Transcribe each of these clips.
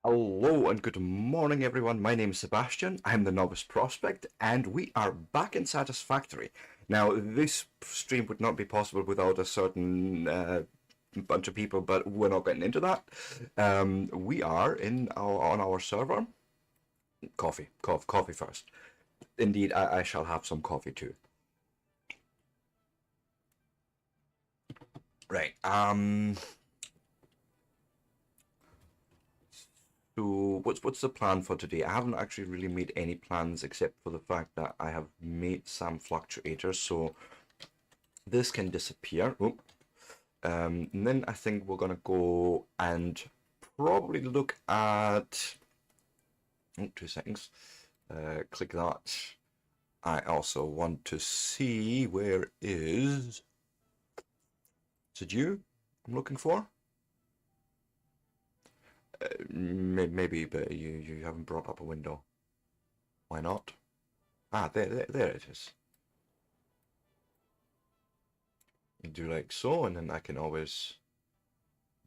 Hello and good morning, everyone. My name is Sebastian. I'm the Novice Prospect, and we are back in Satisfactory. Now, this stream would not be possible without a certain bunch of people, but we're not getting into that. We are on our server. Coffee first. Indeed, I shall have some coffee too. Right. So what's the plan for today? I haven't actually really made any plans except for the fact that I have made some fluctuators, so this can disappear. Oh. And then I think we're gonna go and probably look at. Oh, 2 seconds. Click that. I also want to see where is. Is it you I'm looking for? Maybe, but you haven't brought up a window. Why not? Ah, there it is. You do like so, and then I can always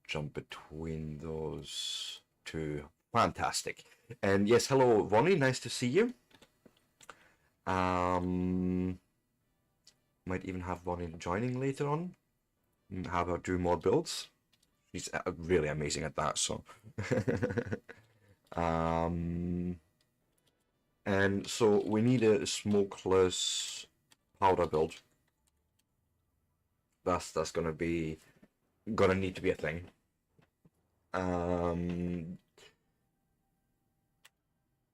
jump between those two. Fantastic. And yes, hello, Ronnie. Nice to see you. Um, might even have Ronnie joining later on. Have her do more builds. She's really amazing at that. So, um, and so we need a smokeless powder build. That's gonna need to be a thing.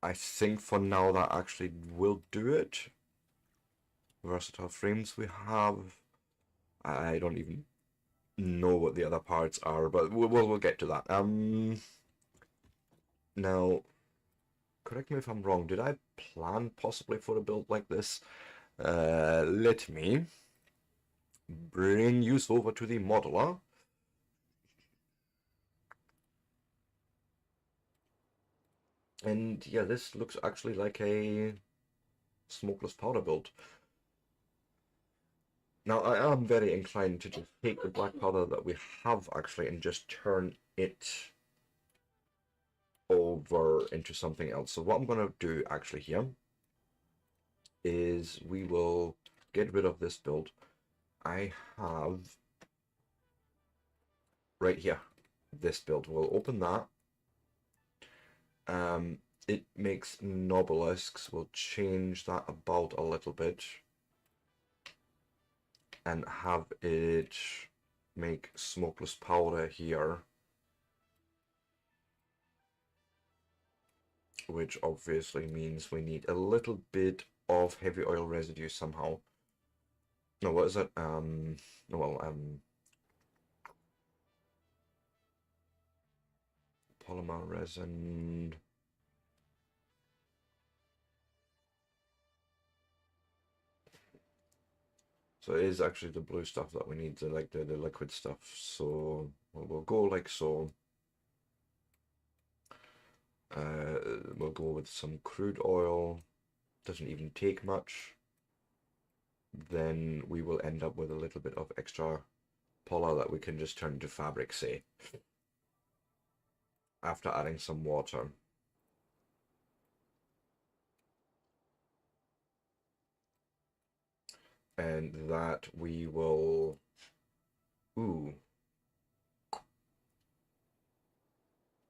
I think for now that actually will do it. Versatile frames we have. I don't even know what the other parts are, but we'll get to that. Now, correct me if I'm wrong. Did I plan possibly for a build like this? Let me bring you over to the modeler. And yeah, this looks actually like a smokeless powder build. Now, I am very inclined to just take the black powder that we have actually and just turn it over into something else. So what I'm going to do actually here is we will get rid of this build. I have right here this build. We'll open that. It makes nobelisks. We'll change that about a little bit and have it make smokeless powder here, which obviously means we need a little bit of heavy oil residue somehow. No, what is it? Polymer resin. So it is actually the blue stuff that we need, the liquid stuff. So we'll go like so. We'll go with some crude oil. Doesn't even take much. Then we will end up with a little bit of extra polymer that we can just turn into fabric, say, after adding some water. And that we will. Ooh.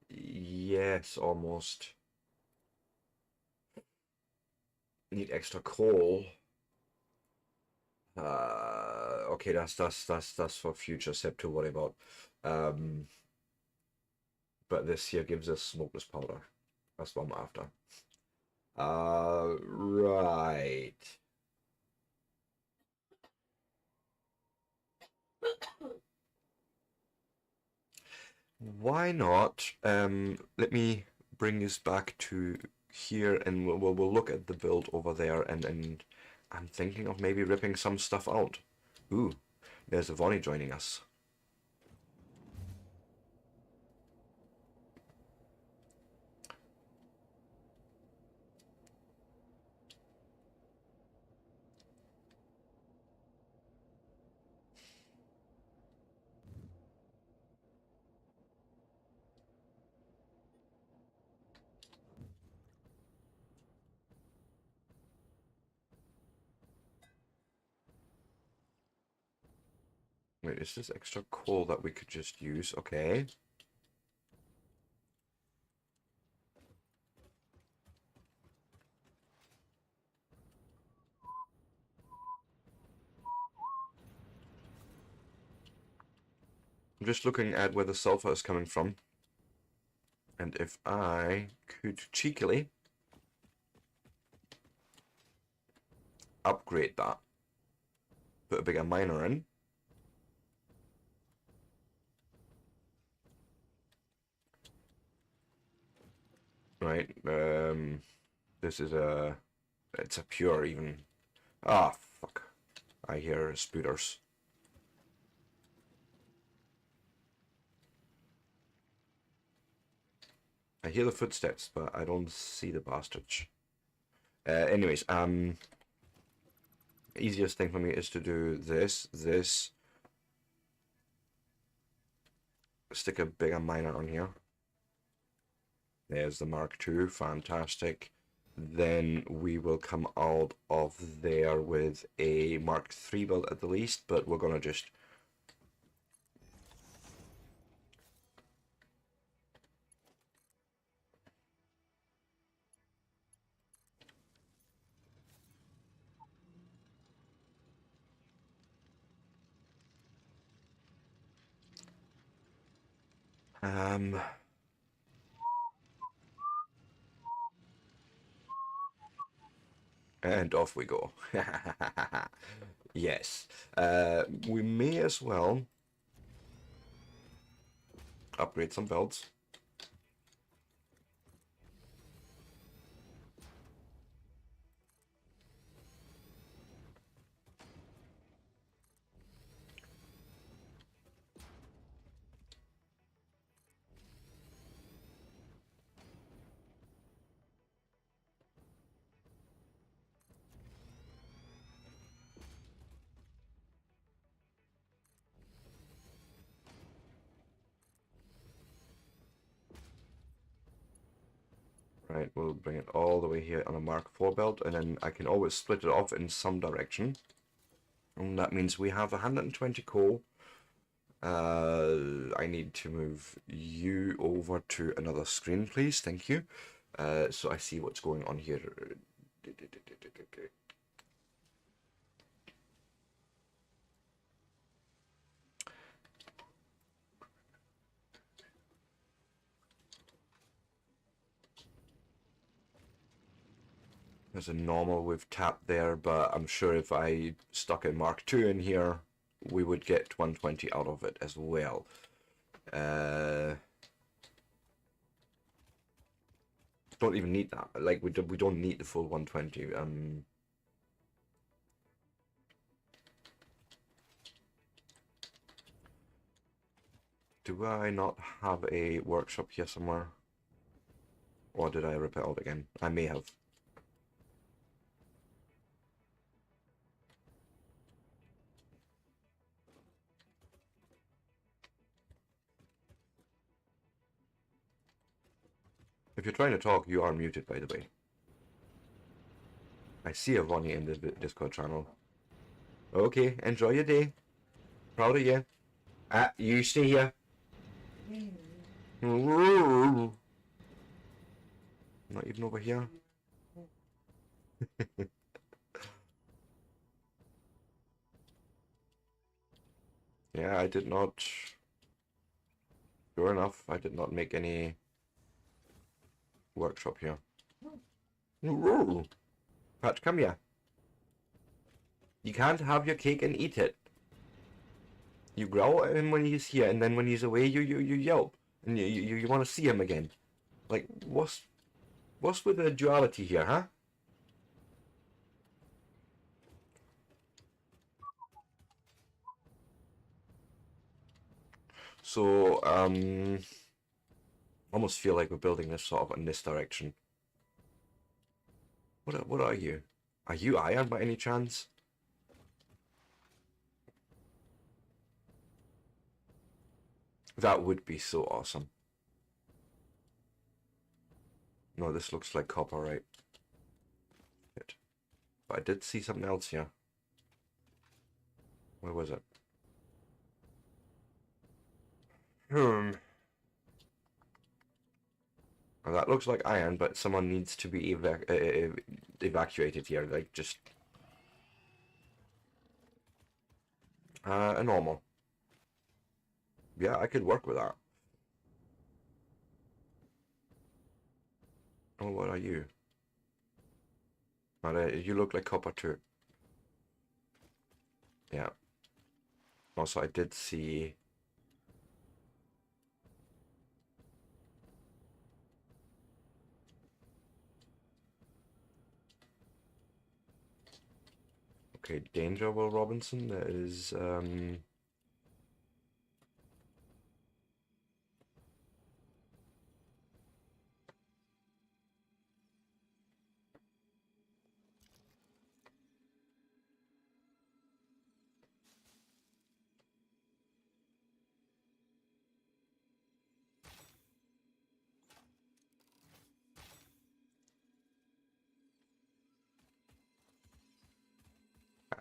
Yes, almost. Need extra coal. Okay, that's for future step to worry about. But this here gives us smokeless powder. That's what I'm after. Right. Why not? Let me bring us back to here, and we'll look at the build over there, and I'm thinking of maybe ripping some stuff out. Ooh, there's Ivani joining us. Wait, is this extra coal that we could just use? Okay. I'm just looking at where the sulfur is coming from. And if I could cheekily upgrade that, put a bigger miner in. Right, this is it's a pure even. Ah, fuck. I hear spooters. I hear the footsteps, but I don't see the bastards. Anyways, easiest thing for me is to do this, stick a bigger miner on here. There's the Mark II, fantastic. Then we will come out of there with a Mark III build at the least, but we're gonna just and off we go. Yes. We may as well upgrade some builds. Right, we'll bring it all the way here on a Mark IV belt, and then I can always split it off in some direction. And that means we have 120 coal. I need to move you over to another screen, please. Thank you. So I see what's going on here. There's a normal we've tapped there, but I'm sure if I stuck a Mark II in here, we would get 120 out of it as well. Don't even need that. Like we don't need the full 120. Do I not have a workshop here somewhere? Or did I rip it out again? I may have. If you're trying to talk, you are muted, by the way. I see a Ronnie in the Discord channel. Okay, enjoy your day. Proud of you. You stay here. Not even over here. Yeah, I did not. Sure enough, I did not make any workshop here. Pat, come here. You can't have your cake and eat it. You growl at him when he's here, and then when he's away, you yelp, and you want to see him again. Like, what's with the duality here, huh? So, almost feel like we're building this sort of in this direction. What are you? Are you iron by any chance? That would be so awesome. No, this looks like copper, right? But I did see something else here. Where was it? Hmm. Well, that looks like iron, but someone needs to be evacuated here. Like, just... a normal. Yeah, I could work with that. Oh, what are you? You look like copper too. Yeah. Also, I did see... Okay, danger, Will Robinson. That is,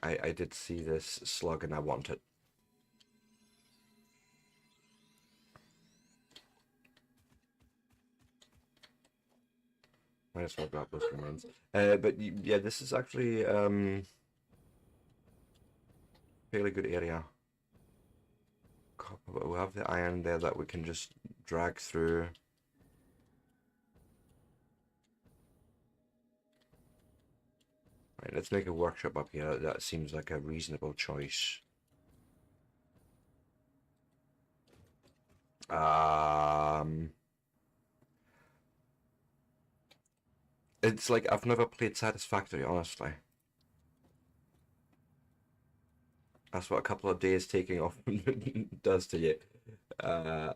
I did see this slug and I want it. Might as well grab those remains. But yeah, this is actually fairly good area. But we have the iron there that we can just drag through. Right, let's make a workshop up here. That seems like a reasonable choice. It's like I've never played Satisfactory, honestly. That's what a couple of days taking off does to you. Uh,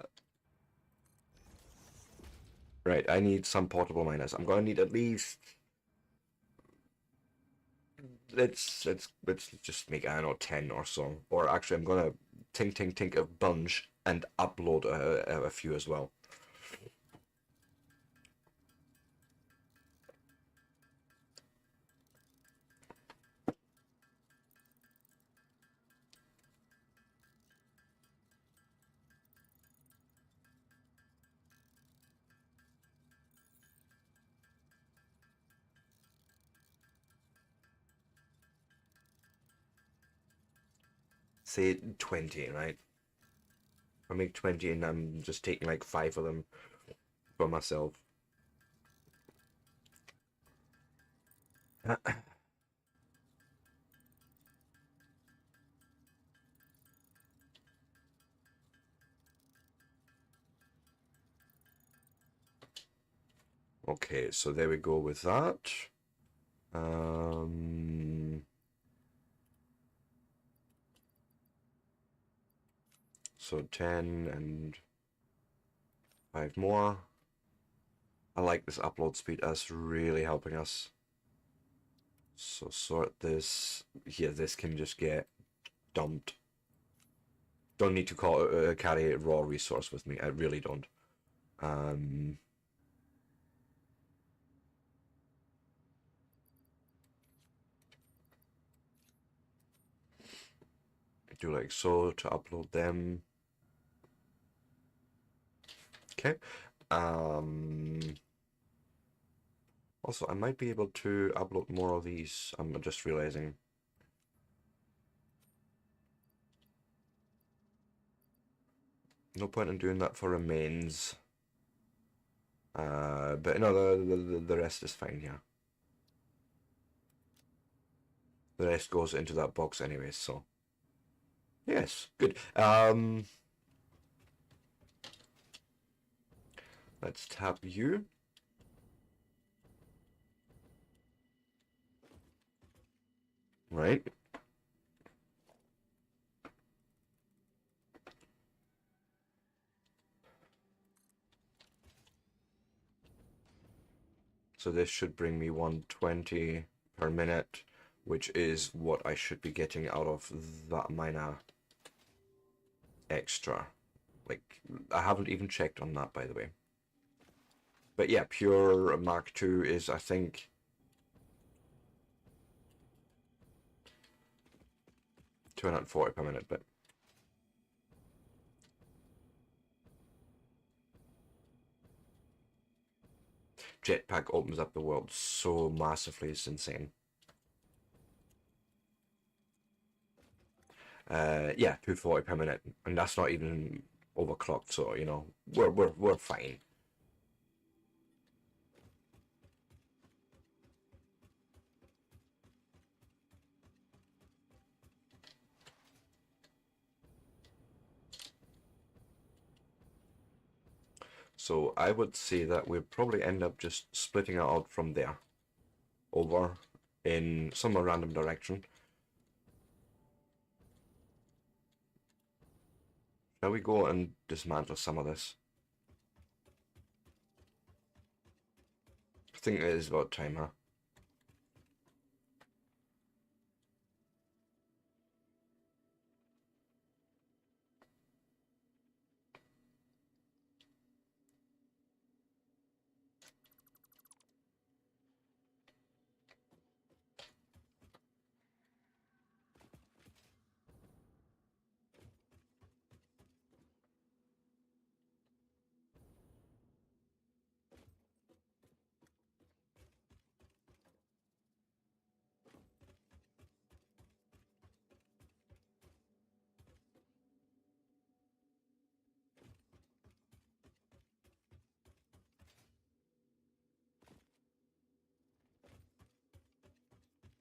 right, I need some portable miners. I'm gonna need at least let's just make, I don't know, 10 or so. Or actually, I'm gonna tink a bunch and upload a few as well. Say 20, right? I make 20 and I'm just taking like 5 of them for myself. Okay, so there we go with that. So 10 and 5 more. I like this upload speed. That's really helping us. So sort this here. This can just get dumped. Don't need to carry a raw resource with me. I really don't. Do like so to upload them. Okay. Also, I might be able to upload more of these. I'm just realizing. No point in doing that for remains. But no, the rest is fine here. The rest goes into that box anyway, so. Yes, good. Let's tap you. Right. So this should bring me 120 per minute, which is what I should be getting out of that miner extra. Like, I haven't even checked on that, by the way. But yeah, pure Mark II is, I think, 240 per minute, but jetpack opens up the world so massively, it's insane. Yeah, 240 per minute, and that's not even overclocked, so you know we're fine. So I would say that we'd probably end up just splitting it out from there over in some random direction. Shall we go and dismantle some of this? I think it is about time, huh?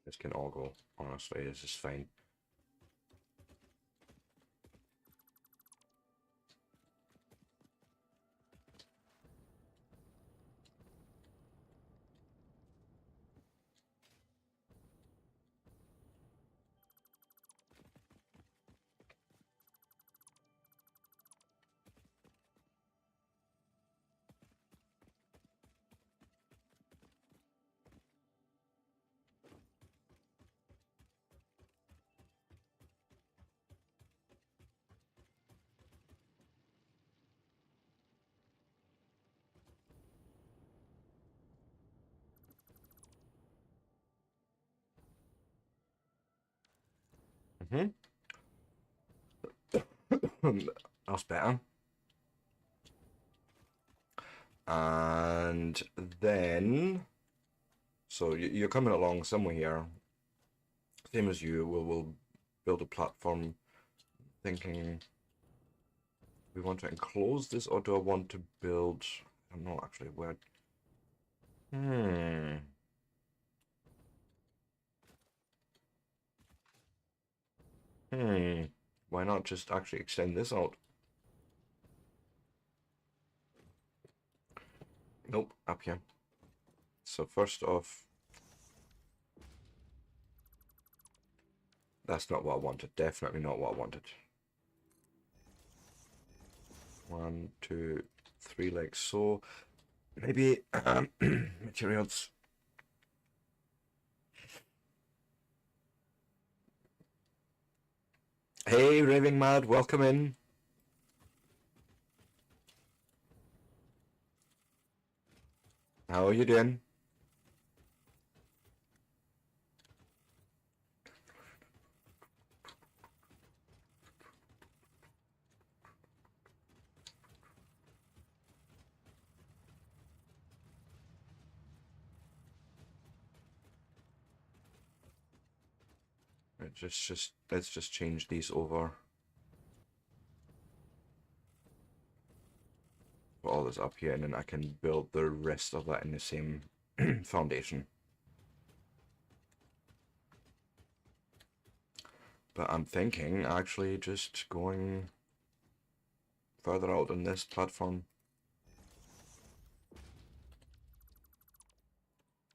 This can all go, honestly, this is fine. Mm-hmm. That's better. And then, so you're coming along somewhere here. Same as you, we'll build a platform. Thinking, we want to enclose this, or do I want to build? I don't know actually where. Hmm. Hmm. Why not just actually extend this out? Nope, up here. So first off, that's not what I wanted. Definitely not what I wanted. 1, 2, 3 like so. Maybe materials. Hey, Raving Mad, welcome in. How are you doing? Let's just change these over. Put all this up here, and then I can build the rest of that in the same foundation. But I'm thinking actually just going further out on this platform.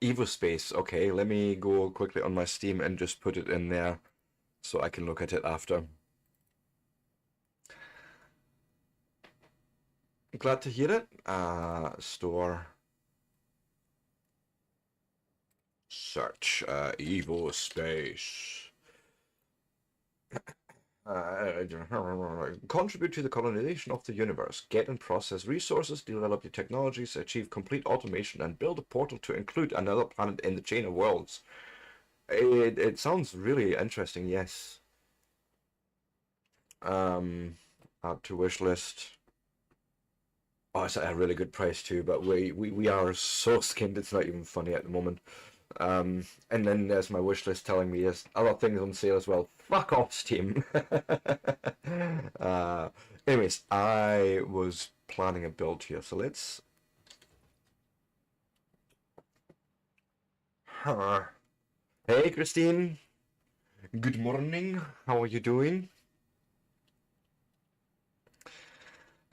Evo Space, okay, let me go quickly on my Steam and just put it in there so I can look at it after. Glad to hear it. Store. Search. Evo Space. Contribute to the colonization of the universe. Get and process resources, develop the technologies, achieve complete automation, and build a portal to include another planet in the chain of worlds. It sounds really interesting, yes. Add to wish list. Oh, it's at a really good price too, but we are so skinned it's not even funny at the moment. And then there's my wish list telling me there's other things on sale as well. Fuck off, Steam. uh, Anyways, I was planning a build here, so let's. Hey, Christine. Good morning. How are you doing?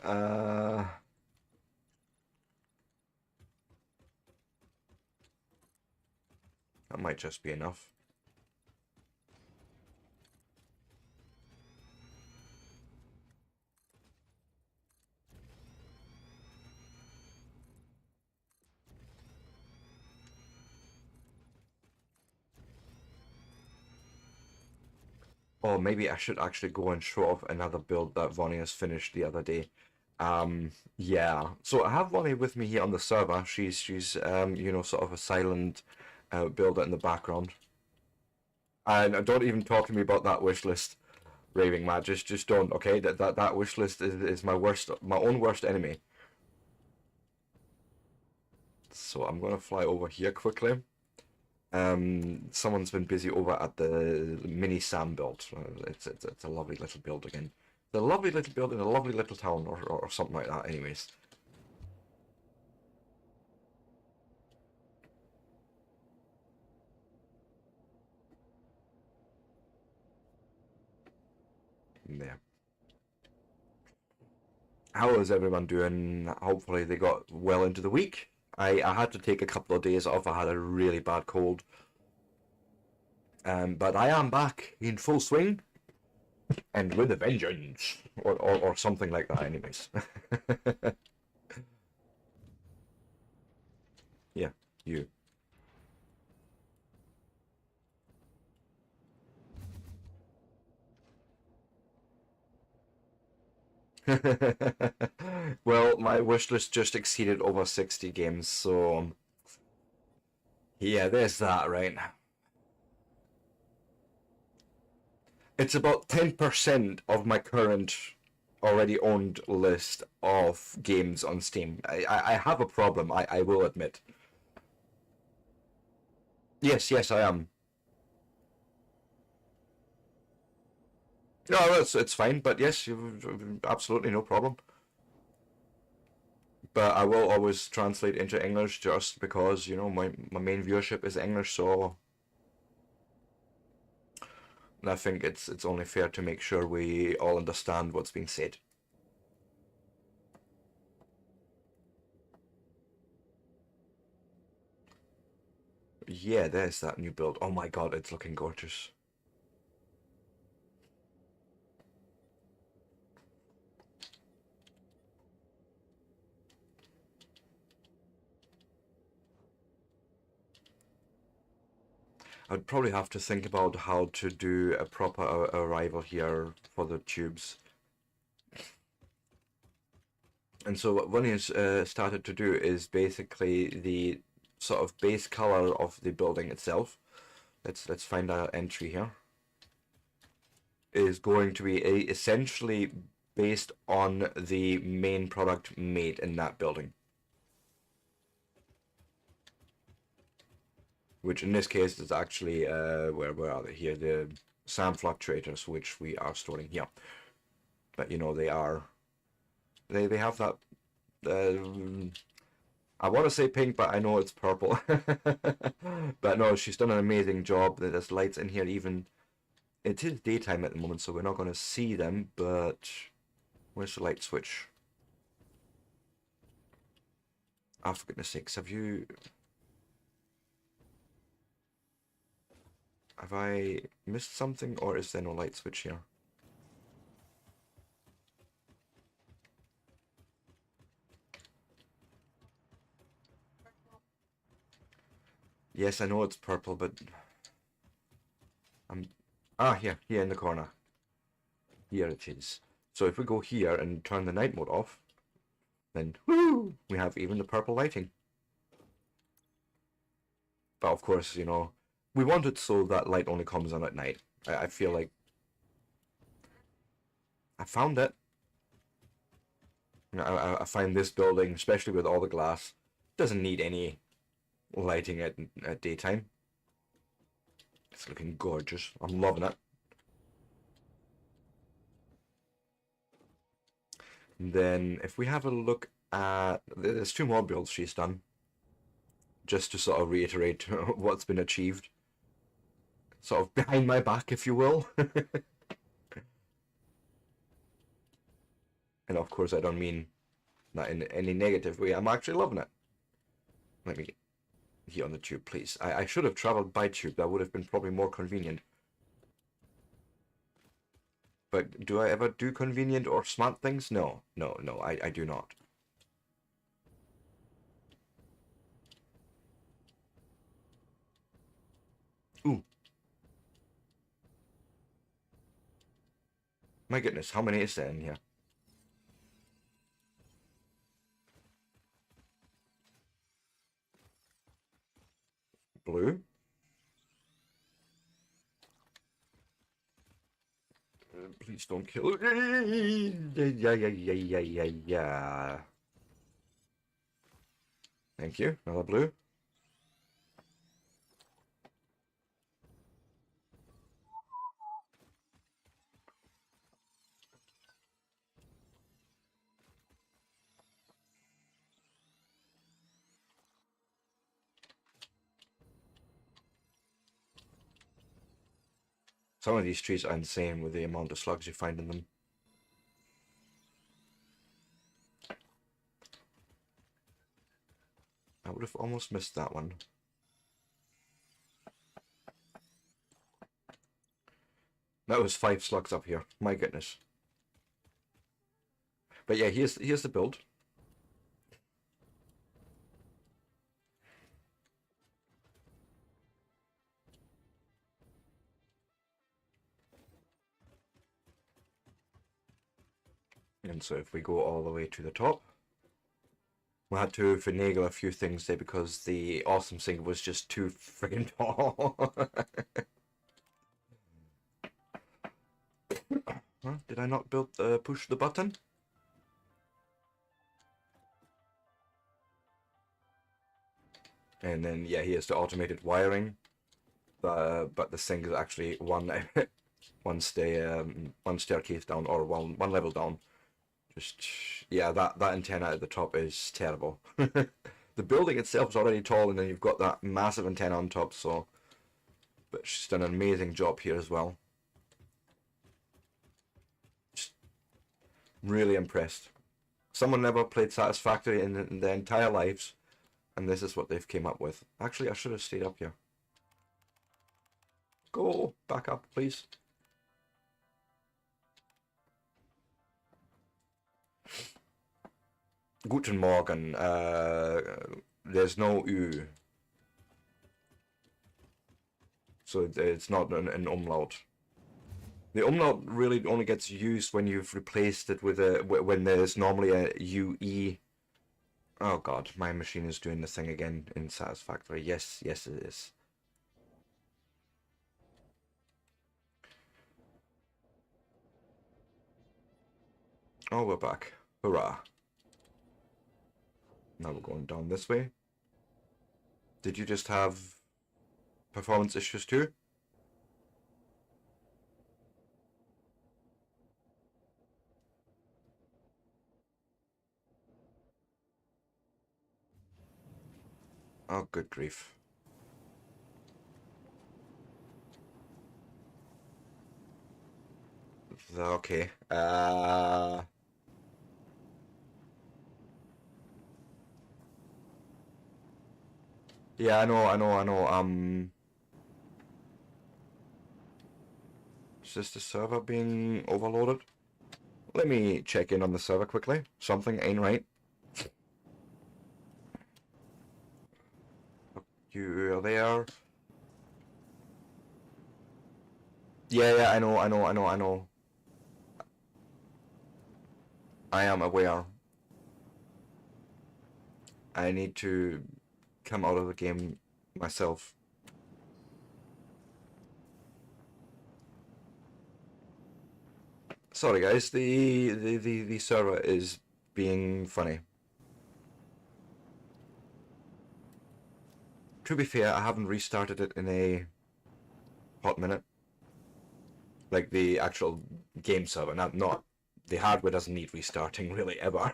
Uh, that might just be enough. Oh, maybe I should actually go and show off another build that Vonnie has finished the other day. Yeah. So I have Vonnie with me here on the server. She's you know, sort of a silent builder in the background. And don't even talk to me about that wish list, raving mad. Just don't. Okay, that wish list is my worst, my own worst enemy. So I'm gonna fly over here quickly. Someone's been busy over at the mini Sam build. It's a lovely little build again. The lovely little build in a lovely little town, or something like that. Anyways. Yeah. How is everyone doing? Hopefully they got well into the week. I had to take a couple of days off. I had a really bad cold. But I am back in full swing and with a vengeance, or something like that. Anyways. Yeah, you. Well, my wish list just exceeded over 60 games, so yeah, there's that, right? It's about 10% of my current already owned list of games on Steam. I have a problem, I will admit. Yes, I am. No, it's fine, but yes, absolutely no problem. But I will always translate into English just because, you know, my main viewership is English, so I think it's only fair to make sure we all understand what's being said. Yeah, there's that new build. Oh my god, it's looking gorgeous. I'd probably have to think about how to do a proper arrival here for the tubes. And so what Vinny has started to do is basically the sort of base color of the building itself. Let's find our entry here. Is going to be essentially based on the main product made in that building. Which in this case is actually, where are they here? The SAM fluctuators, which we are storing here. But you know, they have that, I want to say pink, but I know it's purple. But no, she's done an amazing job. There's lights in here even. It is daytime at the moment, so we're not going to see them, but where's the light switch? Oh, for goodness sakes, have I missed something, or is there no light switch here? Yes, I know it's purple, but I'm... Ah, here in the corner. Here it is. So if we go here and turn the night mode off, then woo, we have even the purple lighting. But of course, you know, we want it so that light only comes on at night. I feel like I found it. I find this building, especially with all the glass, doesn't need any lighting at daytime. It's looking gorgeous. I'm loving it. And then if we have a look at, there's 2 more builds she's done, just to sort of reiterate what's been achieved. Sort of behind my back, if you will. And of course I don't mean that in any negative way. I'm actually loving it. Let me get here on the tube, please. I should have travelled by tube. That would have been probably more convenient. But do I ever do convenient or smart things? No, I do not. Ooh. My goodness, how many is there in here? Blue. Please don't kill. Yeah. Thank you. Another blue. Some of these trees are insane with the amount of slugs you find in them. I would have almost missed that one. That was 5 slugs up here. My goodness. But yeah, here's the build. And so if we go all the way to the top, we had to finagle a few things there because the awesome thing was just too friggin' tall. Huh? Did I not push the button? And then yeah, here's the automated wiring. But the thing is actually one staircase down, or one level down. Just yeah, that antenna at the top is terrible. The building itself is already tall, and then you've got that massive antenna on top. So, but she's done an amazing job here as well. Just really impressed. Someone never played Satisfactory in their entire lives, and this is what they've came up with. Actually, I should have stayed up here. Go back up, please. Guten Morgen. There's no U. So it's not an umlaut. The umlaut really only gets used when you've replaced it with when there's normally a UE. Oh god, my machine is doing the thing again in Satisfactory. Yes, it is. Oh, we're back. Hurrah. Now we're going down this way. Did you just have performance issues too? Oh, good grief. Okay. Yeah, I know. Is this the server being overloaded? Let me check in on the server quickly. Something ain't right. You are there. Yeah, I know. I am aware. I need to come out of the game myself. Sorry guys, the server is being funny. To be fair, I haven't restarted it in a hot minute. Like the actual game server, not the hardware doesn't need restarting really ever.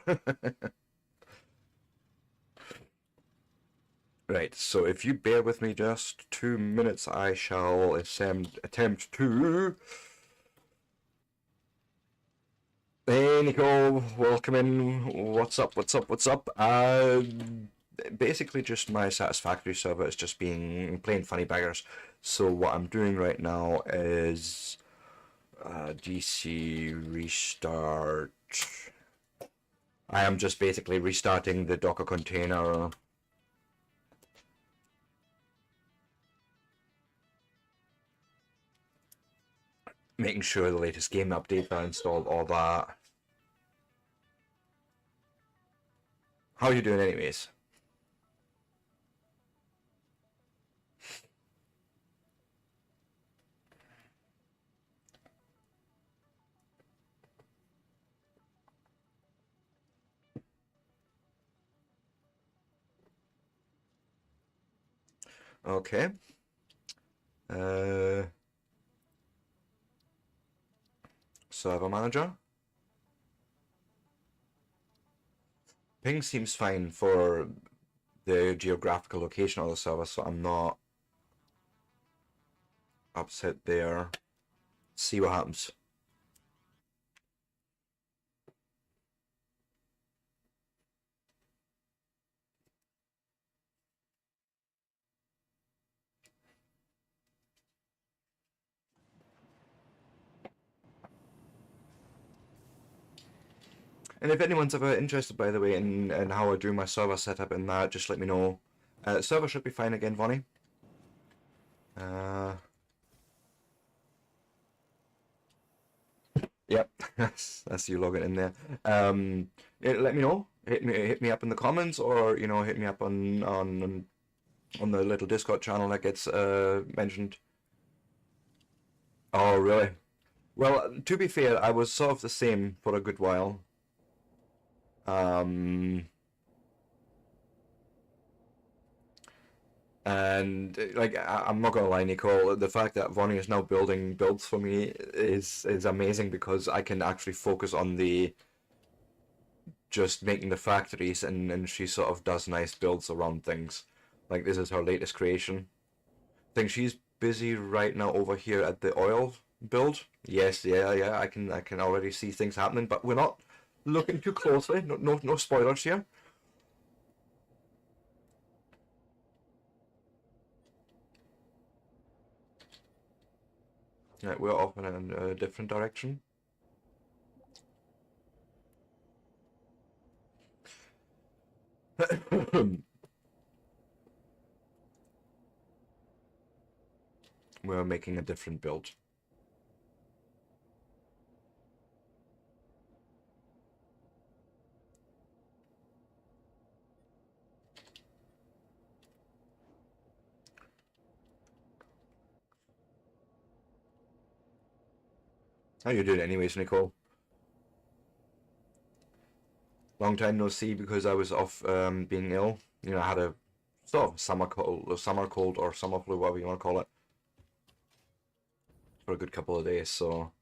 Right, so if you bear with me just 2 minutes, I shall attempt to... Hey Nico, welcome in. What's up, what's up, what's up? Basically just my Satisfactory server is just being plain funny beggars. So what I'm doing right now is DC restart. I am just basically restarting the Docker container. Making sure the latest game updates are installed, all that. How are you doing anyways? Okay. Server manager. Ping seems fine for the geographical location of the server, so I'm not upset there. See what happens. And if anyone's ever interested, by the way, in how I do my server setup and that, just let me know. Server should be fine again, Vonnie. Yep, that's you logging in there. Let me know. Hit me up in the comments, or hit me up on the little Discord channel that gets mentioned. Oh, really? Well, to be fair, I was sort of the same for a good while. And like I'm not gonna lie, Nicole, the fact that Vonnie is now building builds for me is amazing, because I can actually focus on the just making the factories, and she sort of does nice builds around things. Like this is her latest creation. I think she's busy right now over here at the oil build. Yes, yeah, I can already see things happening, but we're not looking too closely. No spoilers here. Yeah, we're off in a different direction. We're making a different build. How you doing anyways, Nicole? Long time no see, because I was off being ill. I had a sort of summer cold or summer flu, whatever you want to call it, for a good couple of days. So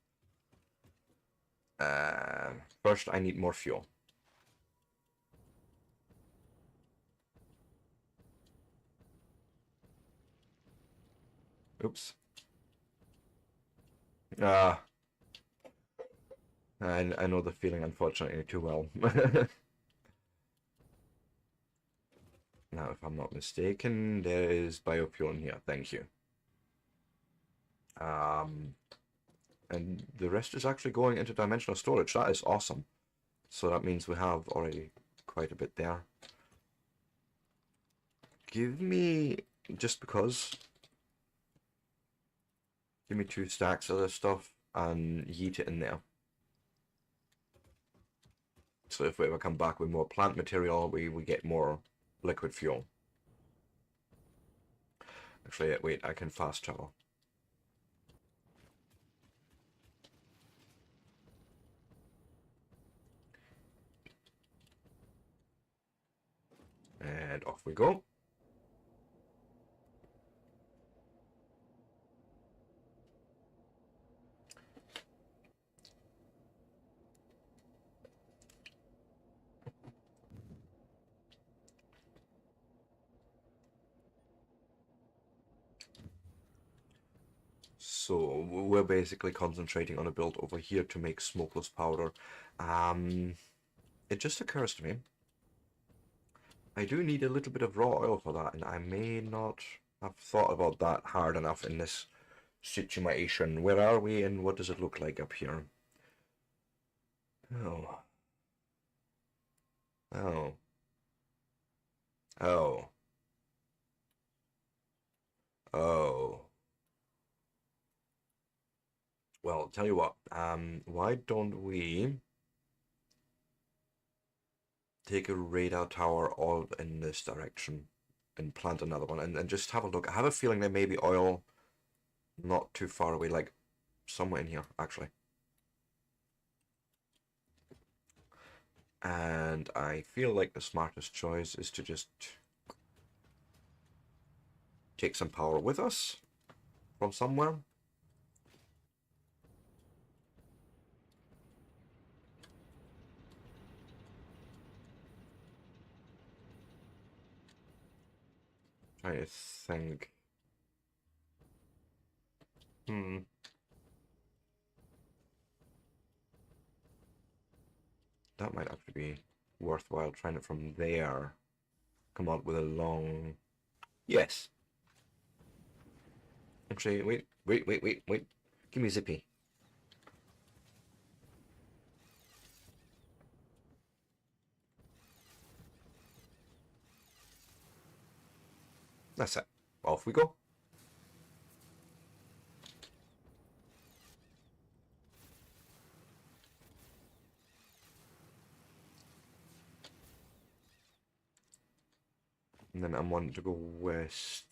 first I need more fuel. Oops. I know the feeling, unfortunately, too well. Now, if I'm not mistaken, there is biofuel in here. Thank you. And the rest is actually going into dimensional storage. That is awesome. So that means we have already quite a bit there. Give me, just because, give me 2 stacks of this stuff and yeet it in there. So if we ever come back with more plant material, we get more liquid fuel. Actually, wait, I can fast travel. And off we go. So we're basically concentrating on a build over here to make smokeless powder. It just occurs to me, I do need a little bit of raw oil for that, and I may not have thought about that hard enough in this situation. Where are we, and what does it look like up here? Oh. Oh. Oh. Oh. Well, tell you what, why don't we take a radar tower all in this direction and plant another one and just have a look. I have a feeling there may be oil not too far away, like somewhere in here, actually. And I feel like the smartest choice is to just take some power with us from somewhere. Trying to think. That might actually be worthwhile trying it from there. Come out with a long... Yes! Actually, wait. Give me Zippy. That's it. Off we go. And then I'm wanting to go west.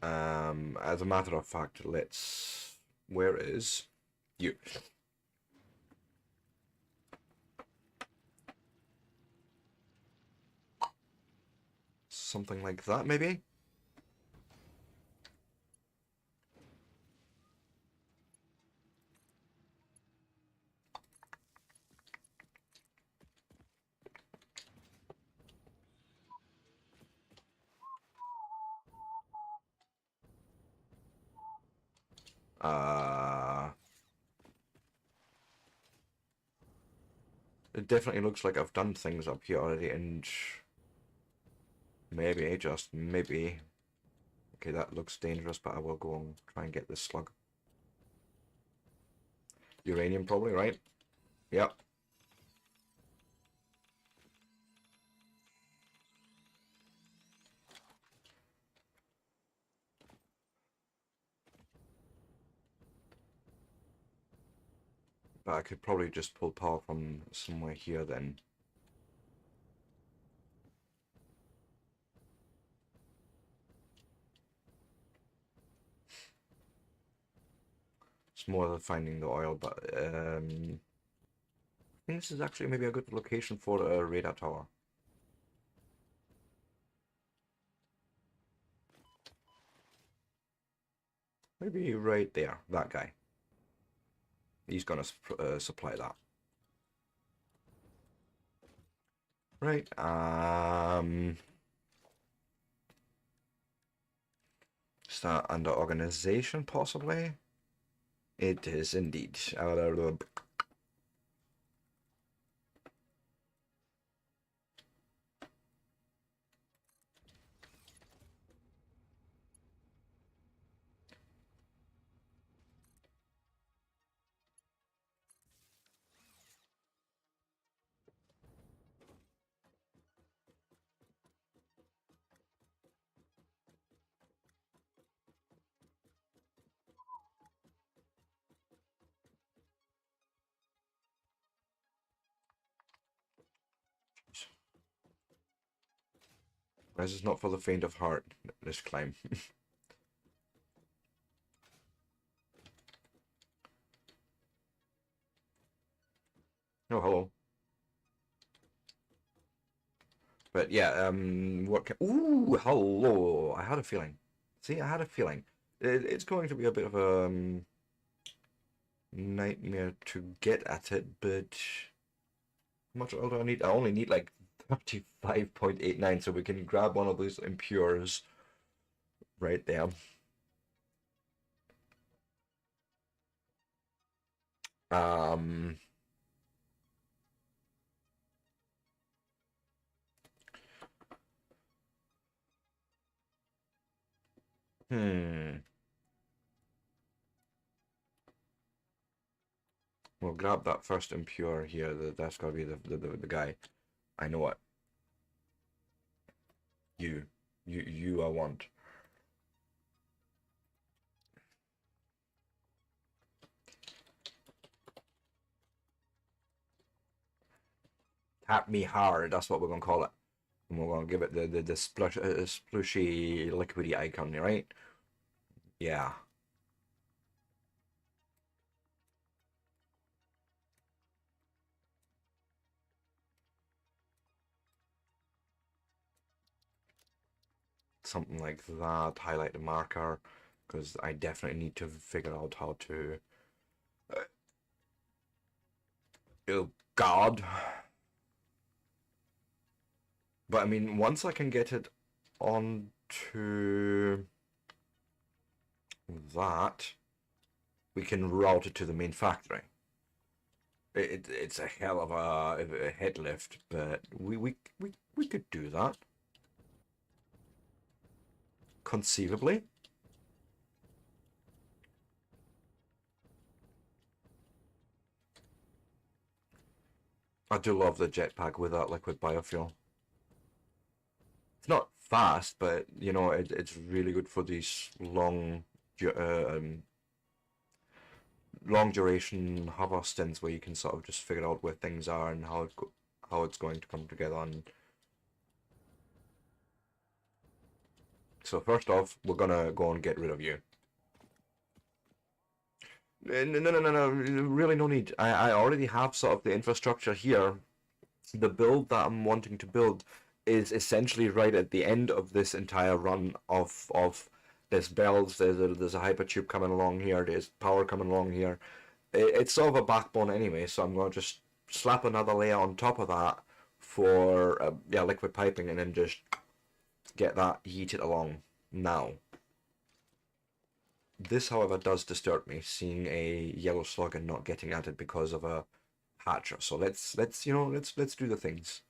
As a matter of fact, let's... Where is you? Something like that, maybe? It definitely looks like I've done things up here already, and maybe, just maybe... Okay, that looks dangerous, but I will go and try and get this slug. Uranium, probably, right? Yep. But I could probably just pull power from somewhere here then. It's more than finding the oil, but I think this is actually maybe a good location for a radar tower. Maybe right there, that guy. He's gonna supply that. Right, start under organization, possibly? It is indeed. This is not for the faint of heart, this climb. Oh, hello. But yeah, what can... Ooh, hello. I had a feeling. See, I had a feeling. It's going to be a bit of a nightmare to get at it, but how much oil do I need? I only need like 35.89, so we can grab one of those impures right there. Um, hmm. We'll grab that first impure here. That's gotta be the guy. I know it. You. You I want. Tap me hard, that's what we're gonna call it. And we're gonna give it the splushy liquidy icon, right? Yeah. Something like that. Highlight the marker, because I definitely need to figure out how to. Oh God. But I mean, once I can get it onto that, we can route it to the main factory. It's a hell of a head lift, but we could do that conceivably. I do love the jetpack with that liquid biofuel. It's not fast, but you know it's really good for these long duration hover stints where you can sort of just figure out where things are and how it's going to come together. And so first off, we're gonna go and get rid of you. No, really no need. I already have sort of the infrastructure here. The build that I'm wanting to build is essentially right at the end of this entire run of there's bells, there's a hypertube coming along here, there's power coming along here. It's sort of a backbone anyway, so I'm going to just slap another layer on top of that for yeah, liquid piping, and then just get that heated along now. This, however, does disturb me, seeing a yellow slug and not getting at it because of a hatcher. So let's you know let's do the things.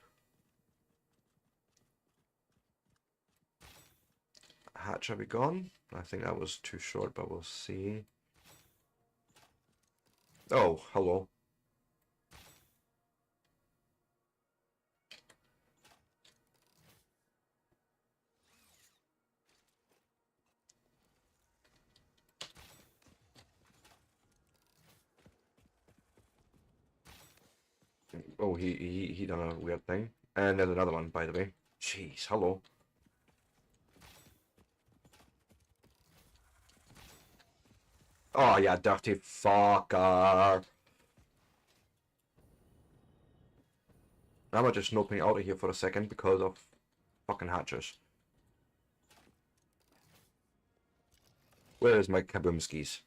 Hatcher be gone. I think that was too short, but we'll see. Oh, hello. Oh, he done a weird thing. And there's another one, by the way. Jeez, hello. Oh, yeah, dirty fucker. I'm just snoping out of here for a second because of fucking hatchers. Where is my kaboomskis?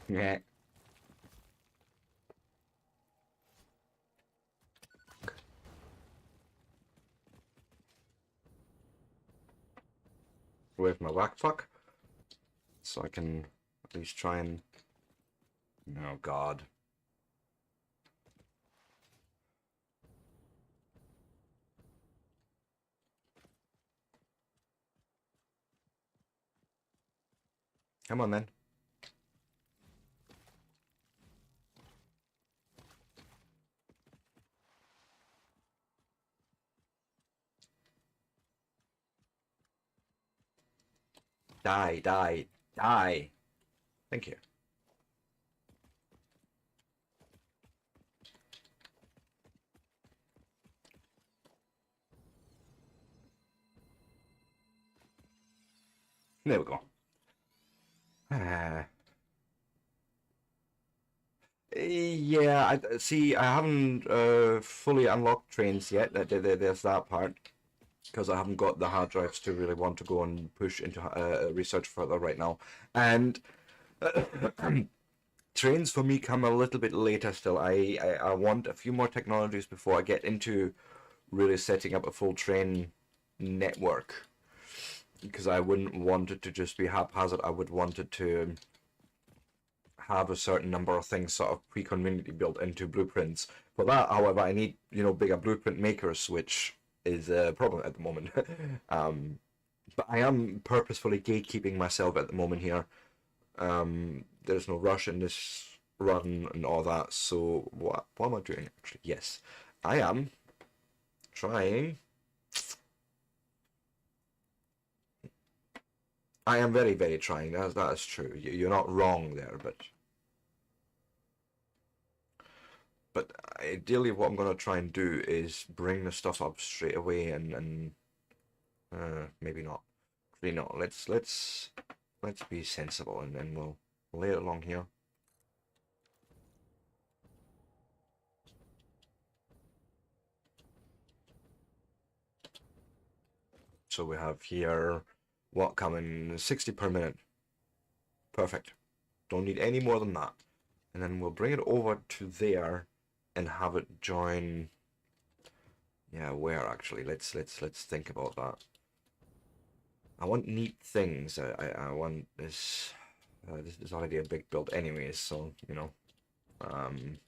Yeah. Where's my whack fuck? So I can at least try and... Oh, God. Come on, then. Die, die, die. Thank you. There we go. Yeah, I see. I haven't fully unlocked trains yet. There's that part because I haven't got the hard drives to really want to go and push into research further right now. And trains for me come a little bit later still. I want a few more technologies before I get into really setting up a full train network because I wouldn't want it to just be haphazard. I would want it to have a certain number of things sort of pre-conveniently built into blueprints. For that, however, I need, bigger blueprint makers, which is a problem at the moment. But I am purposefully gatekeeping myself at the moment here. There's no rush in this run and all that, so what am I doing actually? Yes, I am trying. I am very, very trying. That is true. You're not wrong there, but ideally what I'm gonna try and do is bring the stuff up straight away and maybe not. Maybe not. Let's be sensible and then we'll lay it along here. So we have here what coming 60 per minute. Perfect. Don't need any more than that. And then we'll bring it over to there and have it join. Yeah, where actually? Let's think about that. I want neat things. I want this. This is already a big build, anyways. So Um,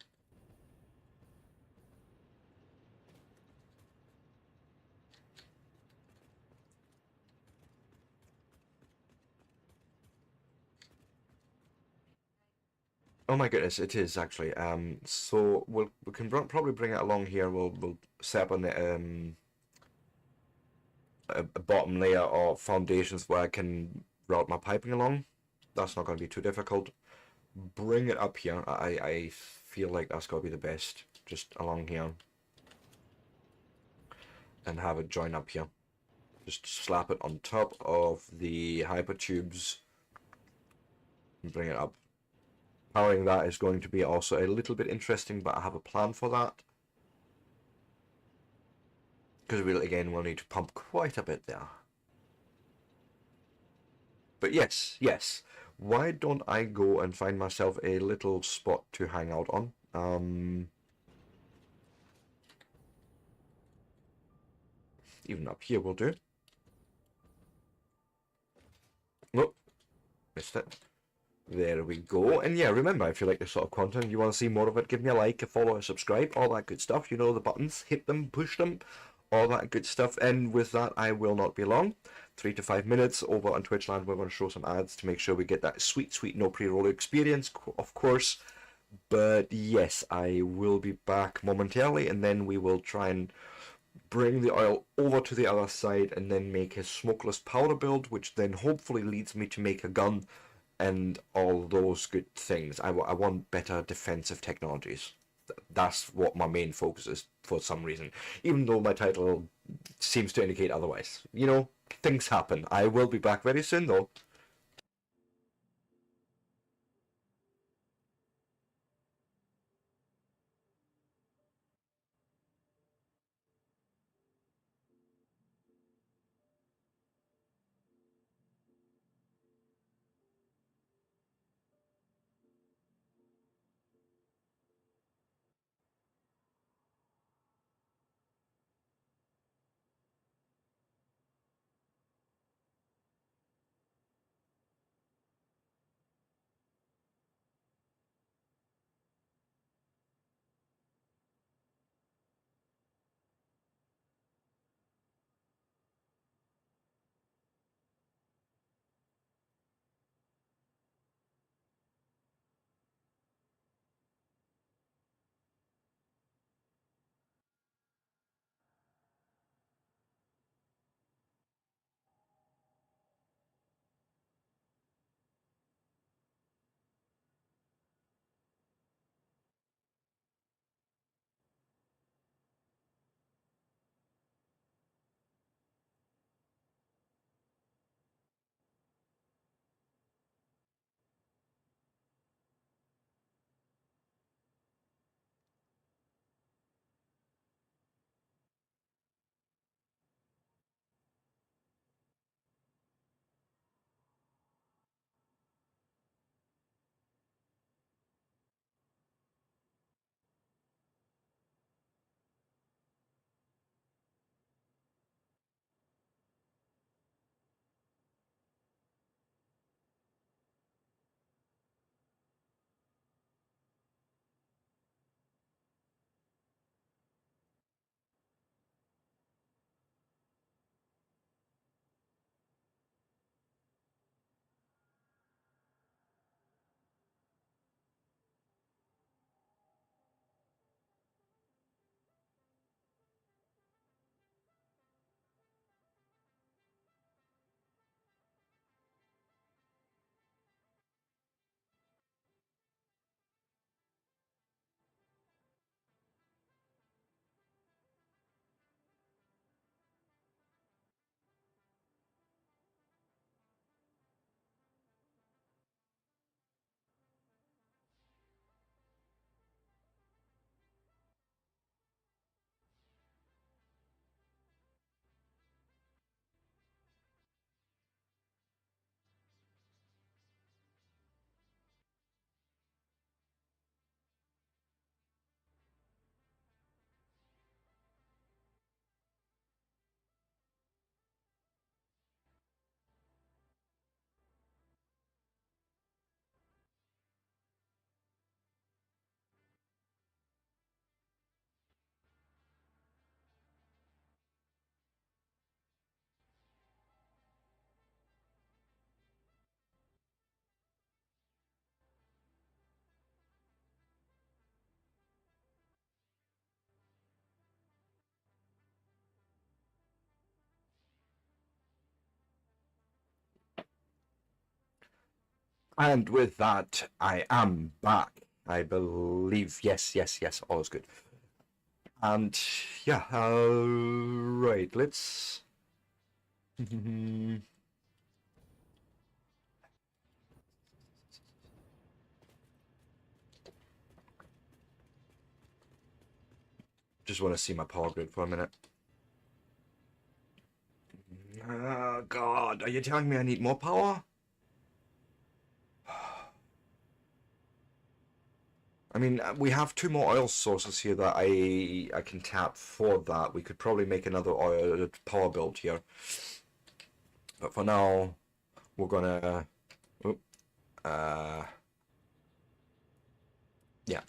oh my goodness, it is actually. So we can probably bring it along here. We'll set up a bottom layer of foundations where I can route my piping along. That's not going to be too difficult. Bring it up here. I feel like that's got to be the best. Just along here. And have it join up here. Just slap it on top of the hypertubes. And bring it up. Powering that is going to be also a little bit interesting, but I have a plan for that. Because we'll need to pump quite a bit there. But yes. Why don't I go and find myself a little spot to hang out on? Even up here will do. Oh, missed it. There we go. And yeah, remember, if you like this sort of content, you want to see more of it, give me a like, a follow, a subscribe, all that good stuff. You know the buttons. Hit them, push them, all that good stuff. And with that, I will not be long. 3 to 5 minutes over on Twitchland. We're going to show some ads to make sure we get that sweet, no pre-roll experience, of course. But yes, I will be back momentarily, and then we will try and bring the oil over to the other side and then make a smokeless powder build, which then hopefully leads me to make a gun and all those good things. I want better defensive technologies. That's what my main focus is for some reason, even though my title seems to indicate otherwise. Things happen. I will be back very soon though. And with that, I am back. I believe. Yes, yes, yes. All is good. And yeah, right. Let's. Just want to see my power grid for a minute. Oh God, are you telling me I need more power? I mean, we have two more oil sources here that I can tap for that. We could probably make another oil power build here, but for now, we're gonna. Oh, yeah.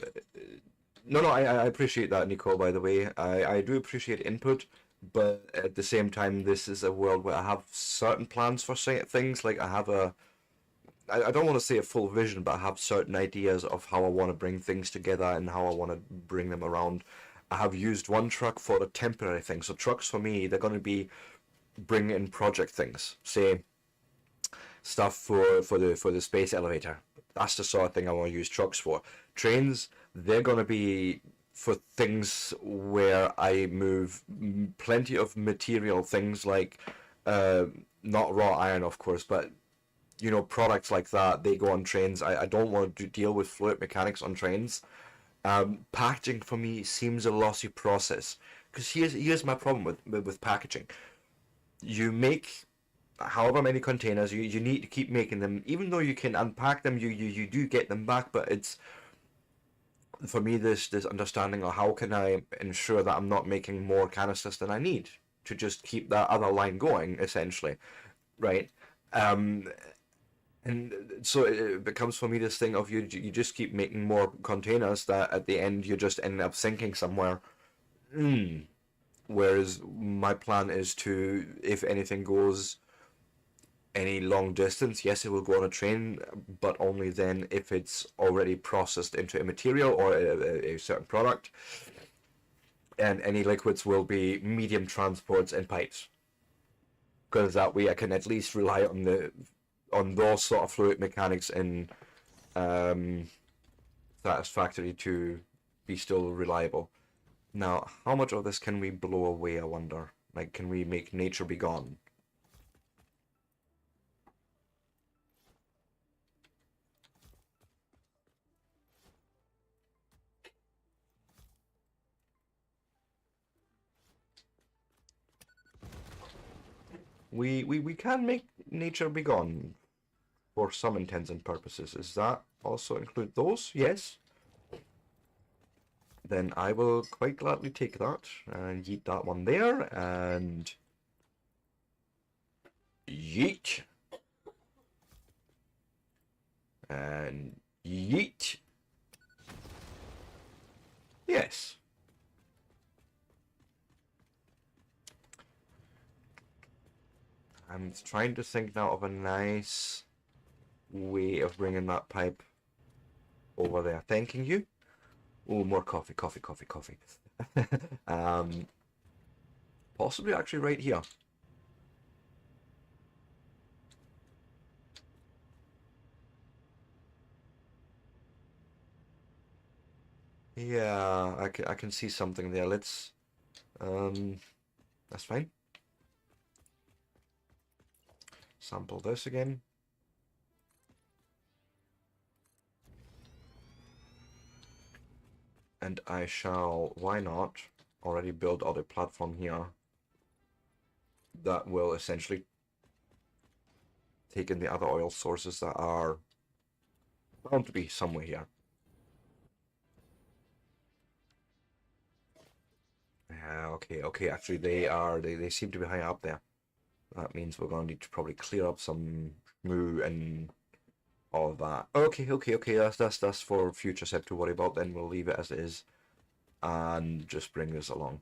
No, no, I appreciate that, Nicole, by the way. I do appreciate input, but at the same time, this is a world where I have certain plans for things. Like, I have I don't want to say a full vision, but I have certain ideas of how I want to bring things together and how I want to bring them around. I have used one truck for a temporary thing. So trucks for me, they're going to be bring in project things. Say, stuff for the space elevator. That's the sort of thing I want to use trucks for. Trains, they're going to be for things where I move plenty of material, things like not raw iron, of course, but you know, products like that. They go on trains. I don't want to deal with fluid mechanics on trains. Packaging for me seems a lossy process because here's my problem with packaging. You make however many containers, you need to keep making them. Even though you can unpack them, you do get them back, but it's for me this understanding of how can I ensure that I'm not making more canisters than I need to just keep that other line going, essentially, right? Um, and so it becomes for me this thing of you just keep making more containers that at the end you just end up sinking somewhere. Whereas my plan is to, if anything goes any long distance, yes, it will go on a train, but only then if it's already processed into a material or a certain product. And any liquids will be medium transports and pipes, because that way I can at least rely on those sort of fluid mechanics in um, Satisfactory to be still reliable. Now, how much of this can we blow away, I wonder? Like, can we make nature be gone? We can make nature be gone for some intents and purposes. Does that also include those? Yes. Then I will quite gladly take that and yeet that one there and yeet and yeet. Yes. I'm trying to think now of a nice way of bringing that pipe over there. Thanking you. Oh, more coffee, coffee, coffee, coffee. um, possibly actually right here. Yeah, I can see something there. Let's, that's fine. Sample this again. And I shall, why not, already build out a platform here that will essentially take in the other oil sources that are bound to be somewhere here. Okay, okay, actually they seem to be high up there. That means we're going to need to probably clear up some moo and all of that. Okay, okay, okay, that's for future Seb to worry about, then we'll leave it as it is and just bring this along.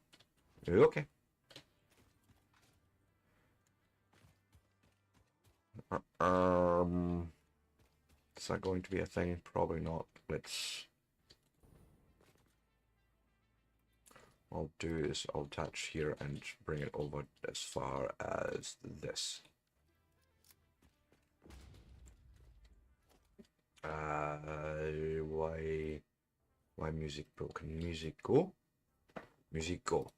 Okay. Is that going to be a thing? Probably not. I'll do is I'll attach here and bring it over as far as this. Why music broken? Music go? Music go.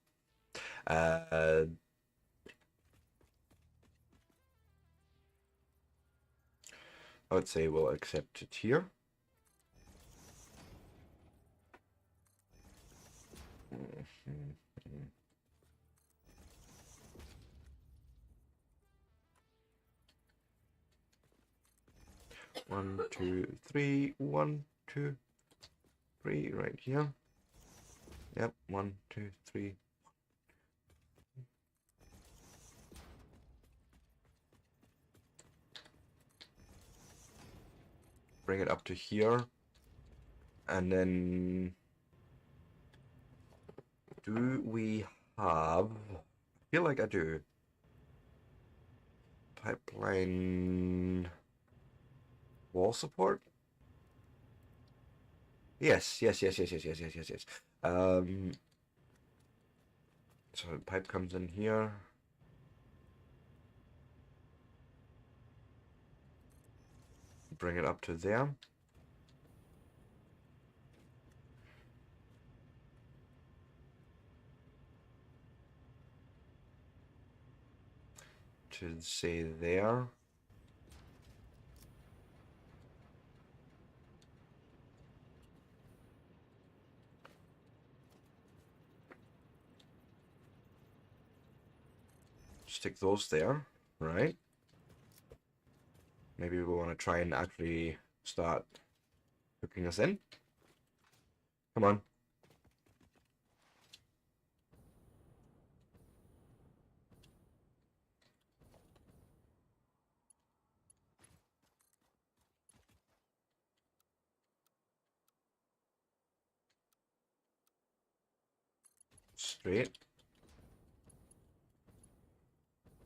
I would say we'll accept it here. One, two, three, 1, 2, 3, right here. Yep, 1, 2, 3. Bring it up to here. And then do we have, I feel like I do, pipeline wall support? Yes. So the pipe comes in here. Bring it up to there. To say there. Stick those there, right? Maybe we want to try and actually start hooking us in. Come on. Straight.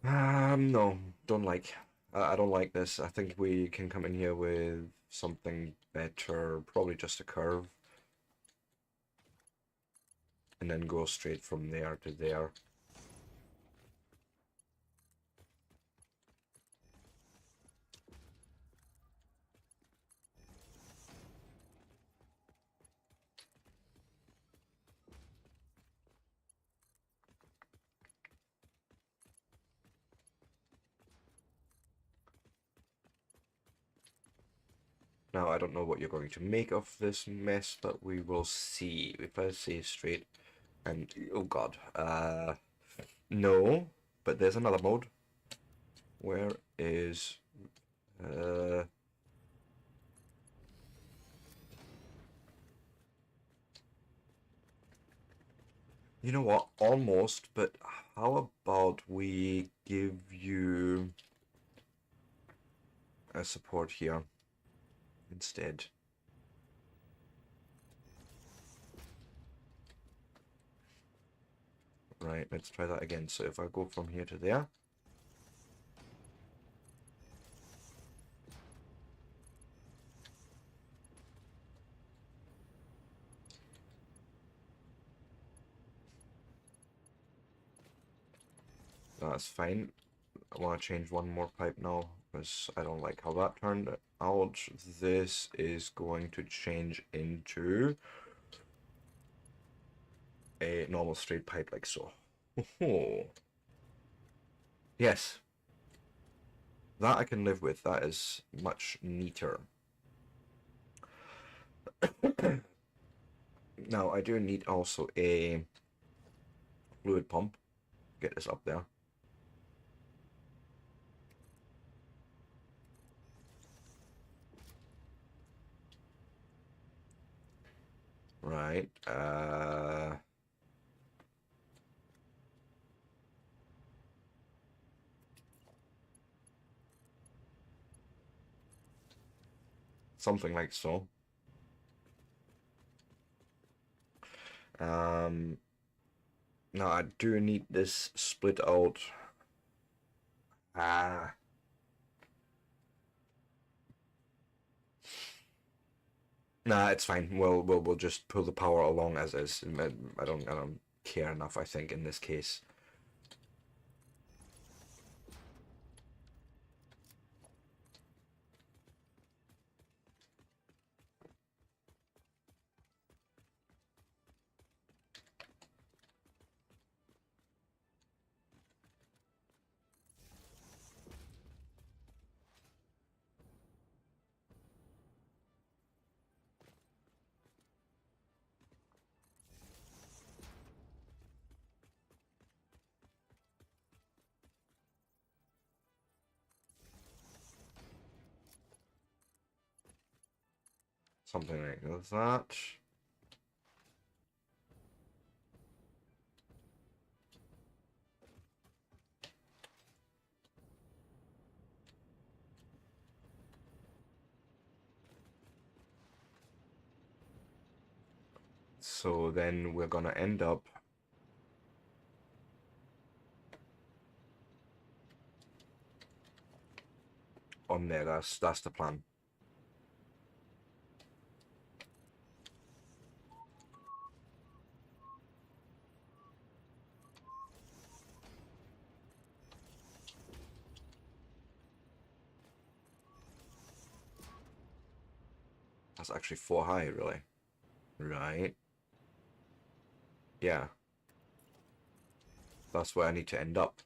No, don't like. I don't like this. I think we can come in here with something better, probably just a curve. And then go straight from there to there. Now, I don't know what you're going to make of this mess, but we will see. If I say straight and... oh god. No, but there's another mode. Where is... you know what? Almost, but how about we give you a support here instead? Right, let's try that again. So if I go from here to there. That's fine. I want to change one more pipe now because I don't like how that turned out. This is going to change into a normal straight pipe like so. Oh. Yes. That I can live with. That is much neater. Now, I do need also a fluid pump. Get this up there. Right. Something like so. Now I do need this split out. Nah, it's fine. We'll just pull the power along as is. I don't care enough, I think, in this case. Something like that. So then we're gonna end up on there. That's the plan. That's actually 4 high, really. Right. Yeah. That's where I need to end up.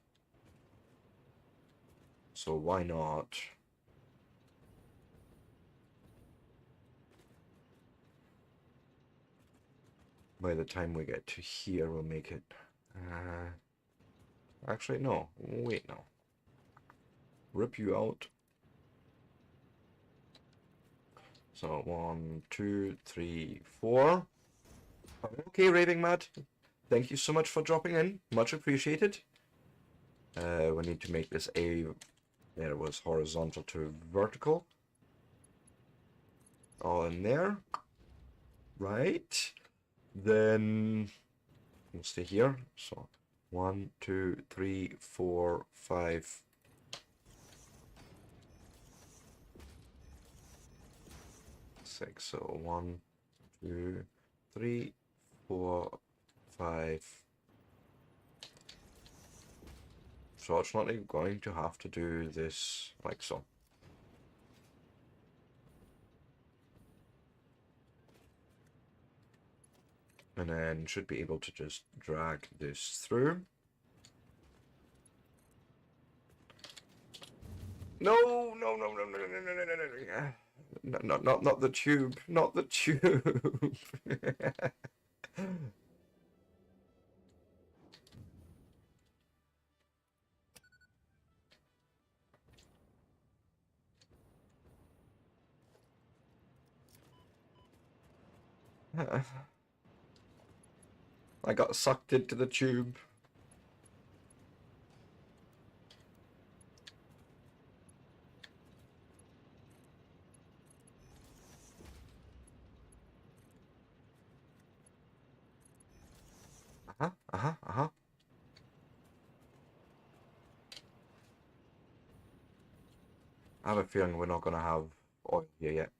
So why not? By the time we get to here, we'll make it... actually, no. Wait, no. Rip you out. So 1, 2, 3, 4. Okay, Raving Mad. Thank you so much for dropping in. Much appreciated. We need to make this a... There it was, horizontal to vertical. All in there. Right. Then we'll stay here. So 1, 2, 3, 4, 5. 6. So 1, 2, 3, 4, 5. Fortunately, going to have to do this like so. And then should be able to just drag this through. No, no, no, no, no, no, no, no, no, no, no, no, not the tube, not the tube. I got sucked into the tube. Uh-huh, uh-huh, uh-huh. I have a feeling we're not gonna have oil here yet.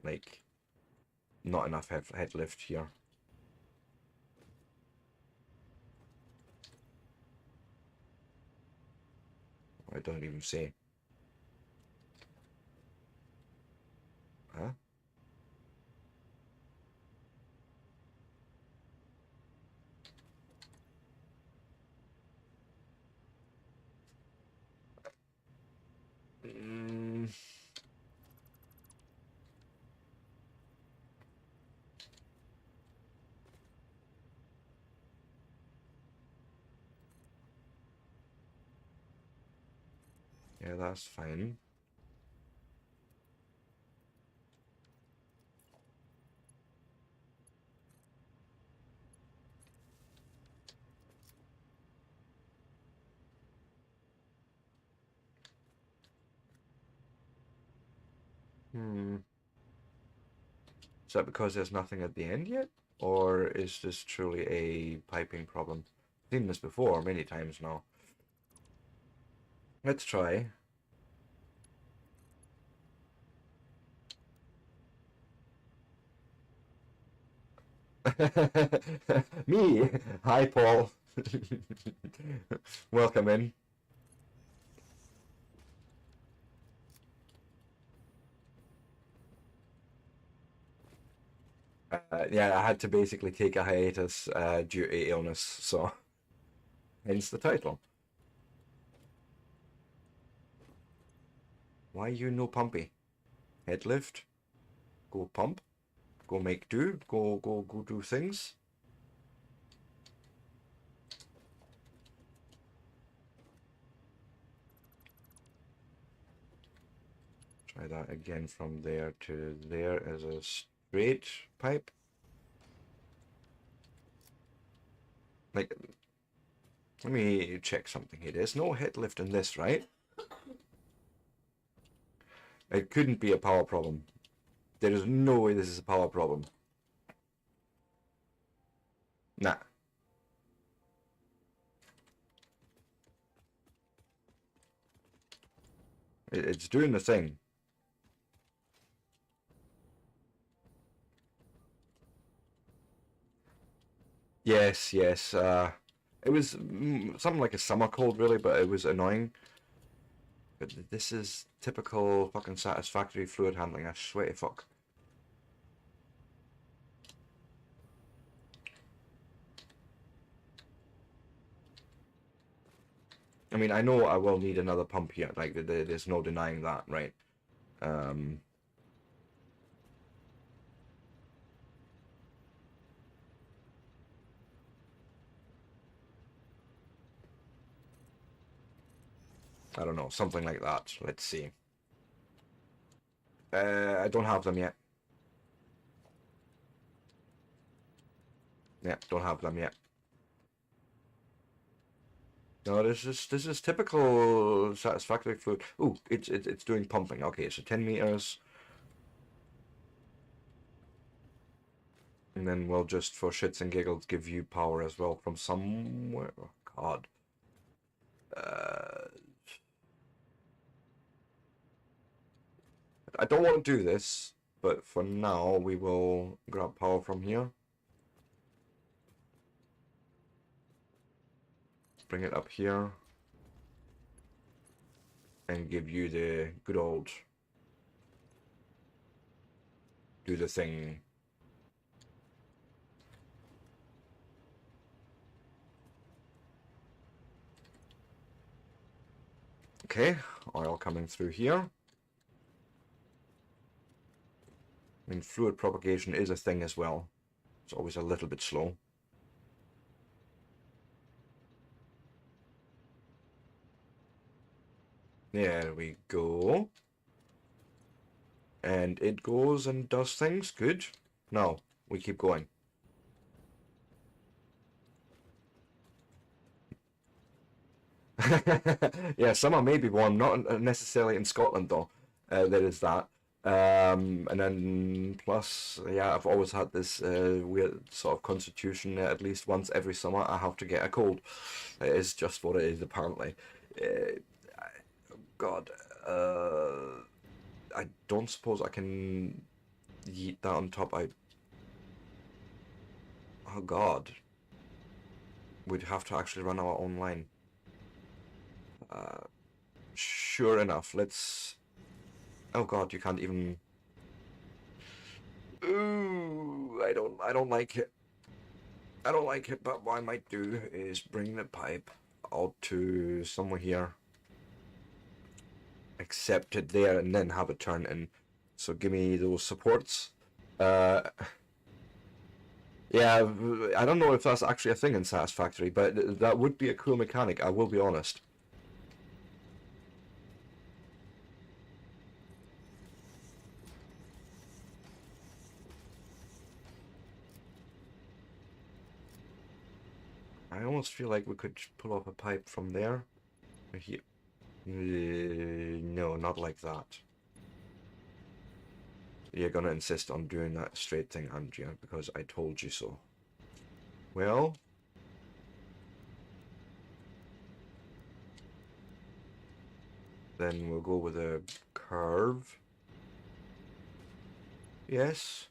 Like, not enough head lift here. I don't even say. Huh? Mm. Yeah, that's fine. Hmm. Is that because there's nothing at the end yet? Or is this truly a piping problem? I've seen this before many times now. Let's try. Me? Hi, Paul. Welcome in. Yeah, I had to basically take a hiatus due to illness, so hence the title. Why you no pumpy? Head lift, go pump, go make do, go do things. Try that again from there to there as a straight pipe. Like, let me check something here. There's no head lift in this, right? It couldn't be a power problem. There is no way this is a power problem. Nah. It's doing the thing. Yes, yes. It was something like a summer cold, really, but it was annoying. But this is typical fucking Satisfactory fluid handling, I swear to fuck. I mean, I know I will need another pump here, like, there's no denying that, right? I don't know, something like that. Let's see. I don't have them yet. Yeah, don't have them yet. No, this is typical Satisfactory fluid. Ooh, it's doing pumping. Okay, so 10 meters. And then we'll just, for shits and giggles, give you power as well from somewhere. Oh, God. I don't want to do this, but for now we will grab power from here. Bring it up here. And give you the good old do the thing. Okay, oil coming through here. I mean, fluid propagation is a thing as well. It's always a little bit slow. There we go. And it goes and does things. Good. Now, we keep going. Yeah, summer may be warm, not necessarily in Scotland though. There is that. And then plus, yeah, I've always had this weird sort of constitution. At least once every summer, I have to get a cold. It is just what it is, apparently. God, I don't suppose I can yeet that on top. Oh God, we'd have to actually run our own line. Sure enough, let's. Oh God, you can't even. Ooh, I don't like it. I don't like it, but what I might do is bring the pipe out to somewhere here, accept it there, and then have it turn in. So give me those supports. Yeah, I don't know if that's actually a thing in Satisfactory, but that would be a cool mechanic, I will be honest. I almost feel like we could pull off a pipe from there. Here. No, not like that. You're gonna insist on doing that straight thing, aren't you? Because I told you so. Well, then we'll go with a curve. Yes.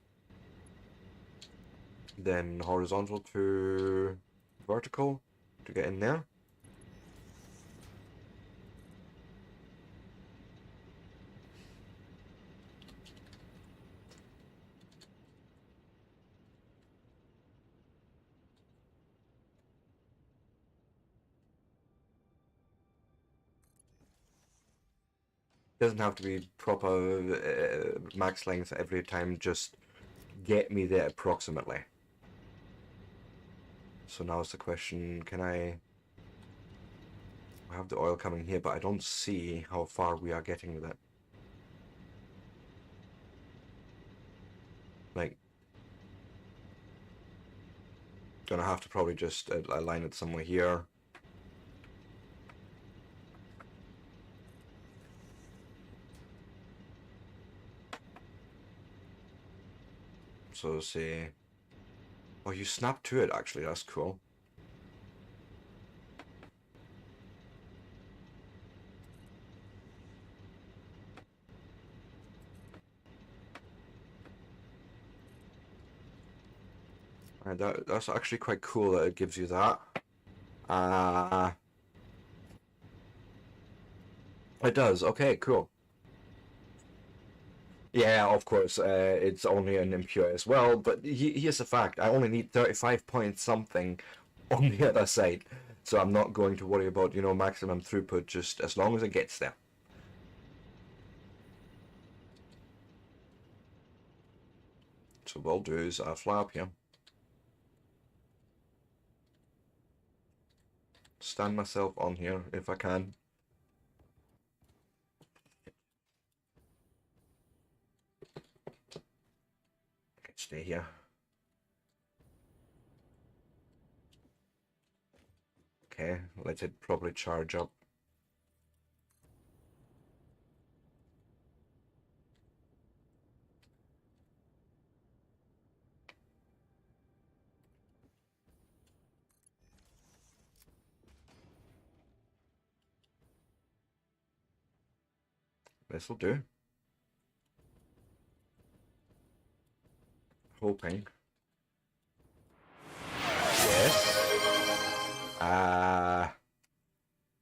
Then horizontal to vertical to get in there. Doesn't have to be proper max length every time, just get me there approximately. So now is the question, can I have the oil coming here, but I don't see how far we are getting with it. Like, gonna have to probably just align it somewhere here. So say, oh, you snap to it actually, that's cool. And that's actually quite cool that it gives you that. It does, okay, cool. Yeah, of course, it's only an impure as well, but here's the fact, I only need 35 point something on the other side, so I'm not going to worry about, you know, maximum throughput, just as long as it gets there. So what I'll do is I'll fly up here, stand myself on here if I can. I can stay here. Okay, let it probably charge up. This'll do. Hoping. Yes.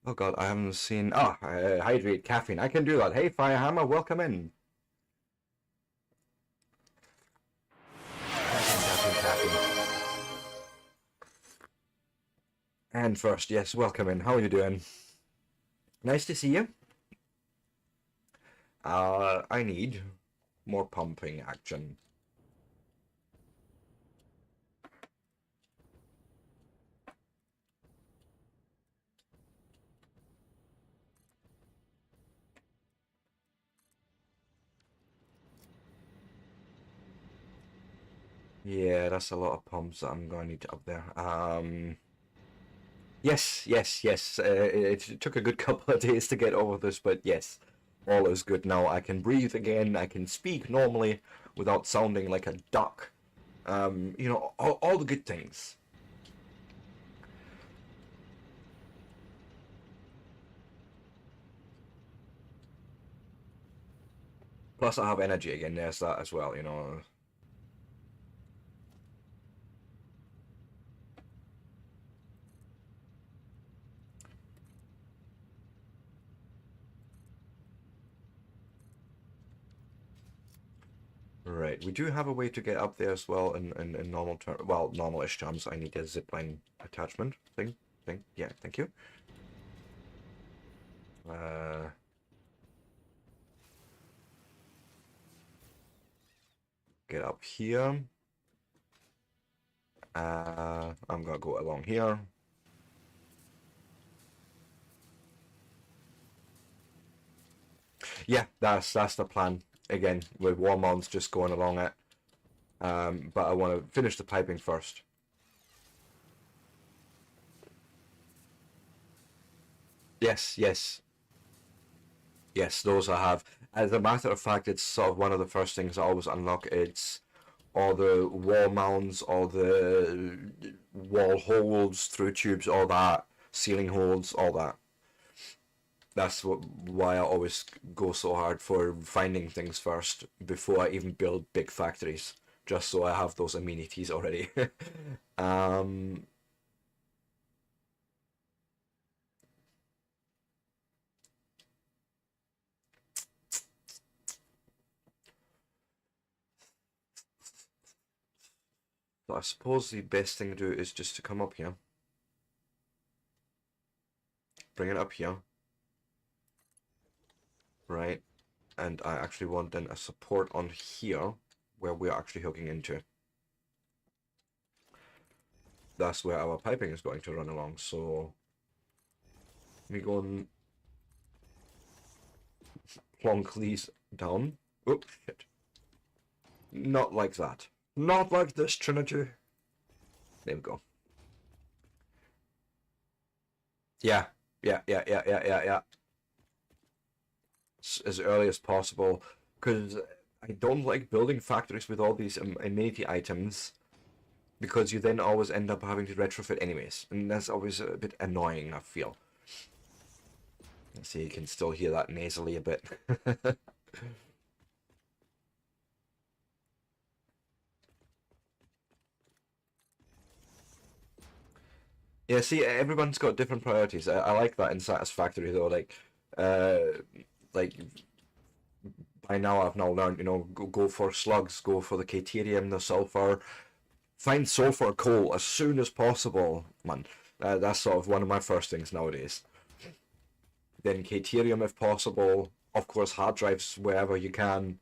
Oh god, I haven't seen. Ah, hydrate caffeine. I can do that. Hey, Firehammer, welcome in. Caffeine. And first, yes, welcome in. How are you doing? Nice to see you. I need more pumping action. Yeah, that's a lot of pumps that I'm going to need up there. Yes, yes, yes. It took a good couple of days to get over this, but yes, all is good now. I can breathe again. I can speak normally without sounding like a duck. You know, all the good things. Plus, I have energy again. There's that as well, you know. Right, we do have a way to get up there as well in normal terms. Well, normalish terms. I need a zipline attachment thing. Yeah, thank you. Uh, get up here. I'm gonna go along here. Yeah, that's the plan. Again, with Warmond's just going along it. But I want to finish the piping first. Yes, yes, yes, those I have. As a matter of fact, it's sort of one of the first things I always unlock. It's all the wall mounts, all the wall holes through tubes, all that, ceiling holes, all that. That's why I always go so hard for finding things first before I even build big factories, just so I have those amenities already. um, so I suppose the best thing to do is just to come up here, bring it up here, right? And I actually want then a support on here where we're actually hooking into. That's where our piping is going to run along. So we go and plonk these down. Oh shit. Not like that. Not like this, Trinity. There we go. Yeah, yeah. As early as possible, because I don't like building factories with all these amenity items, because you then always end up having to retrofit anyways, and that's always a bit annoying, I feel. Let's see, you can still hear that nasally a bit. Yeah, see, everyone's got different priorities. I like that in Satisfactory though. Uh, like by now I've now learned, go for slugs, go for the Caterium, the sulfur, find sulfur coal as soon as possible, man. That's sort of one of my first things nowadays. Then Caterium if possible. Of course, hard drives wherever you can.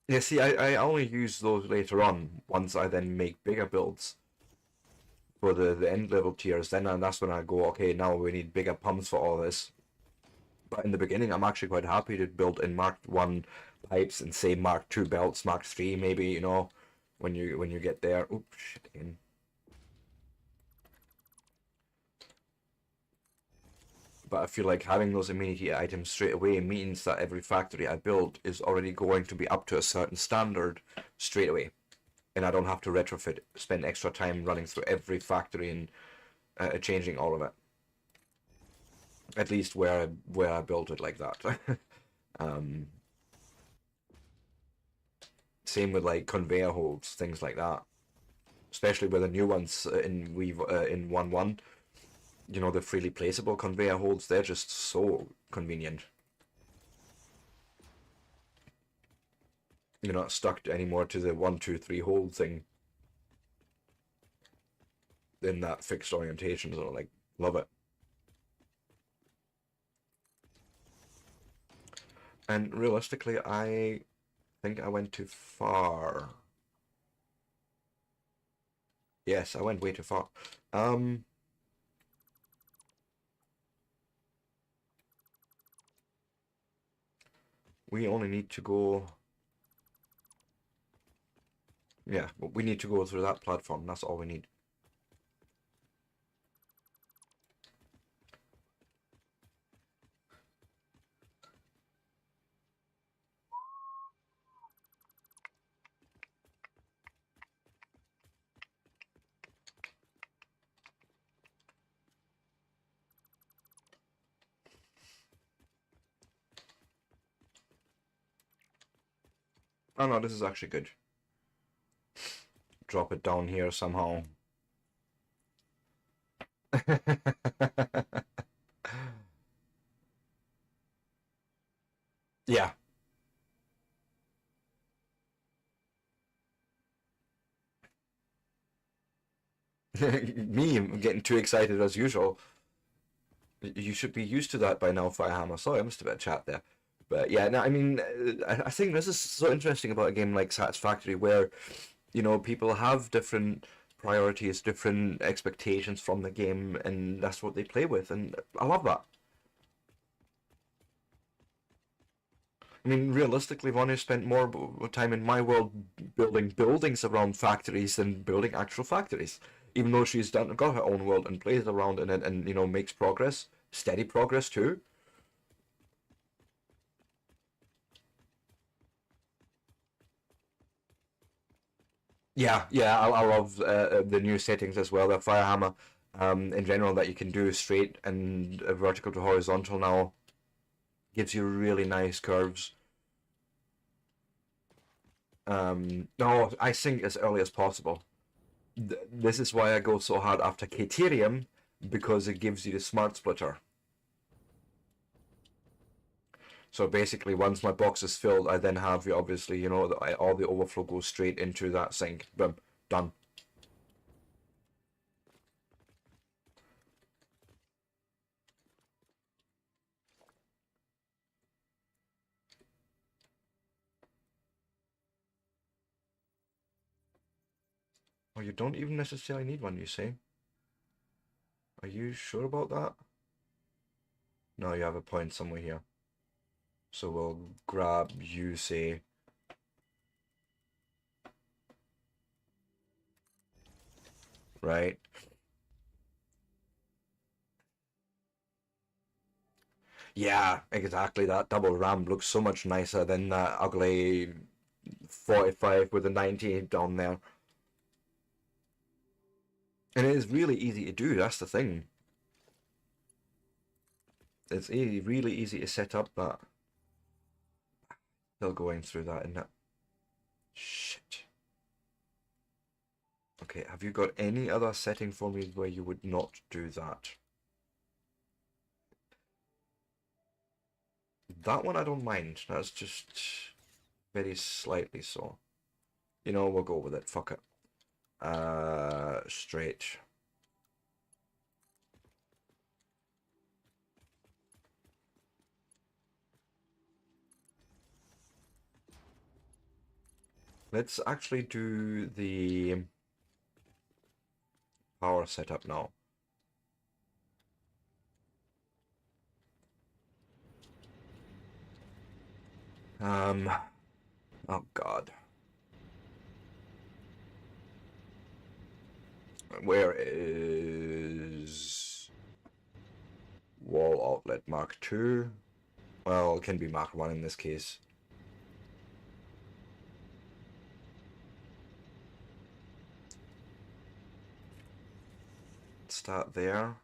Yeah, see, I only use those later on, once I then make bigger builds for the end level tiers. Then and that's when I go, okay, now we need bigger pumps for all this. But in the beginning, I'm actually quite happy to build in Mark 1 pipes and say Mark 2 belts, Mark 3 maybe, when you get there. Oops, shit again. But I feel like having those amenity items straight away means that every factory I build is already going to be up to a certain standard straight away. And I don't have to retrofit, spend extra time running through every factory and changing all of it. At least where I built it like that. um, Same with like conveyor holds, things like that. Especially with the new ones in 1.1. The freely placeable conveyor holds, they're just so convenient. You're not stuck anymore to the 1, 2, 3 hold thing in that fixed orientation. So like, love it. And realistically, I think I went too far. Yes, I went way too far. Um, we only need to go. Yeah, we need to go through that platform. That's all we need. Oh no, this is actually good. Drop it down here somehow. Yeah. Me, I'm getting too excited as usual. You should be used to that by now, Firehammer. Sorry, I missed a bit of chat there. But yeah, no, I mean, I think this is so interesting about a game like Satisfactory where, people have different priorities, different expectations from the game, and that's what they play with, and I love that. I mean, realistically, Ronnie spent more time in my world building buildings around factories than building actual factories. Even though she's got her own world and plays around in it, and makes progress, steady progress too. Yeah, yeah, I love the new settings as well. The Firehammer, in general, that you can do straight and vertical to horizontal now gives you really nice curves. No, I think as early as possible. This is why I go so hard after Caterium, because it gives you the smart splitter. So basically, once my box is filled, I then have obviously, all the overflow goes straight into that sink. Boom, done. Oh, you don't even necessarily need one, you say? Are you sure about that? No, you have a point somewhere here. So we'll grab you, say. Right. Yeah, exactly. That double ram looks so much nicer than that ugly 45 with a 98 down there. And it is really easy to do, that's the thing. It's really easy to set up that. Still going through that, isn't it? Shit. Okay, have you got any other setting for me where you would not do that? That one I don't mind. That's just very slightly so. You know, we'll go with it. Fuck it. Straight. Let's actually do the power setup now. Oh God. Where is wall outlet Mark II? Well, it can be Mark 1 in this case. Start there.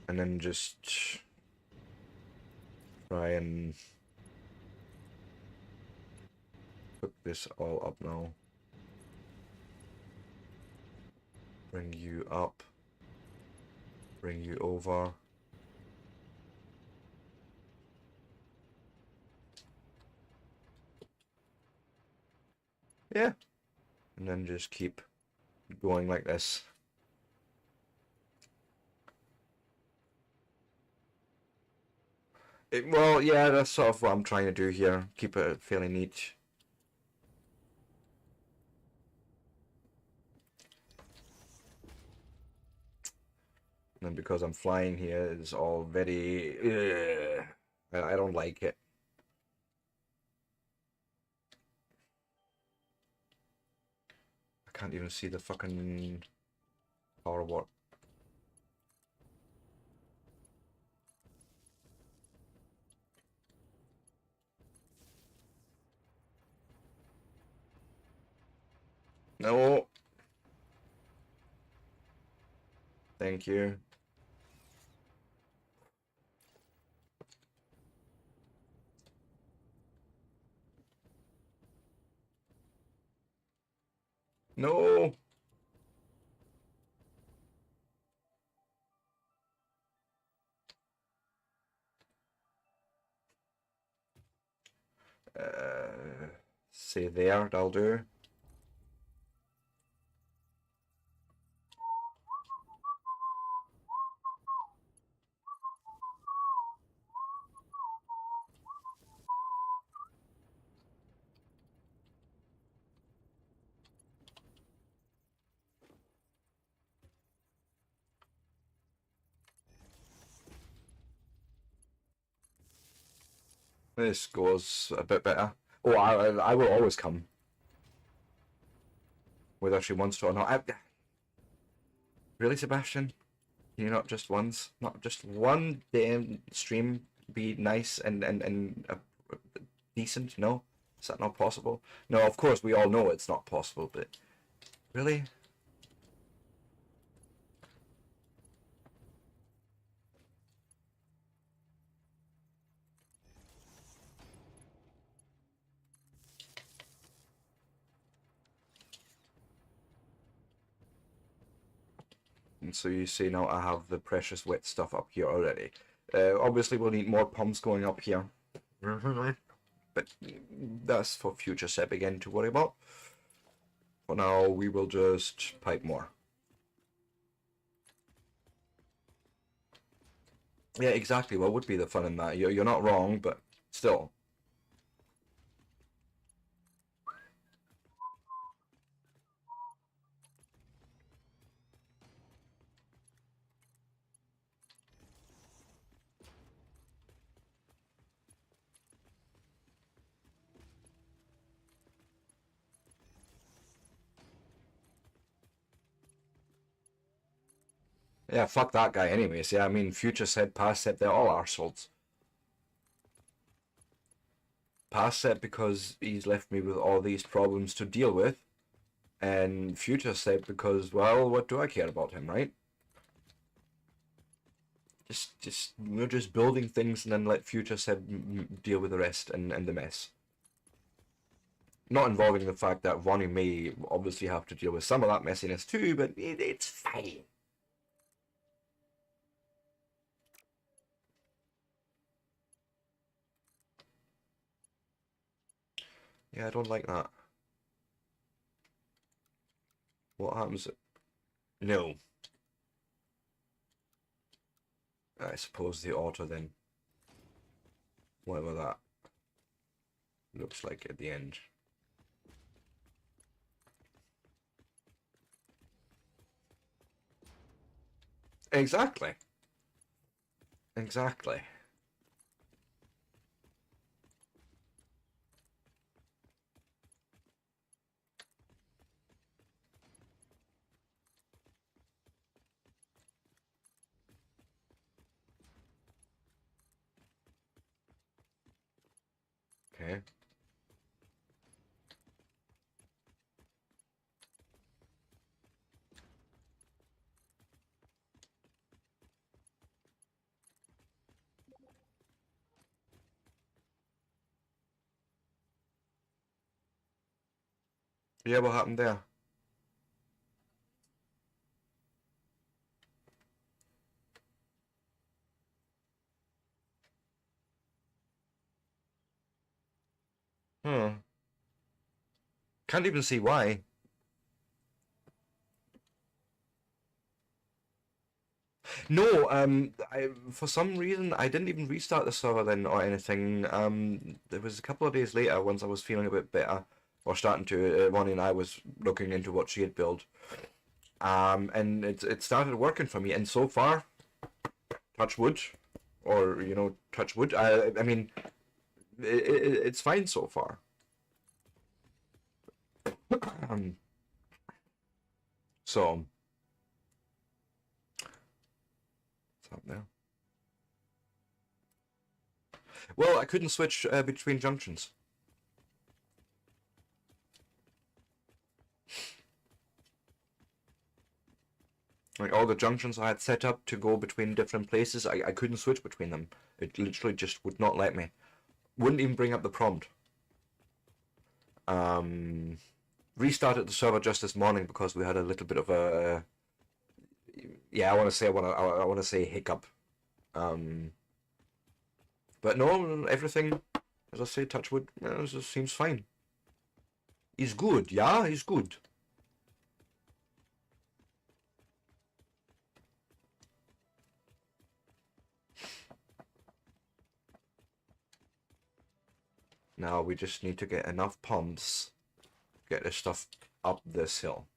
And then just try and hook this all up now. Bring you up. Bring you over. Yeah. And then just keep going like this. Well, yeah, that's sort of what I'm trying to do here. Keep it fairly neat. And because I'm flying here, it's all very... I don't like it. I can't even see the fucking power watt. No. Thank you. No. Say there, that'll do. This goes a bit better. Oh, I will always come. Whether actually wants to or not. Really, Sebastian? Can you not just once? Not just one damn stream be nice and decent? No? Is that not possible? No, of course, we all know it's not possible, but... Really? And so you see now I have the precious wet stuff up here already. Obviously we'll need more pumps going up here. But that's for future Seb again to worry about. For now we will just pipe more. Yeah, exactly. What would be the fun in that? You're not wrong, but still. Yeah, fuck that guy anyways. Yeah, I mean, future said, past said, they're all arseholes. Past said because he's left me with all these problems to deal with, and future said because, well, what do I care about him, right? We're just building things and then let future said deal with the rest and the mess. Not involving the fact that Ronnie may obviously have to deal with some of that messiness too, but it's fine. Yeah, I don't like that. What happens? No. I suppose the auto then. Whatever that looks like at the end. Exactly. Exactly. Okay. Yeah, what happened there? Hmm. Can't even see why. No, for some reason I didn't even restart the server then or anything. There was a couple of days later, once I was feeling a bit better, or starting to, Ronnie and I was looking into what she had built. And it started working for me, and so far, touch wood, or touch wood. I mean, it's fine so far. So, what's up now? Well, I couldn't switch between junctions. Like all the junctions I had set up to go between different places, I couldn't switch between them. It literally just would not let me. Wouldn't even bring up the prompt. Um, Restarted the server just this morning because we had a little bit of a yeah. I want to say hiccup. Um, but no, everything, as I say, touch wood, it just seems fine. He's good, yeah, he's good. Now we just need to get enough pumps, get this stuff up this hill.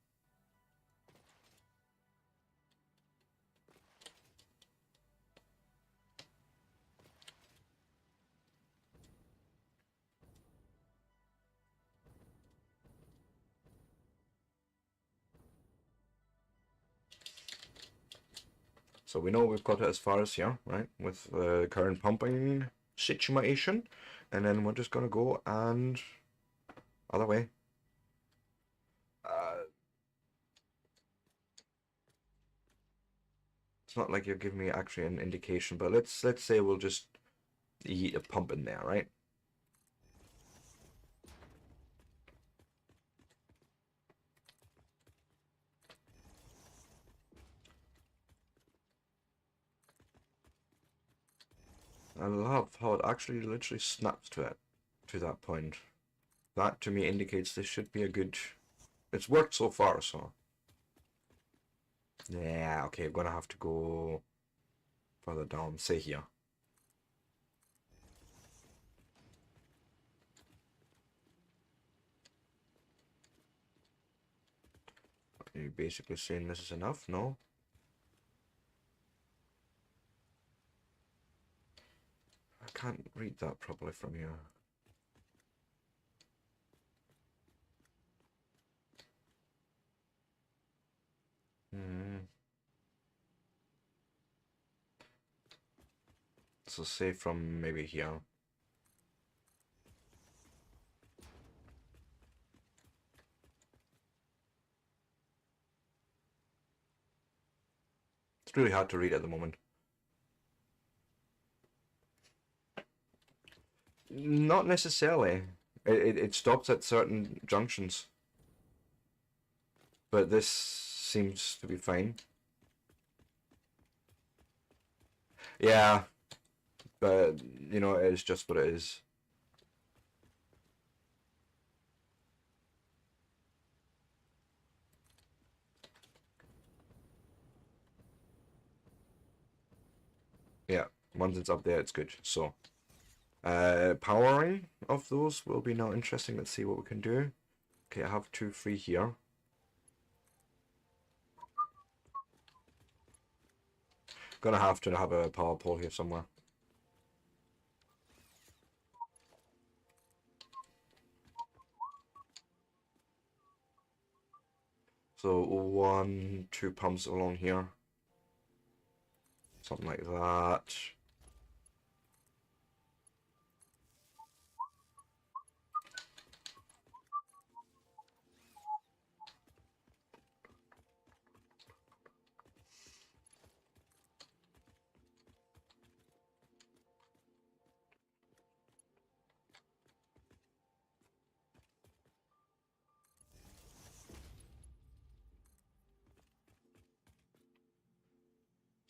So we know we've got it as far as here, right, with the current pumping situation, and then we're just gonna go and other way. It's not like you're giving me actually an indication, but let's say we'll just heat a pump in there, right? I love how it actually literally snaps to that point. That to me indicates this should be a good. It's worked so far, so. Yeah, okay, I'm gonna have to go further down. Say here. Are you basically saying this is enough? No? I can't read that properly from here. Hmm. So say from maybe here. It's really hard to read at the moment. Not necessarily. It stops at certain junctions. But this seems to be fine. Yeah, but you know, it is just what it is. Yeah, once it's up there, it's good. So, powering of those will be now interesting. Let's see what we can do. Okay, I have 2 free here. Gonna have to have a power pole here somewhere. So 1, 2 pumps along here. Something like that.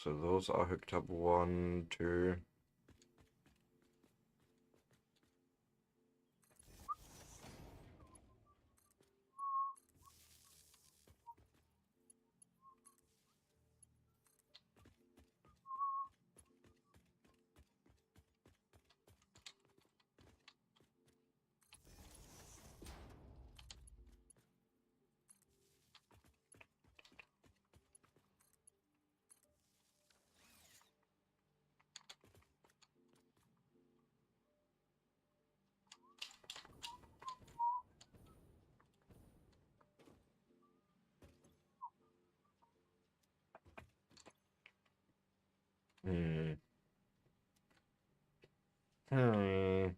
So those are hooked up 1, 2. Hmm. Hmm.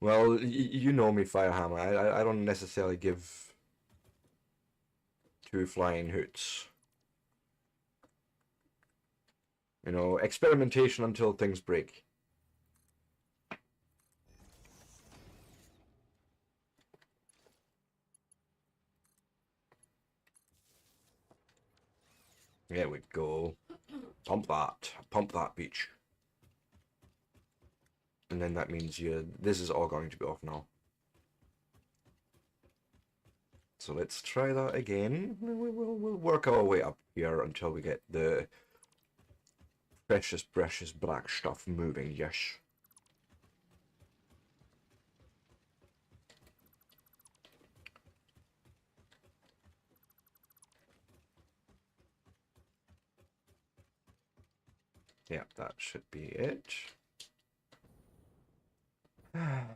Well, you know me, Firehammer. I don't necessarily give 2 flying hoots. You know, experimentation until things break. There we go. Pump that beach. And then that means this is all going to be off now. So let's try that again. We'll work our way up here until we get the precious black stuff moving, yes. Yeah, that should be it. Try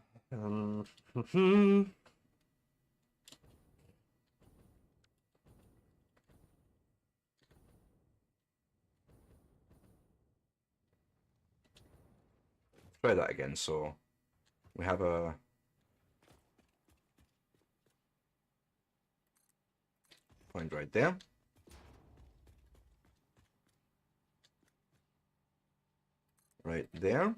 that again. So we have a point right there. Right there.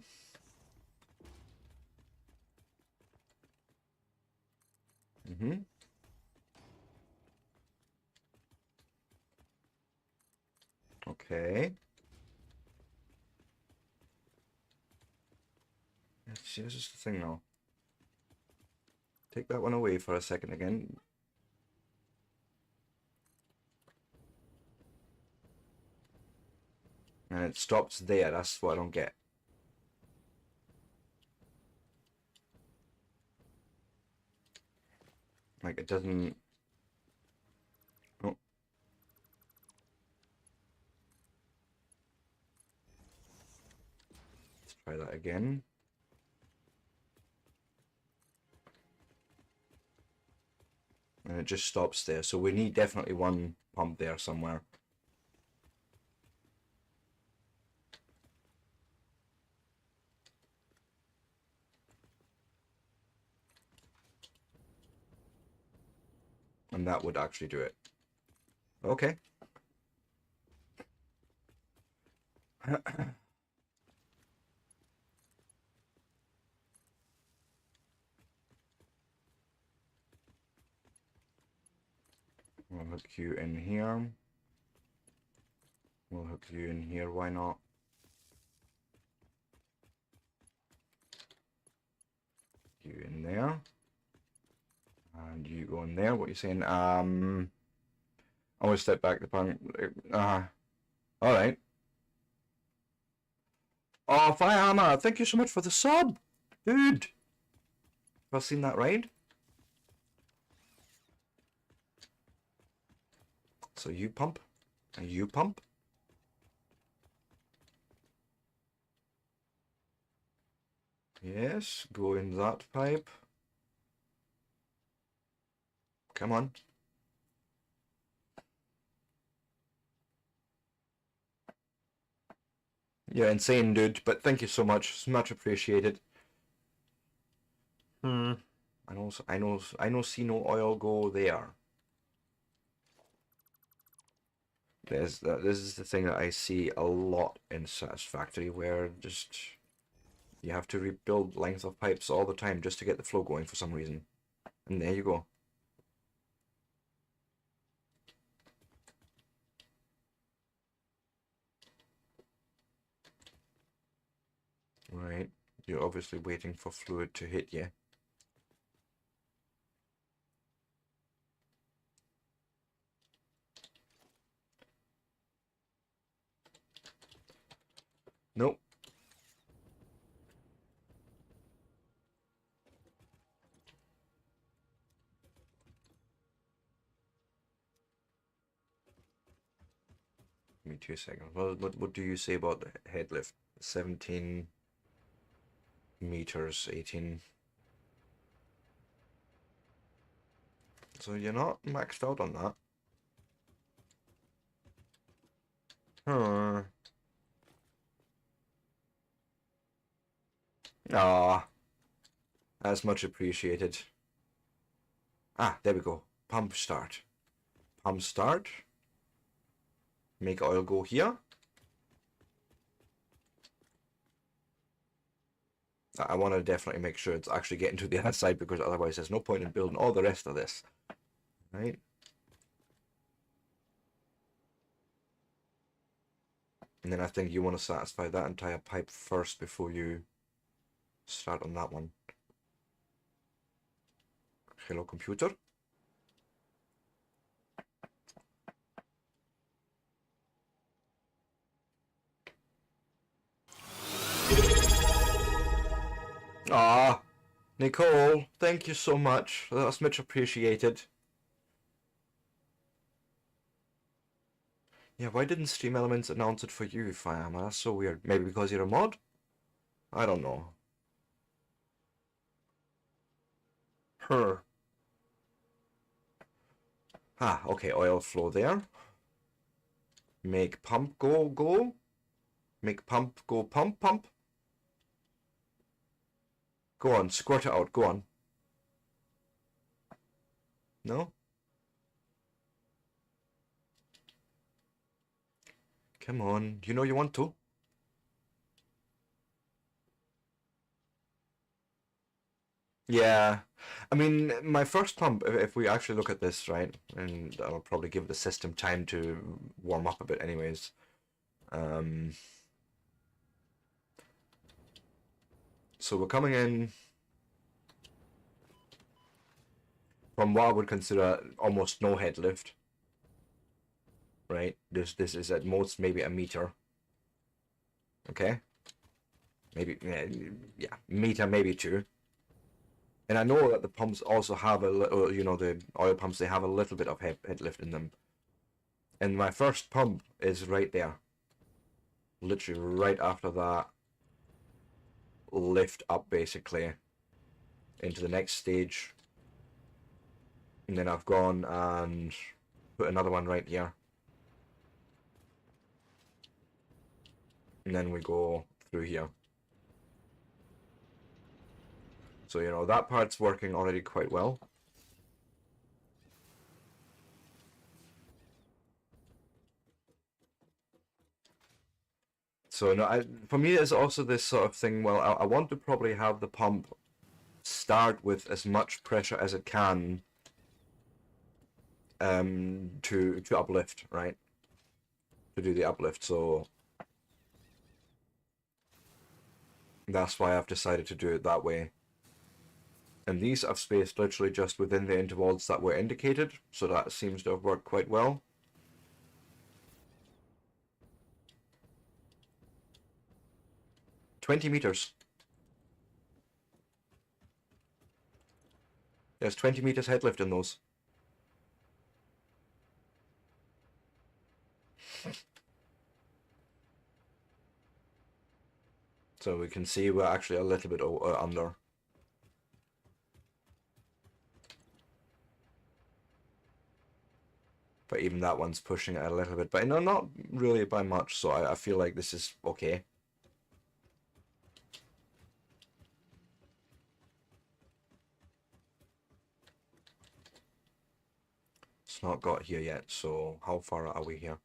Okay. Let's see, this is the thing now. Take that one away for a second again. And it stops there. That's what I don't get. Like, it doesn't... Oh. Let's try that again. And it just stops there. So we need definitely one pump there somewhere. And that would actually do it. Okay. We'll hook you in here. We'll hook you in here, why not? You in there. And you go in there. What are you saying? I want to step back the punk. Alright. Oh, Firehammer, thank you so much for the sub! Dude! Have I seen that right? So you pump, and you pump. Yes, go in that pipe. Come on. You're insane, dude, but thank you so much. It's much appreciated. I know, see no oil go there. This is the thing that I see a lot in Satisfactory, where just you have to rebuild length of pipes all the time just to get the flow going for some reason. And there you go. Right, you're obviously waiting for fluid to hit you. Nope. Give me 2 seconds. What do you say about the head lift? 17 meters, 18. So you're not maxed out on that. Huh. Ah, that's much appreciated. Ah, there we go. Pump start. Pump start. Make oil go here. I want to definitely make sure it's actually getting to the other side, because otherwise there's no point in building all the rest of this. Right? And then I think you want to satisfy that entire pipe first before you start on that one. Hello, computer. Ah, Nicole, thank you so much. That's much appreciated. Yeah, why didn't Stream Elements announce it for you, Firehammer? That's so weird. Maybe because you're a mod? I don't know. Her. Ah, okay, oil flow there. Make pump go, go. Make pump go, pump, pump. Go on, squirt it out, go on. No? Come on, you know you want to. Yeah, I mean, my first pump, if we actually look at this, right, and I'll probably give the system time to warm up a bit anyways. So we're coming in from what I would consider almost no head lift, right? This is at most maybe a meter. Okay, maybe yeah, meter, maybe 2. And I know that the pumps also have a little, you know, the oil pumps, they have a little bit of head lift in them. And my first pump is right there, literally right after that lift up, basically into the next stage. And then I've gone and put another one right here. And then we go through here. So, you know, that part's working already quite well. So, no, for me, it's also this sort of thing, well, I want to probably have the pump start with as much pressure as it can to uplift, right? To do the uplift, so that's why I've decided to do it that way. And these I've spaced literally just within the intervals that were indicated, so that seems to have worked quite well. $20. There's 20 meters head lift in those. So we can see we're actually a little bit under. But even that one's pushing it a little bit. But no, not really by much, so I feel like this is okay. It's not got here yet, so how far are we here?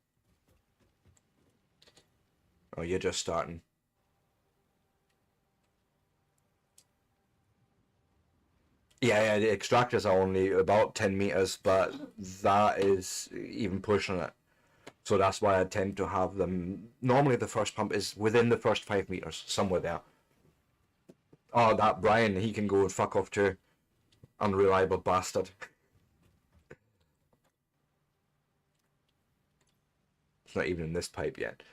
Oh, you're just starting. Yeah, the extractors are only about 10 meters, but that is even pushing it. So that's why I tend to have them. Normally, the first pump is within the first 5 meters, somewhere there. Oh, that Brian, he can go and fuck off too. Unreliable bastard. It's not even in this pipe yet.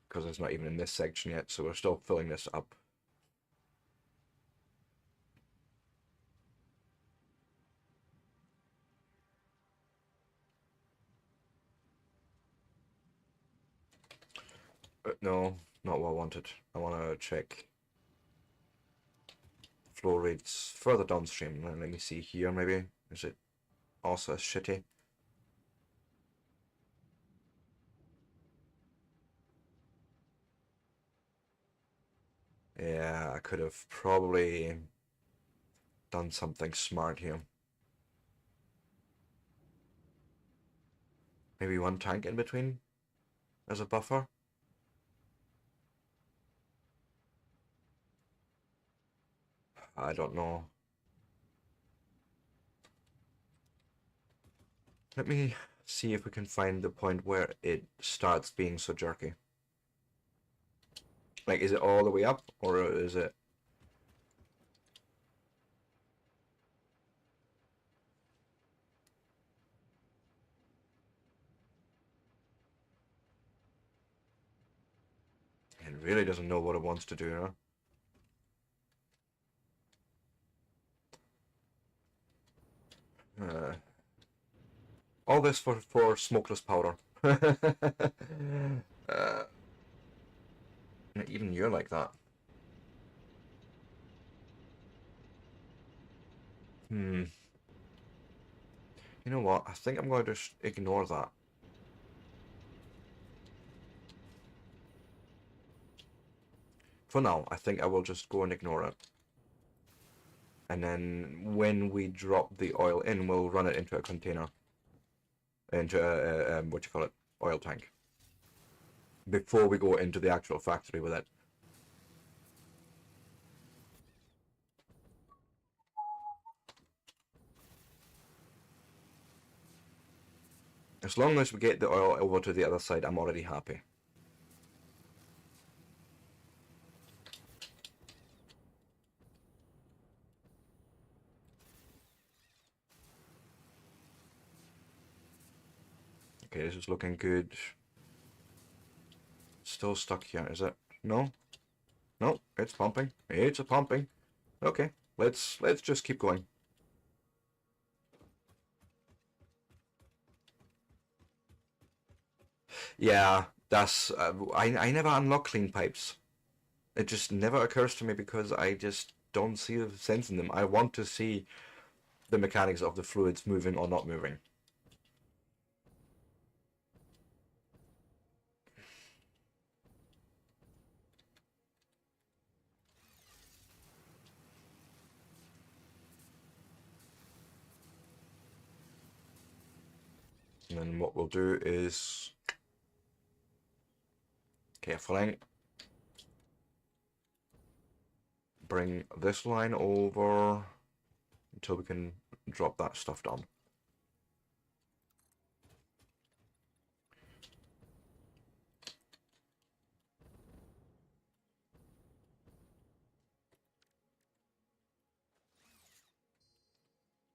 Because it's not even in this section yet, so we're still filling this up. No, not what I wanted. I want to check flow rates further downstream. Let me see here, maybe. Is it also shitty? Yeah, I could have probably done something smart here. Maybe one tank in between as a buffer. I don't know. Let me see if we can find the point where it starts being so jerky. Like, is it all the way up, or is it... It really doesn't know what it wants to do, huh? All this for smokeless powder. Even you're like that. You know what? I think I'm going to just ignore that. For now, I think I will just go and ignore it. And then when we drop the oil in, we'll run it into a container. Into a, what you call it? Oil tank. Before we go into the actual factory with it. As long as we get the oil over to the other side, I'm already happy. Okay, this is looking good. Still stuck here, is it? No? No, it's pumping. It's a pumping. Okay, let's just keep going. Yeah, that's I never unlock clean pipes. It just never occurs to me because I just don't see the sense in them. I want to see the mechanics of the fluids moving or not moving. And then what we'll do is carefully bring this line over until we can drop that stuff down.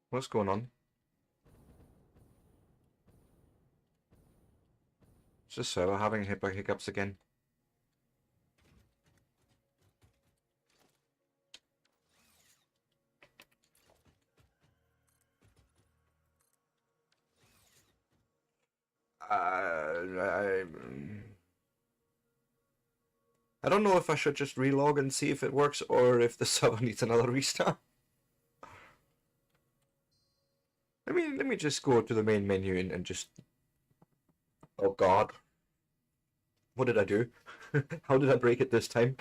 What's going on? Is this server having hiccups again? I don't know if I should just relog and see if it works or if the server needs another restart. Let me just go to the main menu and just... Oh god. What did I do? How did I break it this time?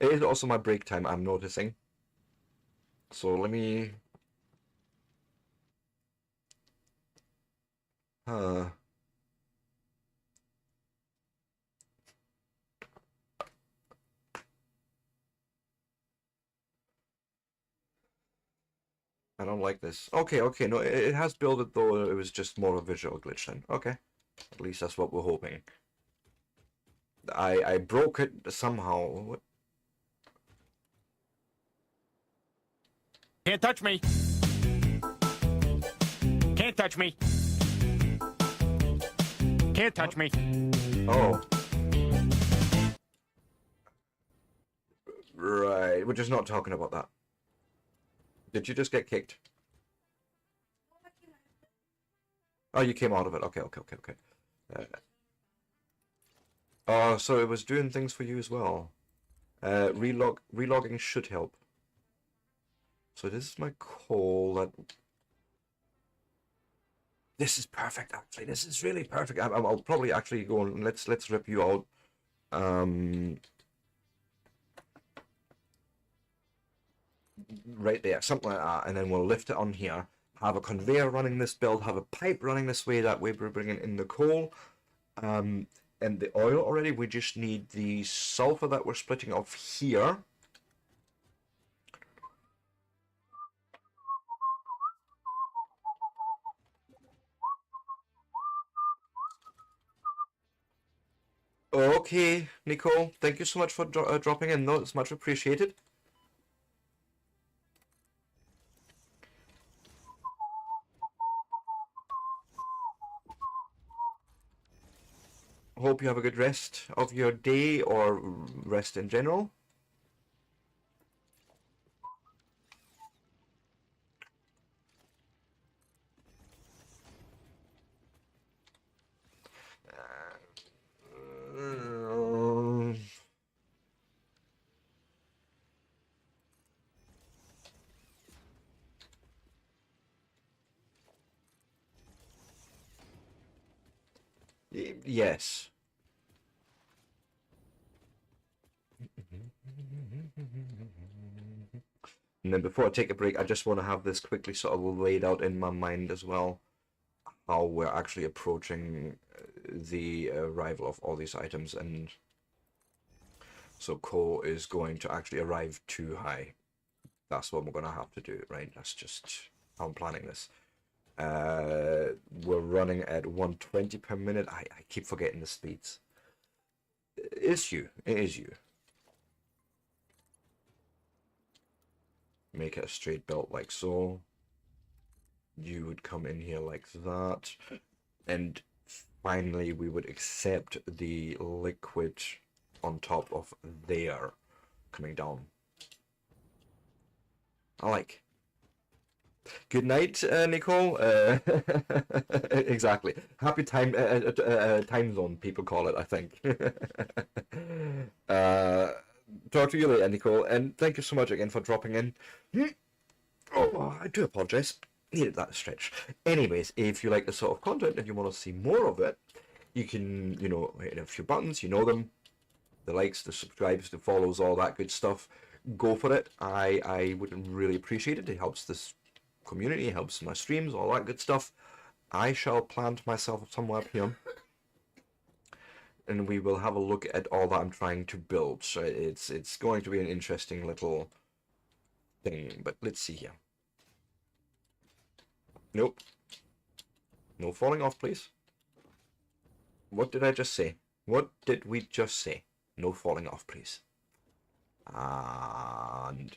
It is also my break time, I'm noticing. So let me... I don't like this. Okay, no, it has built it though, it was just more a visual glitch then. Okay, at least that's what we're hoping. I broke it somehow. Can't touch me. Can't touch me. Can't touch me. Oh. Right, we're just not talking about that. Did you just get kicked? Oh, you came out of it. Okay. Oh, so it was doing things for you as well. Relogging should help. So this is my call. This is perfect, actually. This is really perfect. I'll probably actually go and let's rip you out. Right there, something like that, and then we'll lift it on here. Have a conveyor running this build. Have a pipe running this way. That way we're bringing in the coal, and the oil already. We just need the sulfur that we're splitting off here. Okay, Nicole, thank you so much for dropping in. No, it's much appreciated. Hope you have a good rest of your day or rest in general. Yes. And then before I take a break, I just want to have this quickly sort of laid out in my mind as well, how we're actually approaching the arrival of all these items. And so coal is going to actually arrive too high. That's what we're going to have to do, right? That's just how I'm planning this. We're running at 120 per minute. I keep forgetting the speeds. It is you. Make it a straight belt like so. You would come in here like that. And finally we would accept the liquid on top of there coming down. I like. Good night, Nicole. Exactly. Happy time zone, people call it, I think. uh, Talk to you later, Nicole, and thank you so much again for dropping in. Oh, I do apologize. Needed that stretch. Anyways, if you like this sort of content and you want to see more of it, you can, hit a few buttons, you know them. The likes, the subscribes, the follows, all that good stuff. Go for it. I would really appreciate it. It helps this community, helps my streams, all that good stuff. I shall plant myself somewhere up here, and we will have a look at all that I'm trying to build. So it's going to be an interesting little thing. But let's see here. Nope. No falling off, please. What did I just say? What did we just say? No falling off, please. And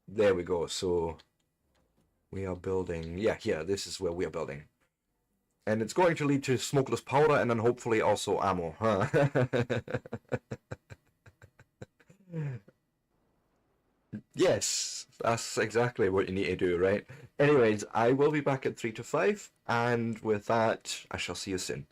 there we go. So we are building. Yeah, here. This is where we are building. And it's going to lead to smokeless powder and then hopefully also ammo. Huh? Yes, that's exactly what you need to do, right? Anyways, I will be back at 3 to 5. And with that, I shall see you soon.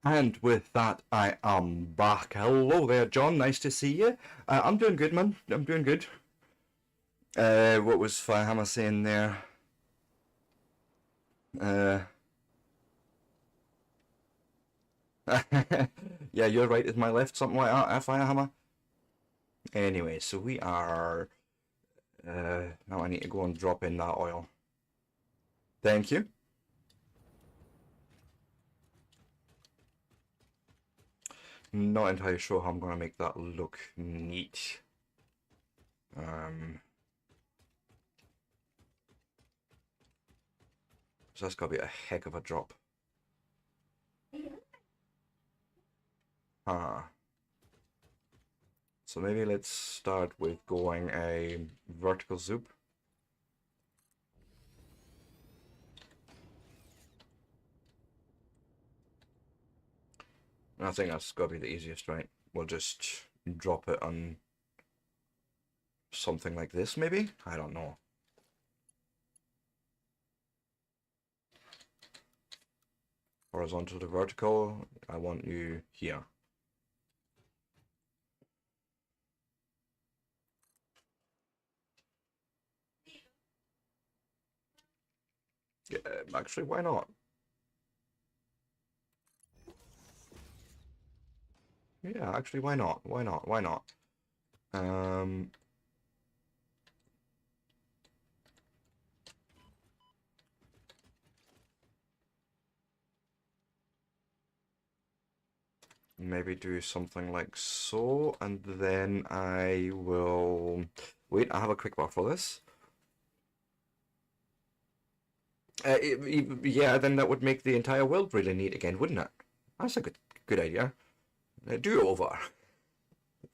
And with that, I am back. Hello there, John. Nice to see you. I'm doing good, man. I'm doing good. What was Firehammer saying there? Uh, yeah, you're right. Is my left something like that? Firehammer. Anyway, so we are. Now I need to go and drop in that oil. Thank you. Not entirely sure how I'm going to make that look neat. So that's gotta be a heck of a drop. Ah. So maybe let's start with going a vertical zoop. I think that's gotta be the easiest, right? We'll just drop it on something like this, maybe? I don't know. Horizontal to vertical, I want you here. Yeah, actually, why not? Yeah, actually, why not? Why not? Why not? Maybe do something like so, and then I will... Wait, I have a quick bar for this. Yeah, then that would make the entire world really neat again, wouldn't it? That's a good idea. Do over.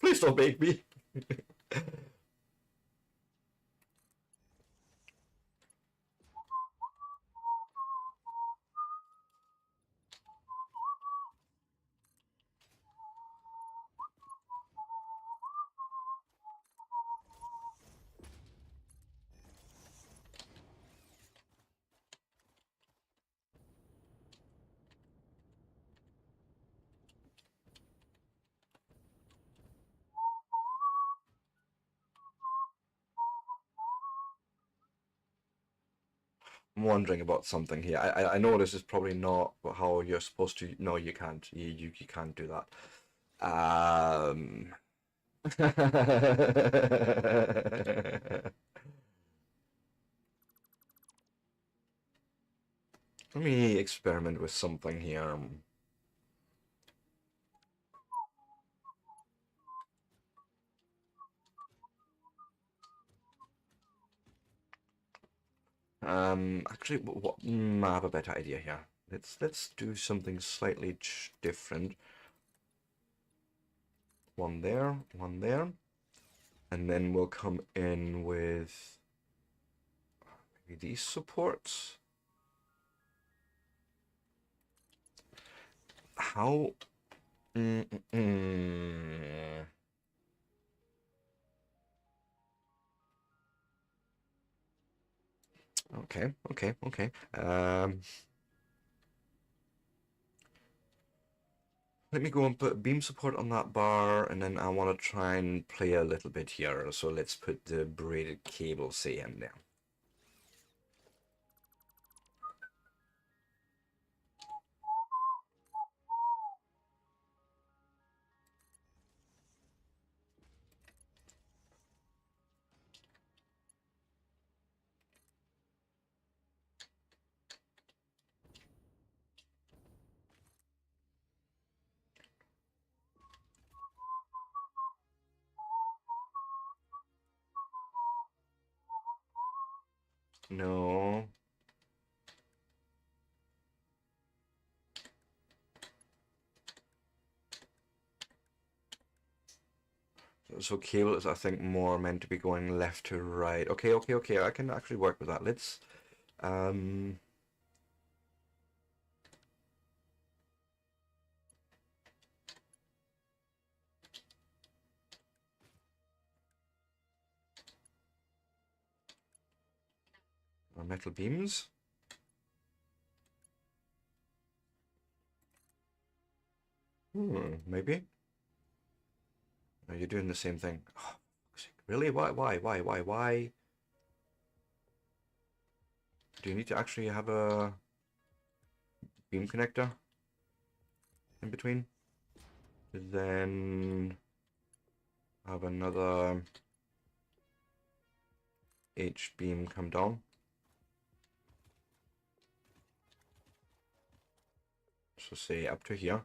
Please don't make me. I'm wondering about something here. I know this is probably not how you're supposed to. No, you can't. You can't do that. Let me experiment with something here. Actually, I have a better idea here. Let's do something slightly different. One there, and then we'll come in with maybe these supports. How? Okay. Let me go and put beam support on that bar, and then I want to try and play a little bit here. So let's put the braided cable, say, in there. No. So cable is, I think, more meant to be going left to right. Okay. I can actually work with that. Let's metal beams. Maybe. No, you're doing the same thing. Oh, really? Why? Do you need to actually have a beam connector in between? Then have another H beam come down. So say up to here.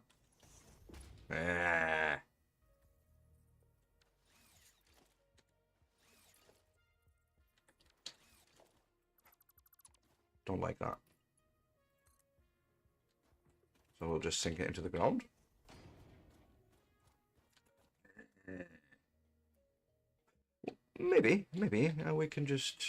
Don't like that. So we'll just sink it into the ground. Maybe we can just...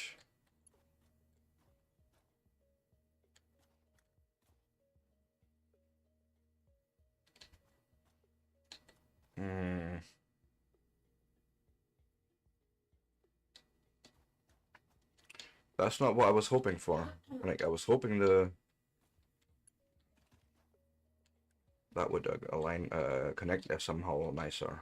That's not what I was hoping for. Like, I was hoping that would align, connect there somehow nicer.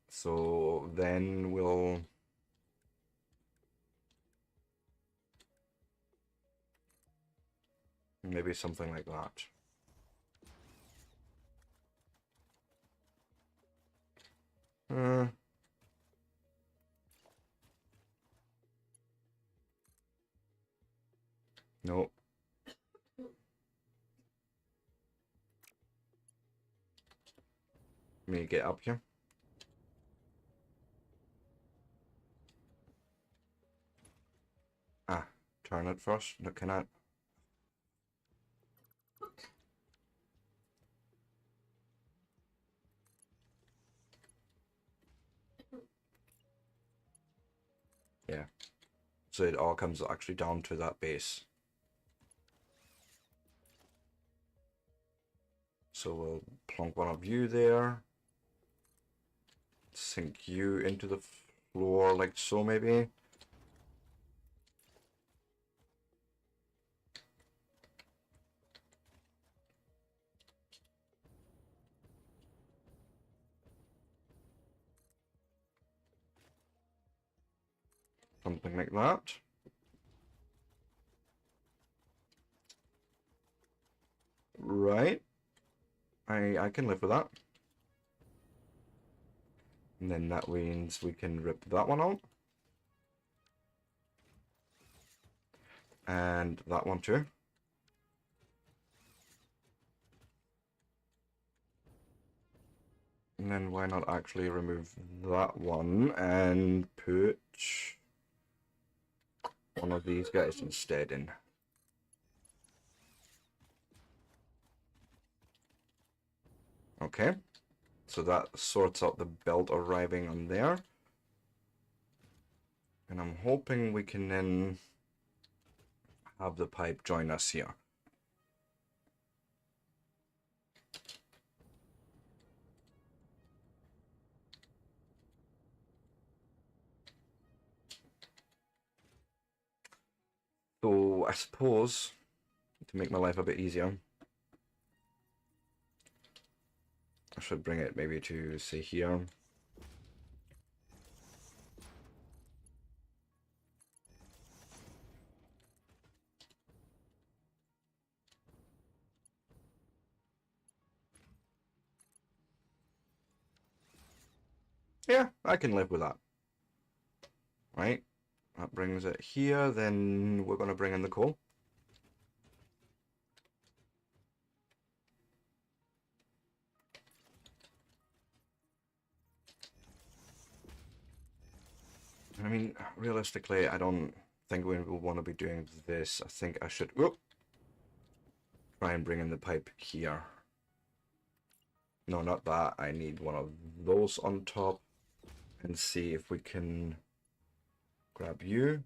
So then we'll... maybe something like that. Nope. Let me get up here. Ah, turn it first. No, can I? Yeah. So it all comes actually down to that base. So we'll plonk one of you there. Sink you into the floor like so, maybe. Something like that. Right. I can live with that. And then that means we can rip that one out. And that one too. And then why not actually remove that one and put one of these guys instead in. Okay. So that sorts out the belt arriving on there. And I'm hoping we can then have the pipe join us here. So I suppose, to make my life a bit easier, I should bring it maybe to, say, here. Yeah, I can live with that. Right? That brings it here, then we're going to bring in the coal. I mean, realistically, I don't think we will want to be doing this. I think I should try and bring in the pipe here. No, not that. I need one of those on top and see if we can grab you.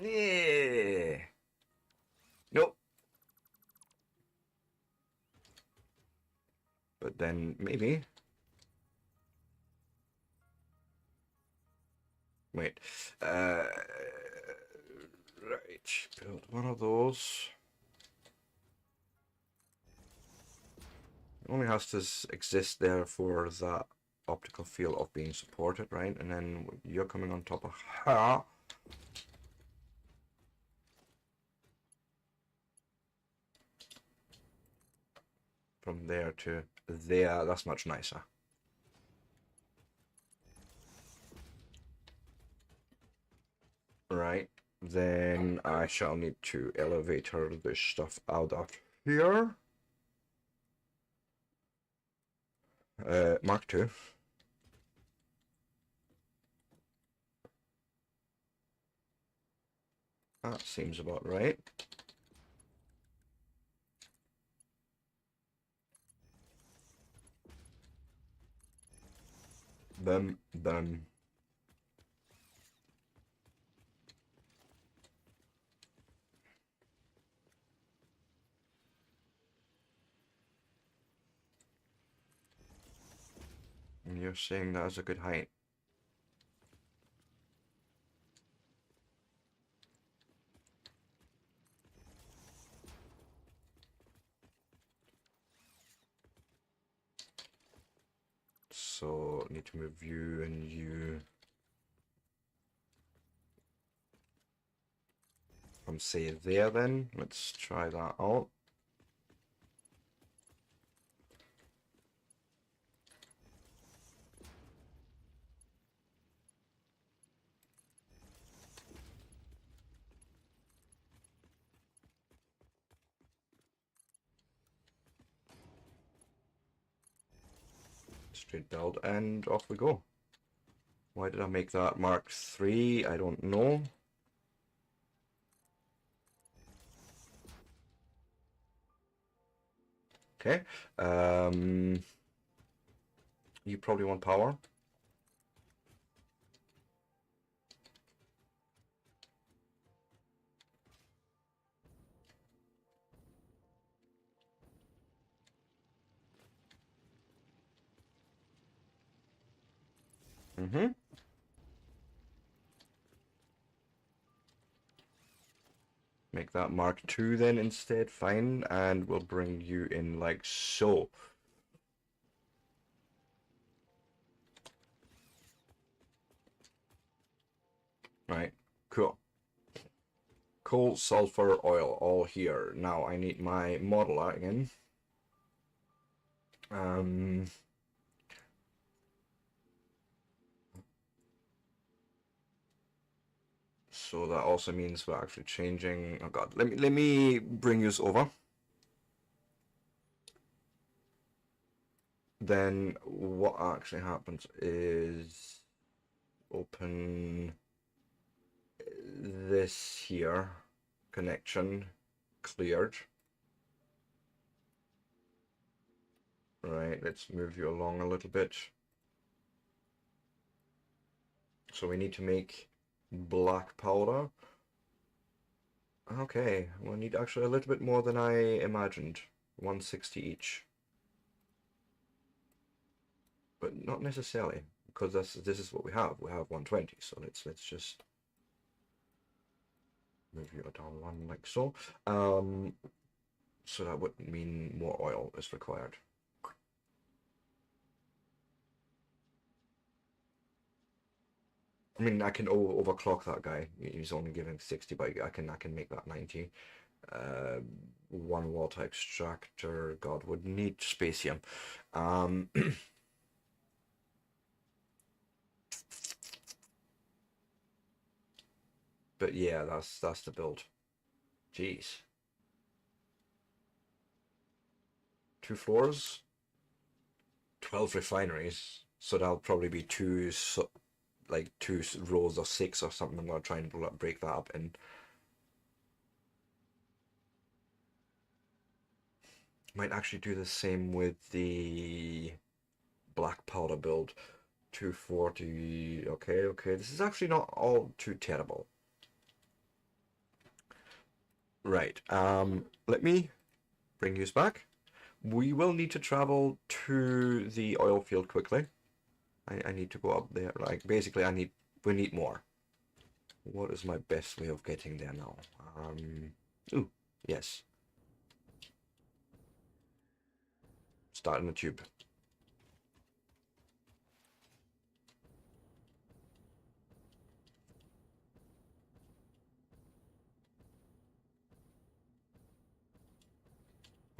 Yeah. Nope. But then maybe. Wait. Right. Build one of those. It only has to exist there for that optical field of being supported, right? And then you're coming on top of her. From there to there, that's much nicer. Right, then I shall need to elevator this stuff out of here. Mark 2. That seems about right. Boom, boom. And you're saying that is a good height. So need to move you and you from say there then. Let's try that out. Straight build and off we go. Why did I make that Mark 3? I don't know. Okay. You probably want power. Mm-hmm. Make that Mark 2 then instead. Fine. And we'll bring you in like so. Right. Cool. Coal, sulfur, oil, all here. Now I need my modeler again. So that also means we're actually changing. Oh god, let me bring this over. Then what actually happens is open this here, connection cleared. Right, let's move you along a little bit. So we need to make black powder. Okay, we'll need actually a little bit more than I imagined. 160 each. But not necessarily, because this is what we have. We have 120, so let's just move you down one like so. So that would mean more oil is required. I mean, I can overclock that guy. He's only giving 60, but I can make that 90. One water extractor. God, would need spacium. But yeah, that's the build. Jeez. 2 floors, 12 refineries. So that'll probably be like 2 rows of 6 or something. I'm gonna try and break that up and might actually do the same with the black powder build. 240. Okay. This is actually not all too terrible. Right. Let me bring you back. We will need to travel to the oil field quickly. I need to go up there. Like basically, we need more. What is my best way of getting there now? Ooh, yes. Start in the tube.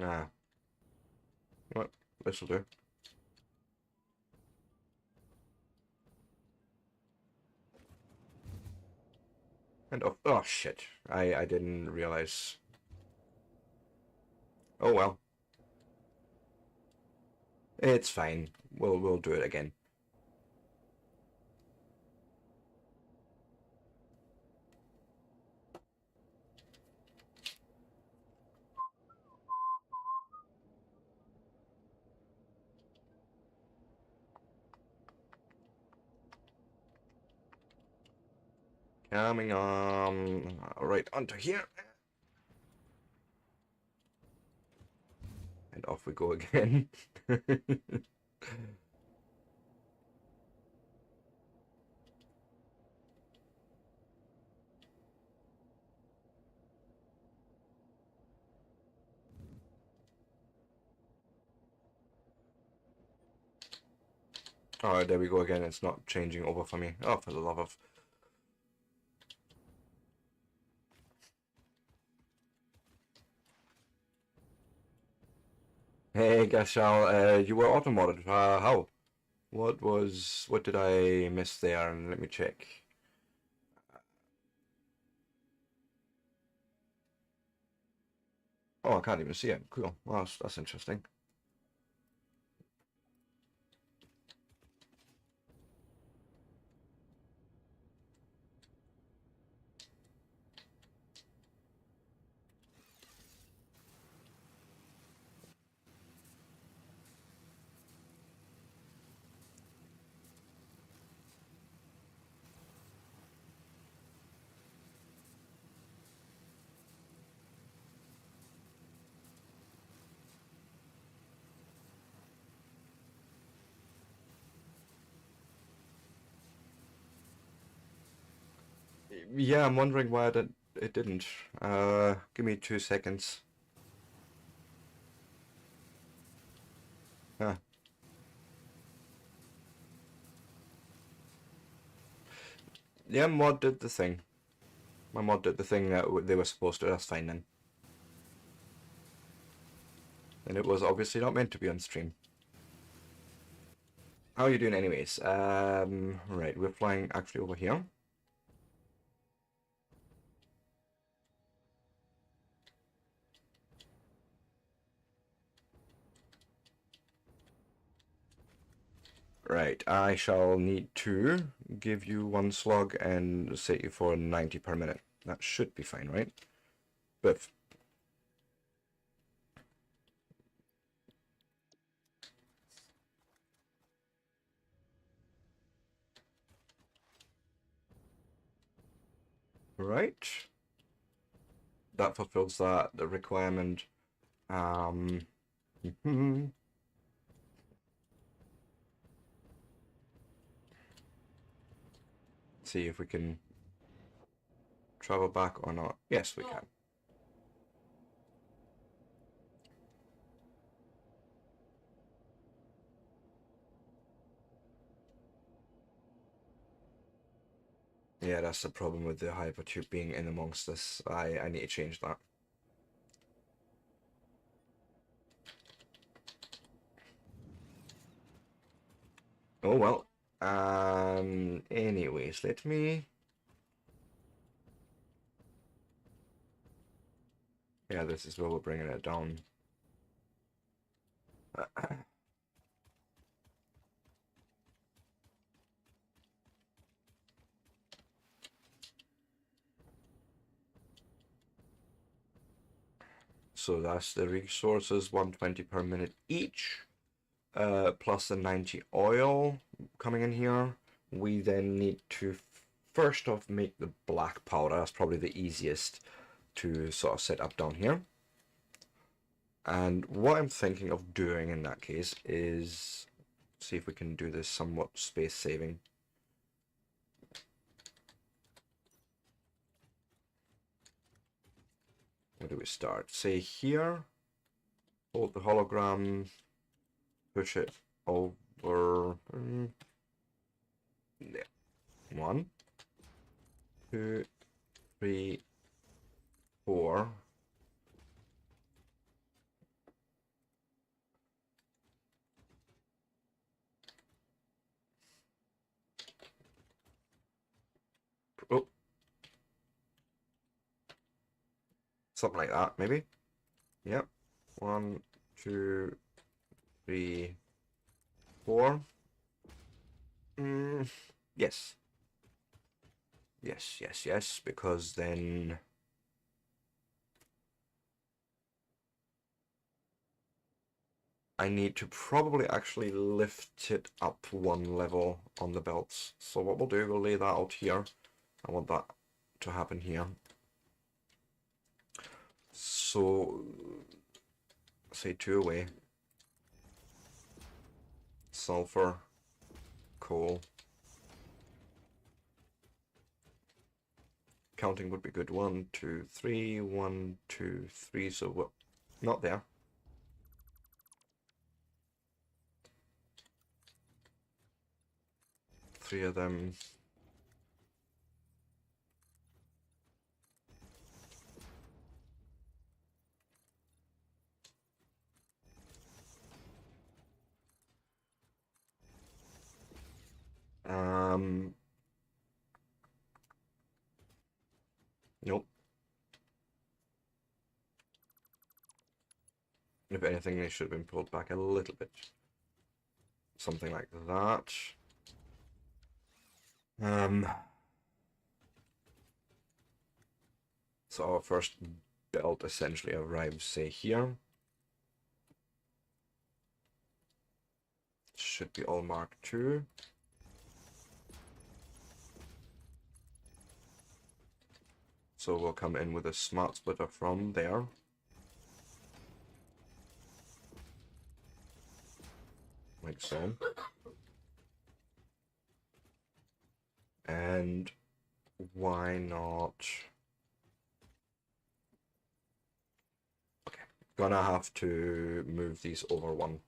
Ah. What? This'll do. And oh shit. I didn't realize. Oh well. It's fine. We'll do it again. Coming on right onto here. And off we go again. Oh, there we go again. It's not changing over for me. Oh, for the love of... Hey, Gashal, you were auto-modded. How? What did I miss there? And let me check. Oh, I can't even see it. Cool. Well, that's interesting. Yeah, I'm wondering why it didn't. Give me 2 seconds. Huh. Yeah, mod did the thing. My mod did the thing that they were supposed to. That's fine then. And it was obviously not meant to be on stream. How are you doing anyways? Right, we're flying actually over here. Right, I shall need to give you 1 slug and set you for 90 per minute. That should be fine, right? Biff. Right. That fulfills the requirement. See if we can travel back or not. Yes, we can. Yeah, that's the problem with the hypertube being in amongst us. I need to change that. Oh well. Anyways, let me... Yeah, this is where we're bringing it down. So that's the resources, 120 per minute each, plus the 90 oil coming in here. We then need to first off make the black powder. That's probably the easiest to sort of set up down here. And what I'm thinking of doing in that case is see if we can do this somewhat space saving. Where do we start? Say here, hold the hologram, push it over there. 1, 2, 3, 4. Oh, something like that, maybe. Yep. 1, 2, 3, 4. Yes. Yes, yes, yes, because then I need to probably actually lift it up 1 level on the belts. So what we'll do, we'll lay that out here. I want that to happen here. So, say 2 away. Sulfur, coal. Counting would be good. 1, 2, 3, 1, 2, 3. So what? Not there. Three of them. Nope. If anything, they should have been pulled back a little bit. Something like that. So our first belt essentially arrives, say, here. Should be all Mark II. So we'll come in with a smart splitter from there. Like so. And why not? Okay, gonna have to move these over one.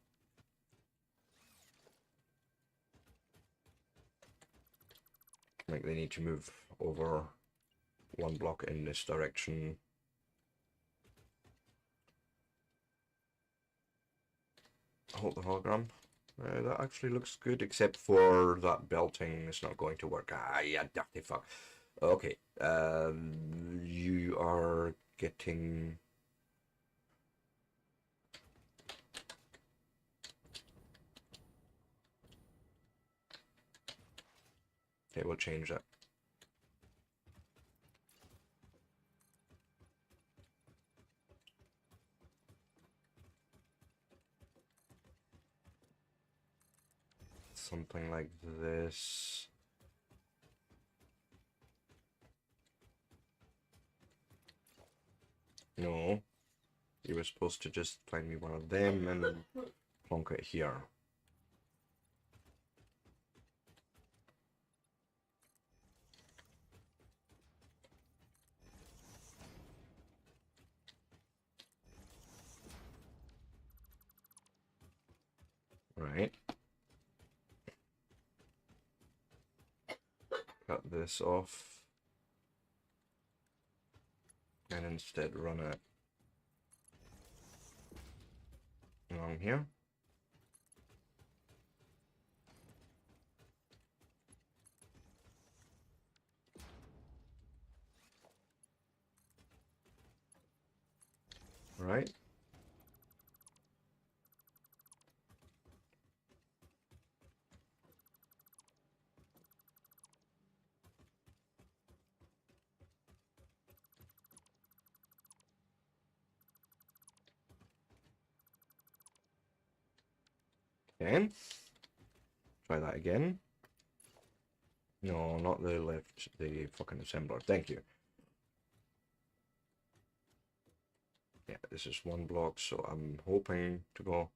Like they need to move over one block in this direction. Hold the hologram. That actually looks good, except for that belting is not going to work. Ah, yeah, dirty fuck. Okay, you are getting... Okay, we'll change that. Something like this. No. You were supposed to just find me one of them and plonk it here. Right. Cut this off. And instead run it along here. Right. Okay. Try that again. No, not the left, the fucking assembler. Thank you. Yeah, this is one block, so I'm hoping to go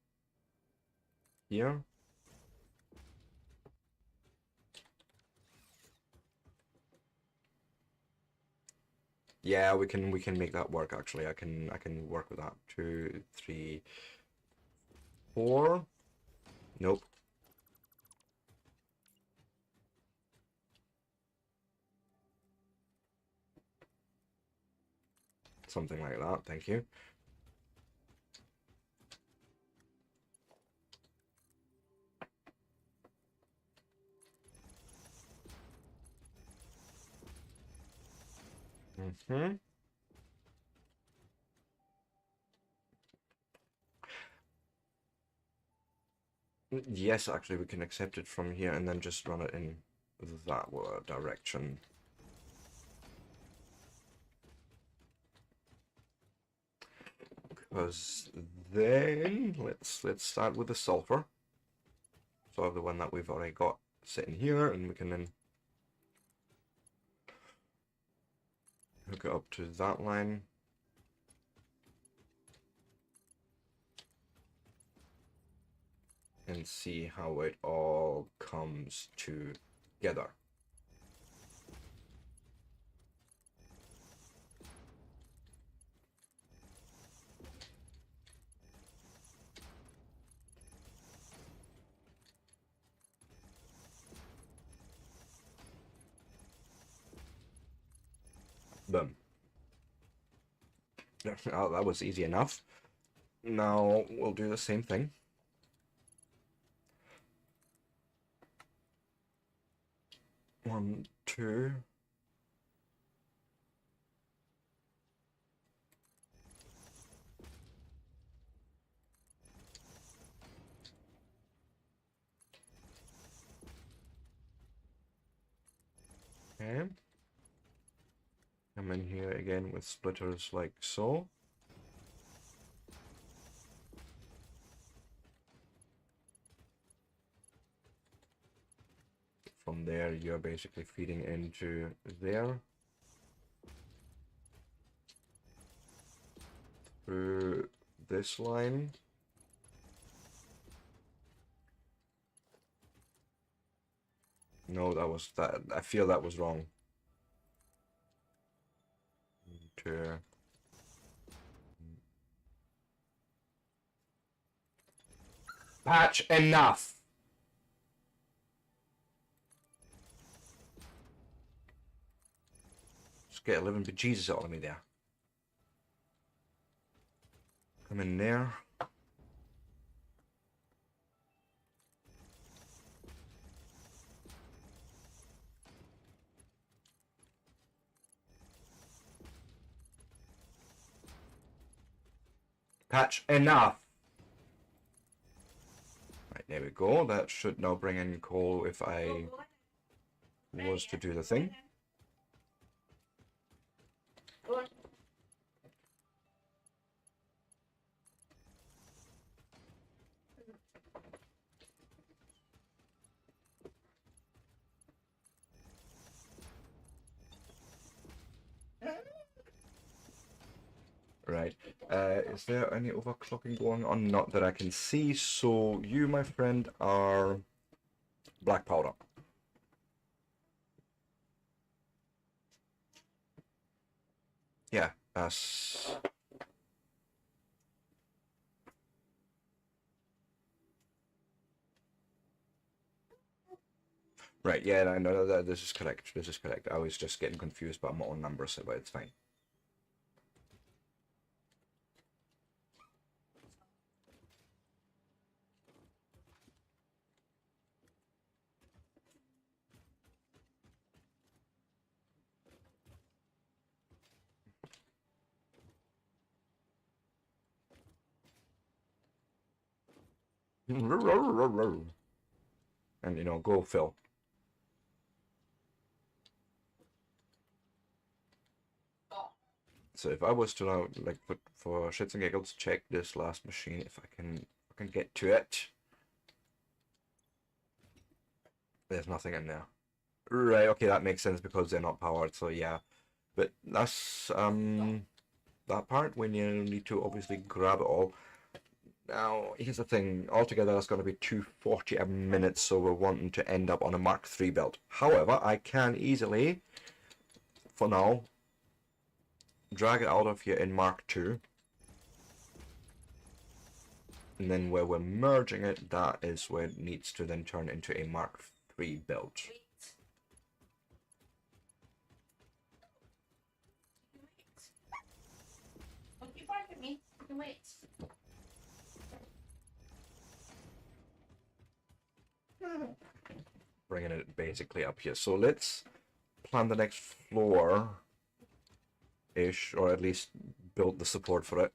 here. Yeah, we can make that work actually. I can work with that. 2, 3, 4. Nope. Something like that, thank you. Mm-hmm. Yes, actually, we can accept it from here and then just run it in that direction. Because then let's start with the sulfur. So the one that we've already got sitting here, and we can then hook it up to that line. And see how it all comes together. Boom. Oh, that was easy enough. Now we'll do the same thing. One, two. Okay. Come in here again with splitters like so. From there, you're basically feeding into there. Through this line. No, that I feel that was wrong. Into patch enough. Just get a living bejesus out of me there. Come in there. Patch enough. Right, there we go. That should now bring in coal if I was to do the thing. Right. Is there any overclocking going on? Not that I can see. So you, my friend, are black powder. Yeah, that's... Right, yeah, I know that this is correct. This is correct. I was just getting confused by my own numbers, but it's fine. And, you know, go Phil. So if I was to now, like, for shits and giggles, check this last machine, if I can get to it. There's nothing in there. Right, okay, that makes sense because they're not powered, so yeah. But that's, that part when you need to obviously grab it all. Now, here's the thing, altogether that's going to be 240 a minute, so we're wanting to end up on a Mark III build. However, I can easily, for now, drag it out of here in Mark II. And then where we're merging it, that is where it needs to then turn into a Mark III build. Wait. Bringing it basically up here. So let's plan the next floor-ish, or at least build the support for it.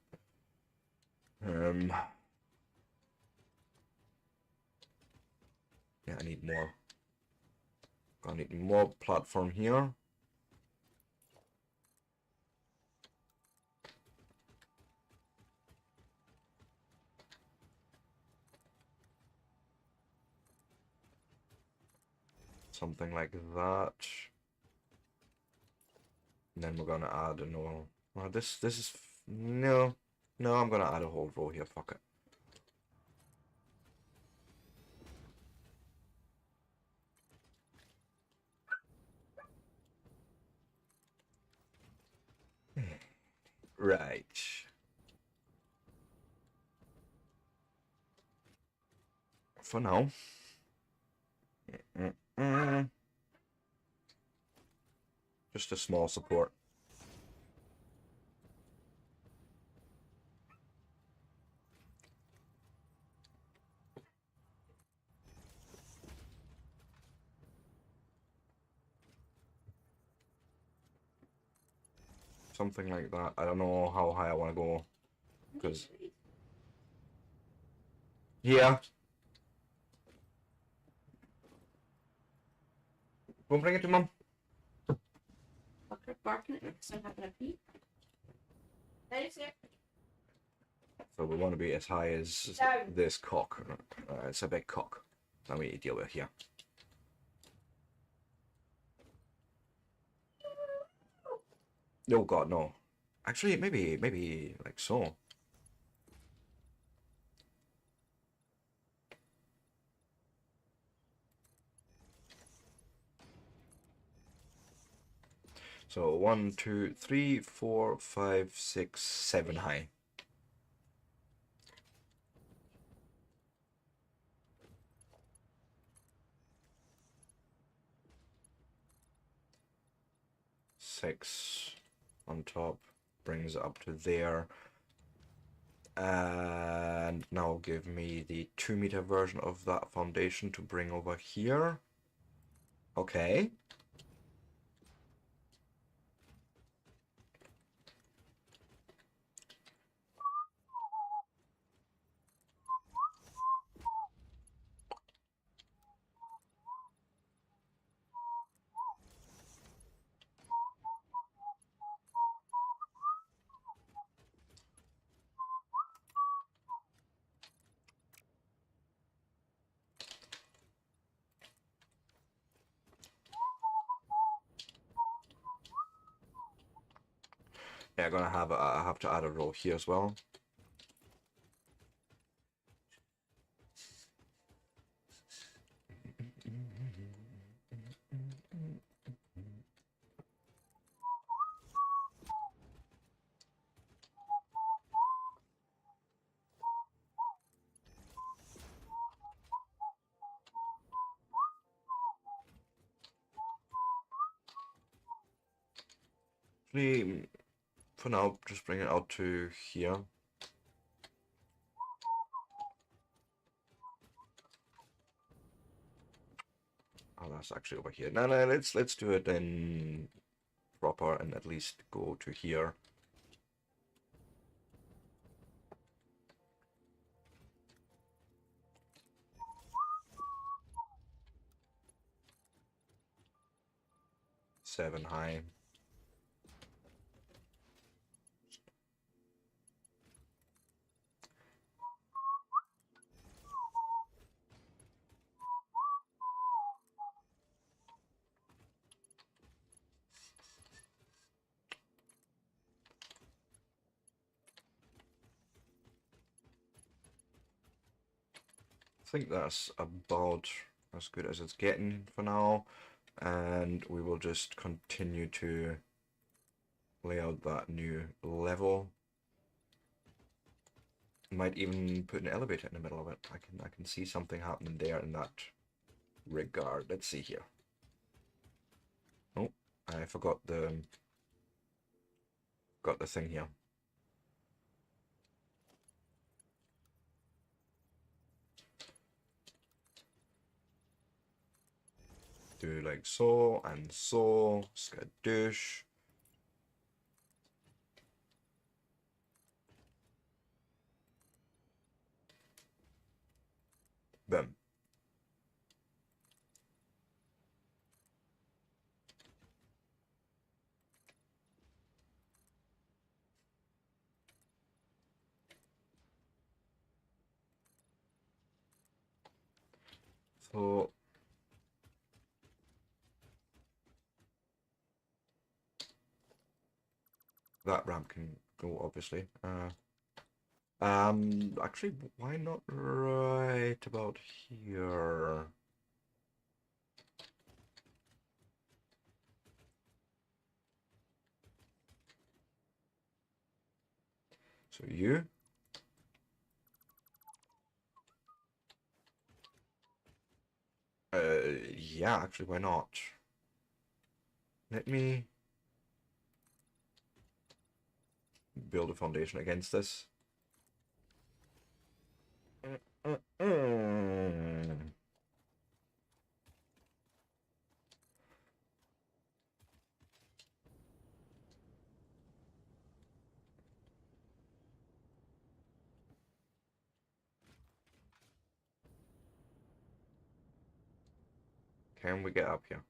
Yeah, I need more. I need more platform here. Something like that. And then we're gonna add another. Well, this is no, no. I'm gonna add a whole row here. Fuck it. Right. For now. Just a small support. Something like that. I don't know how high I want to go. Because... Yeah. Go and bring it to Mum. Fucker barking at me because I'm having a pee. That is it. So we want to be as high as Down. this cock. It's a big cock that we need to deal with here. Oh god, no. Actually, maybe like so. So 1, 2, 3, 4, 5, 6, 7 high. Six on top brings it up to there. And now give me the 2-meter version of that foundation to bring over here. Okay. Yeah, I'm gonna have I have to add a row here as well. Actually, for now, just bring it out to here. Oh, that's actually over here. No, let's do it in proper and at least go to here. Seven high. I think that's about as good as it's getting for now, and we will just continue to lay out that new level. Might even put an elevator in the middle of it. I can see something happening there in that regard. Let's see here. Oh, I forgot the thing here. Do like so and so, skadoosh. Boom. So That ramp can go, obviously. Actually, why not right about here? So you. Yeah, actually, why not? Let me build a foundation against this. Can we get up here?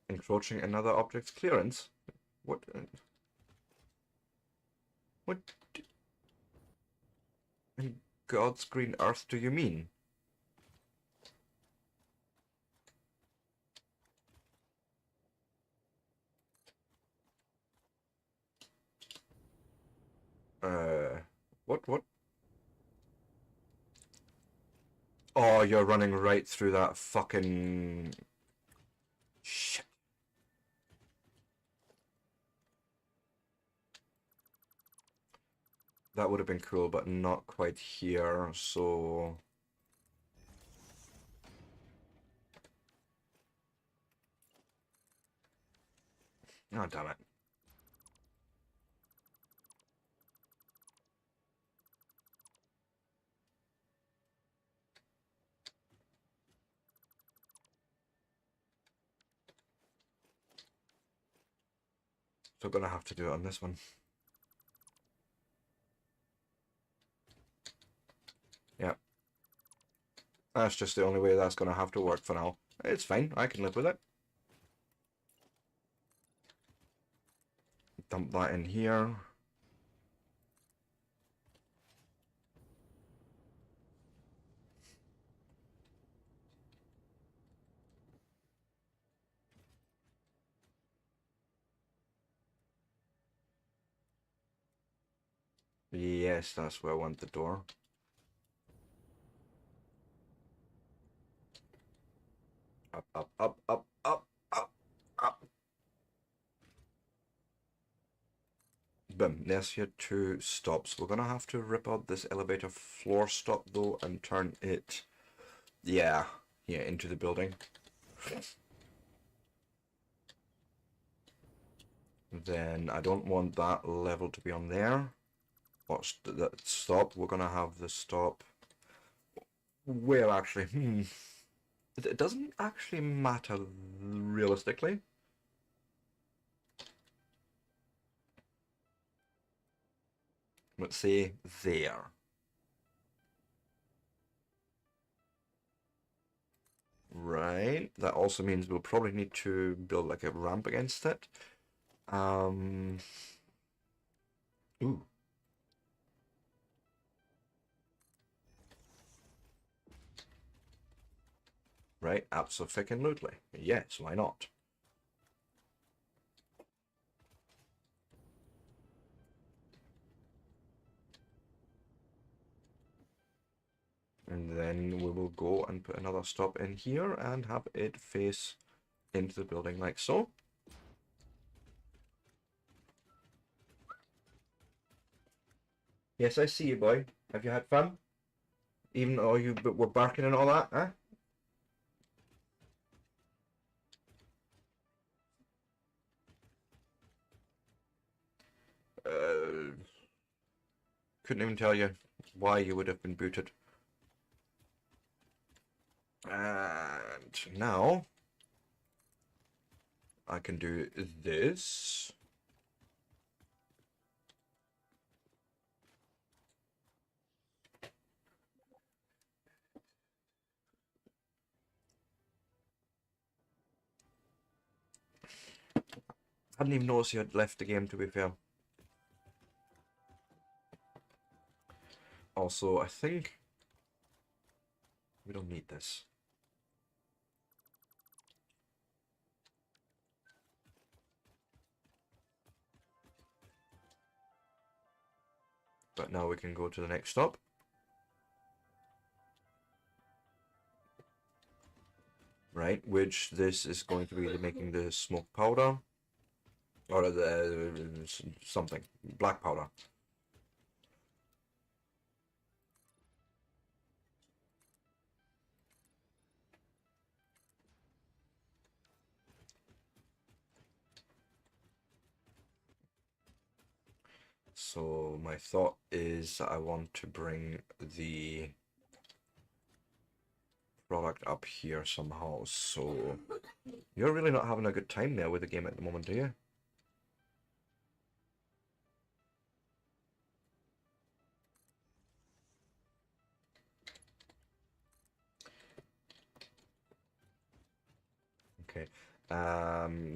Encroaching another object's clearance? What? What in God's green earth do you mean? What? Oh, you're running right through that fucking... Shit. That would have been cool, but not quite here, so... Oh, damn it. So I'm gonna have to do it on this one. Yeah. That's just the only way that's gonna have to work for now. It's fine, I can live with it. Dump that in here. Yes, that's where I want the door. Up, up, up, up, up, up, up. Boom, there's your 2 stops. We're gonna have to rip out this elevator floor stop though and turn it, yeah, into the building. Then I don't want that level to be on there. Watch that stop. We're gonna have the stop. Well, actually, it doesn't actually matter realistically. Let's say there. Right. That also means we'll probably need to build like a ramp against it. Ooh. Right, abso-freaking-lutely. Yes, why not? And then we will go and put another stop in here and have it face into the building like so. Yes, I see you, boy. Have you had fun? Even though you were barking and all that, huh? Couldn't even tell you why you would have been booted. And now I can do this. I hadn't even noticed you had left the game, to be fair. Also, I think we don't need this. But now we can go to the next stop. Right, which this is going to be making the smoke powder. Or the something. Black powder. So my thought is that I want to bring the product up here somehow. So you're really not having a good time there with the game at the moment, do you? Okay.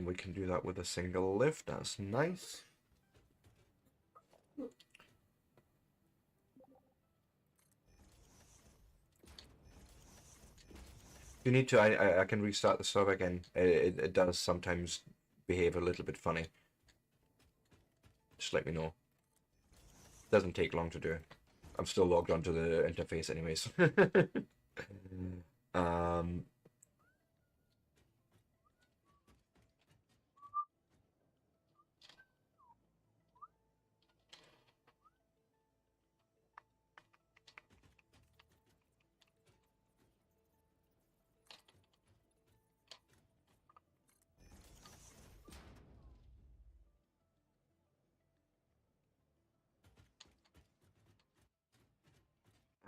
We can do that with a single lift. That's nice. You need to. I can restart the server again. It does sometimes behave a little bit funny. Just let me know. Doesn't take long to do. I'm still logged onto the interface anyways. um.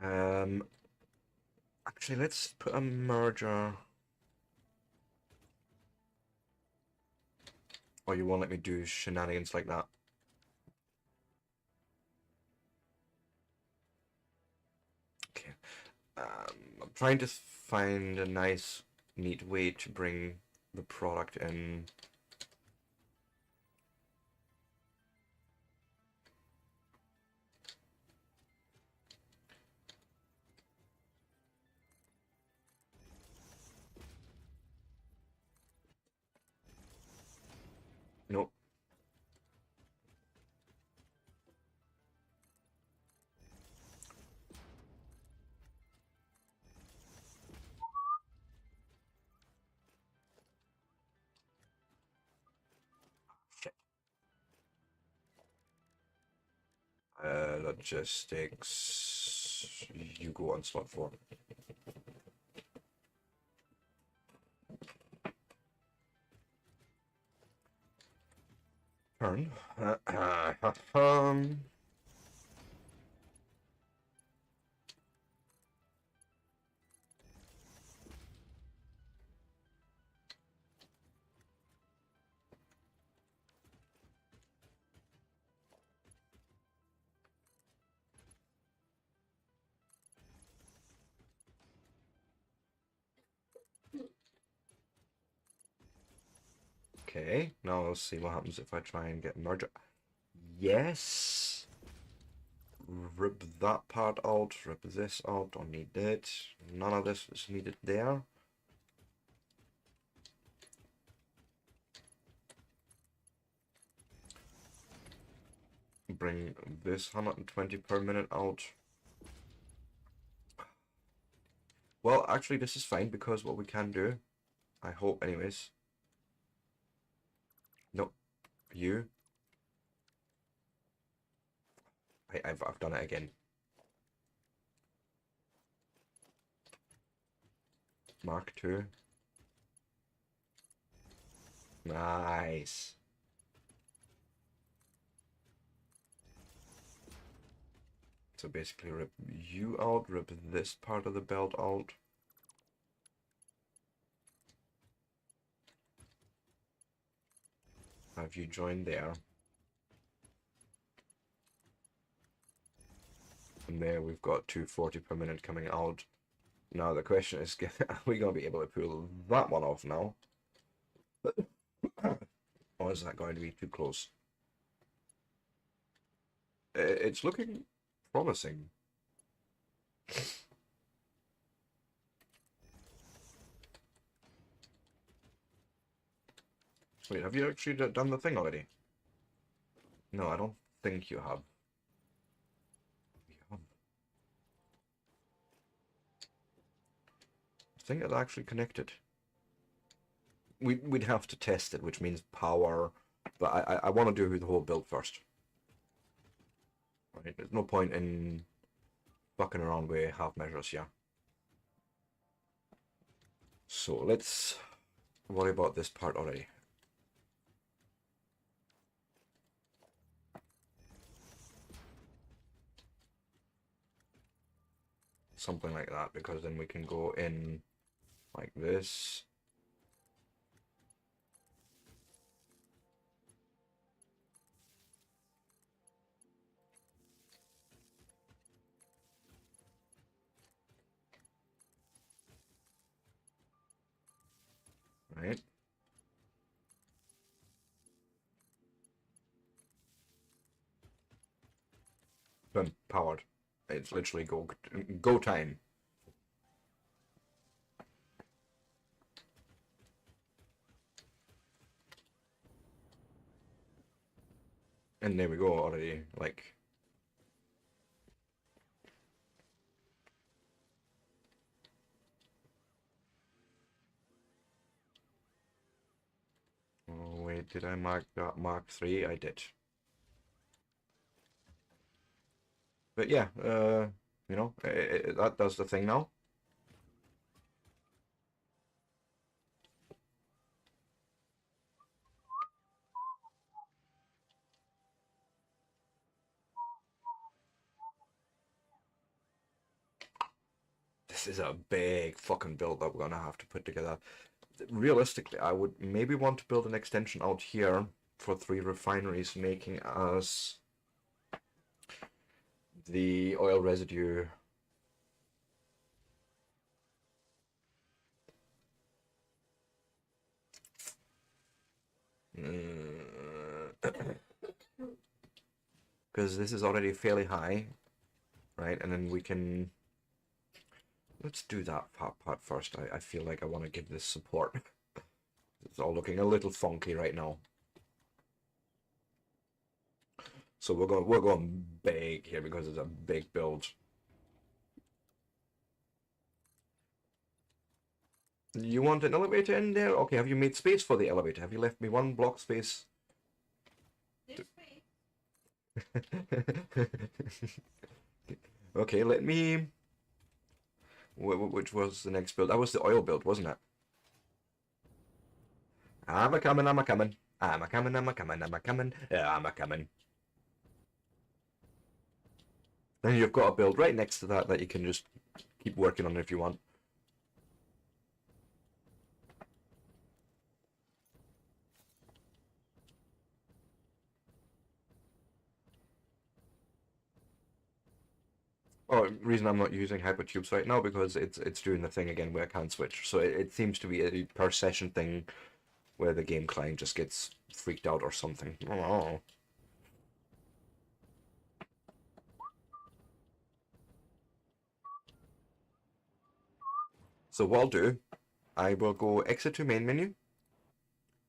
Um. Actually, let's put a merger. Or you won't let me do shenanigans like that. Okay. I'm trying to find a nice, neat way to bring the product in. Nope. Shit. Logistics. You go on slot 4. Turn. Okay, now let's see what happens if I try and get merger. Yes. Rip that part out, rip this out, don't need it. None of this is needed there. Bring this 120 per minute out. Well, actually, this is fine because what we can do, I hope, anyways. Nope, you. I've done it again. Mark 2. Nice. So basically rip you out, rip this part of the belt out. Have you joined there? And there we've got 240 per minute coming out. Now the question is, are we going to be able to pull that one off now? Or is that going to be too close? It's looking promising. Wait, have you actually done the thing already? No, I don't think you have. I think it's actually connected. We'd have to test it, which means power, but I want to do the whole build first. Right, there's no point in fucking around with half measures, yeah. So let's worry about this part already. Something like that, because then we can go in like this. Right. Boom, powered. It's literally go time. And there we go already, like. Oh wait, did I mark that Mark 3? I did. But yeah, you know, that does the thing now. This is a big fucking build that we're gonna have to put together. Realistically, I would maybe want to build an extension out here for 3 refineries, making us the oil residue. Because this is already fairly high, right? And then we can... Let's do that part first. I feel like I want to give this support. It's all looking a little funky right now. So we're going big here because it's a big build. You want an elevator in there? Okay, have you made space for the elevator? Have you left me 1 block space? This way. Okay, let me... Which was the next build? That was the oil build, wasn't it? I'm a-coming, I'm a-coming. I'm a-coming, I'm a-coming, I'm a-coming. I'm a-coming. Then you've got a build right next to that you can just keep working on if you want. Oh, the reason I'm not using hypertubes right now because it's doing the thing again where I can't switch. So it seems to be a per session thing where the game client just gets freaked out or something. Oh. So what I'll do, I will go exit to main menu.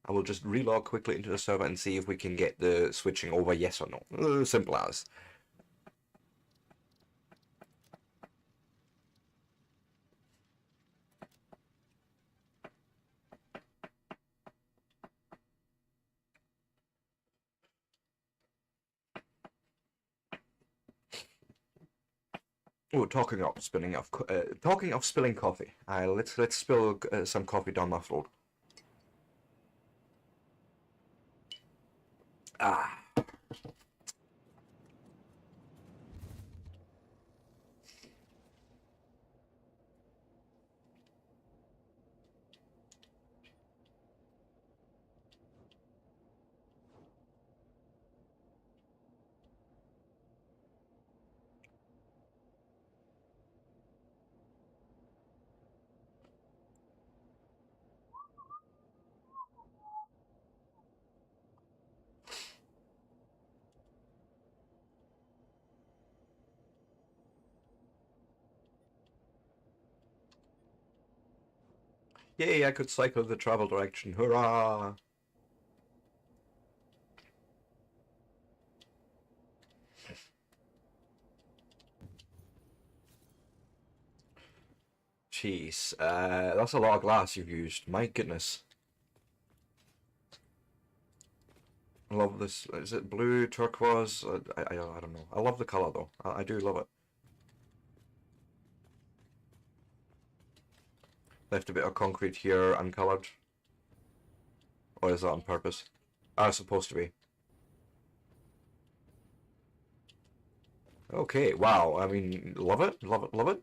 I will just relog quickly into the server and see if we can get the switching over, yes or no. Simple as. Oh, talking of spilling coffee. Let's spill some coffee down my throat. Ah. Yay, I could cycle the travel direction. Hurrah! Jeez, that's a lot of glass you've used. My goodness. I love this. Is it blue, turquoise? I don't know. I love the color though. I do love it. Left a bit of concrete here uncolored. Or is that on purpose? Ah, it's supposed to be. Okay, wow. I mean, love it, love it, love it.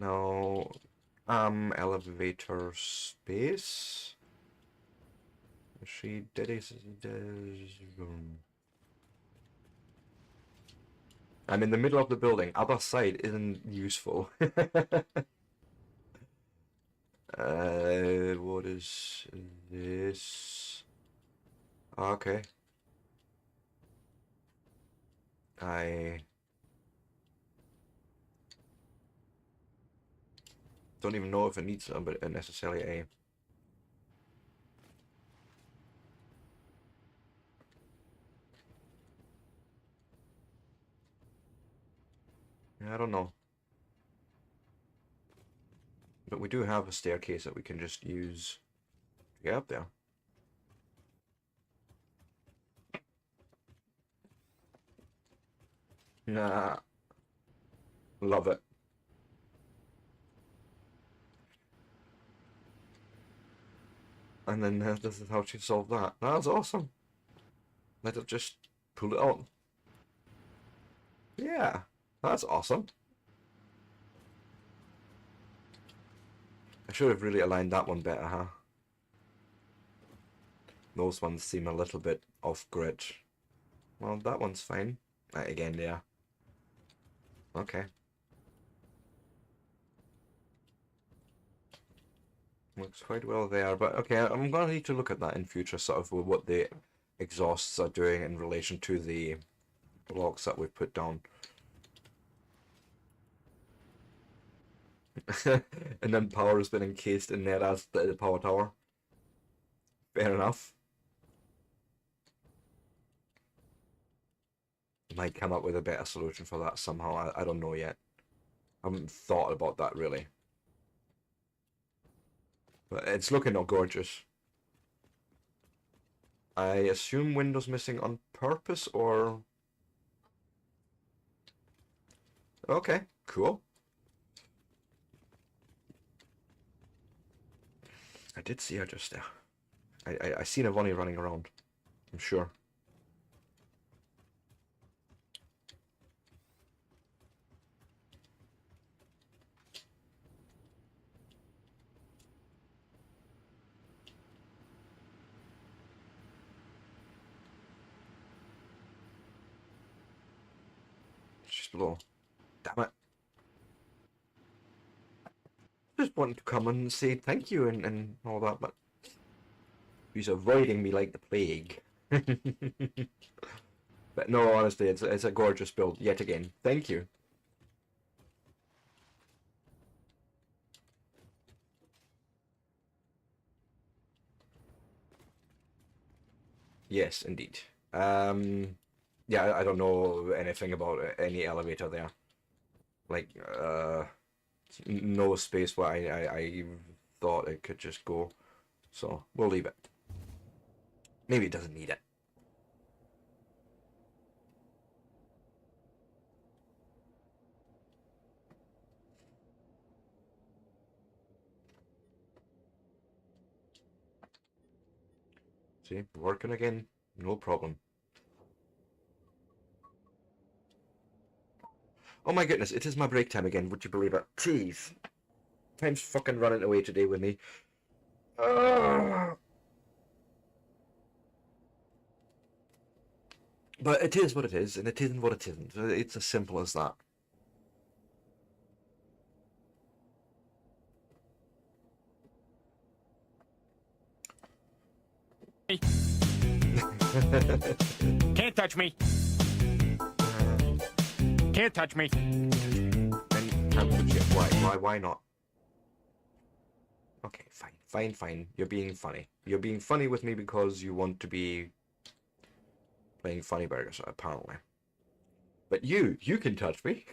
Now, elevator space. She did it. I'm in the middle of the building. Other side isn't useful. What is this? Okay. I don't even know if it needs but necessarily a. I don't know. But we do have a staircase that we can just use to get up there. Nah. Love it. And then this is how she solved that. That's awesome. Let her just pull it out. Yeah, that's awesome. I should have really aligned that one better, huh? Those ones seem a little bit off grid. Well, that one's fine. Again, yeah. Okay. Looks quite well there, but okay, I'm gonna need to look at that in future, sort of what the exhausts are doing in relation to the blocks that we've put down. And then power has been encased in there as the power tower. Fair enough. Might come up with a better solution for that somehow. I don't know yet. I haven't thought about that really. But it's looking all gorgeous. I assume windows missing on purpose or... Okay, cool. I did see her just there. I seen a bunny running around. I'm sure. She's below. Damn it. Just wanted to come and say thank you and all that, but he's avoiding me like the plague. But no, honestly, it's a gorgeous build yet again. Thank you. Yes, indeed. Yeah, I don't know anything about any elevator there. Like, no space where I thought it could just go. So, we'll leave it. Maybe it doesn't need it. See, working again, no problem. Oh my goodness, it is my break time again, would you believe it? Jeez. Time's fucking running away today with me. But it is what it is, and it isn't what it isn't. It's as simple as that. Can't touch me. Can't touch me. And can't touch it. Why not? Okay, fine. You're being funny. You're being funny with me because you want to be playing funny burgers, apparently. But you can touch me.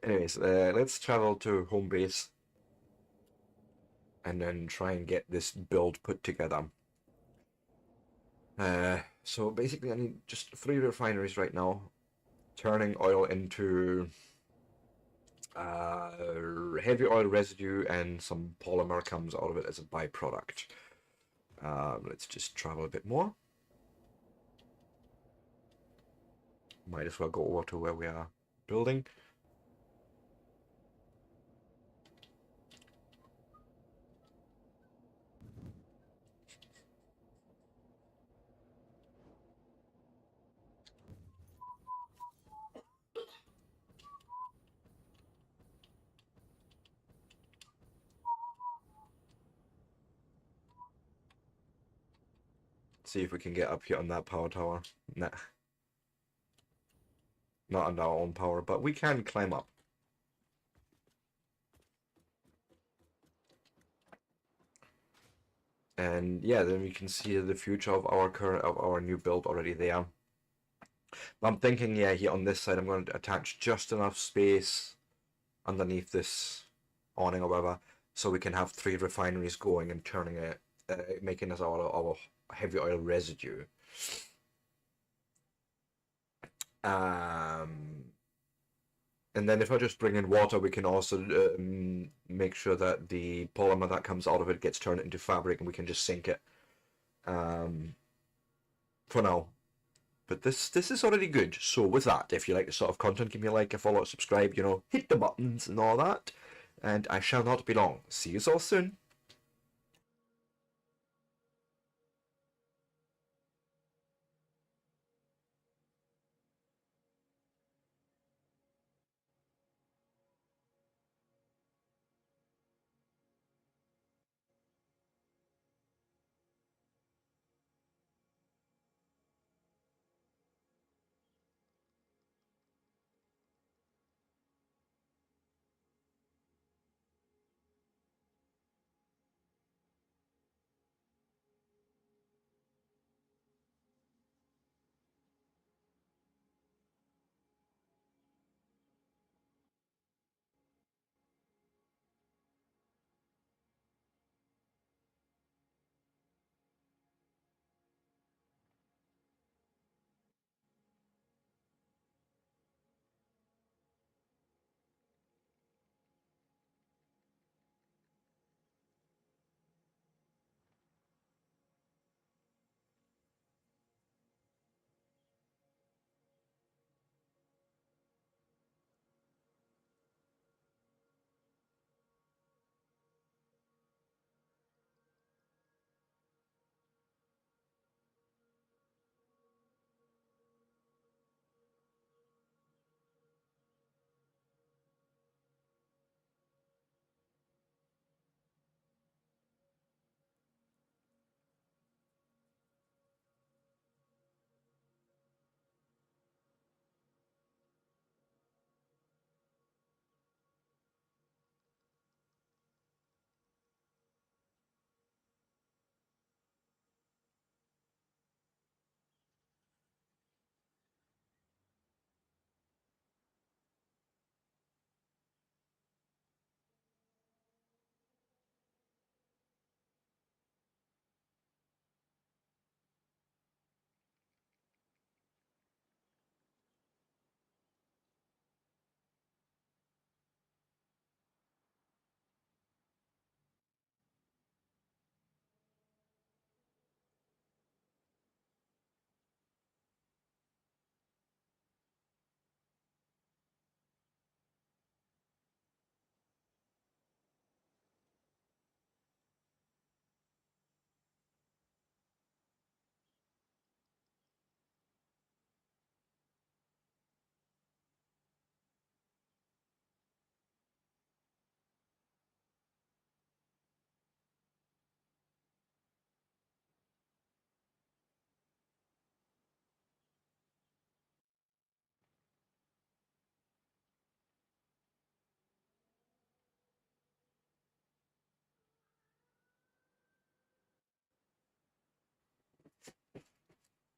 Anyways, let's travel to home base and then try and get this build put together. So basically I need just 3 refineries right now, turning oil into heavy oil residue, and some polymer comes out of it as a byproduct. Let's just travel a bit more. Might as well go over to where we are building. See if we can get up here on that power tower. Nah, not on our own power, but we can climb up. And yeah, then we can see the future of our new build already there. I'm thinking, yeah, here on this side, I'm going to attach just enough space underneath this awning or whatever, so we can have 3 refineries going and turning it, making us our heavy oil residue. Um, and then if I just bring in water, we can also make sure that the polymer that comes out of it gets turned into fabric, and we can just sink it. For now. But this is already good. So with that, if you like this sort of content, give me a like, a follow, subscribe, you know, hit the buttons and all that. And I shall not be long. See you all soon.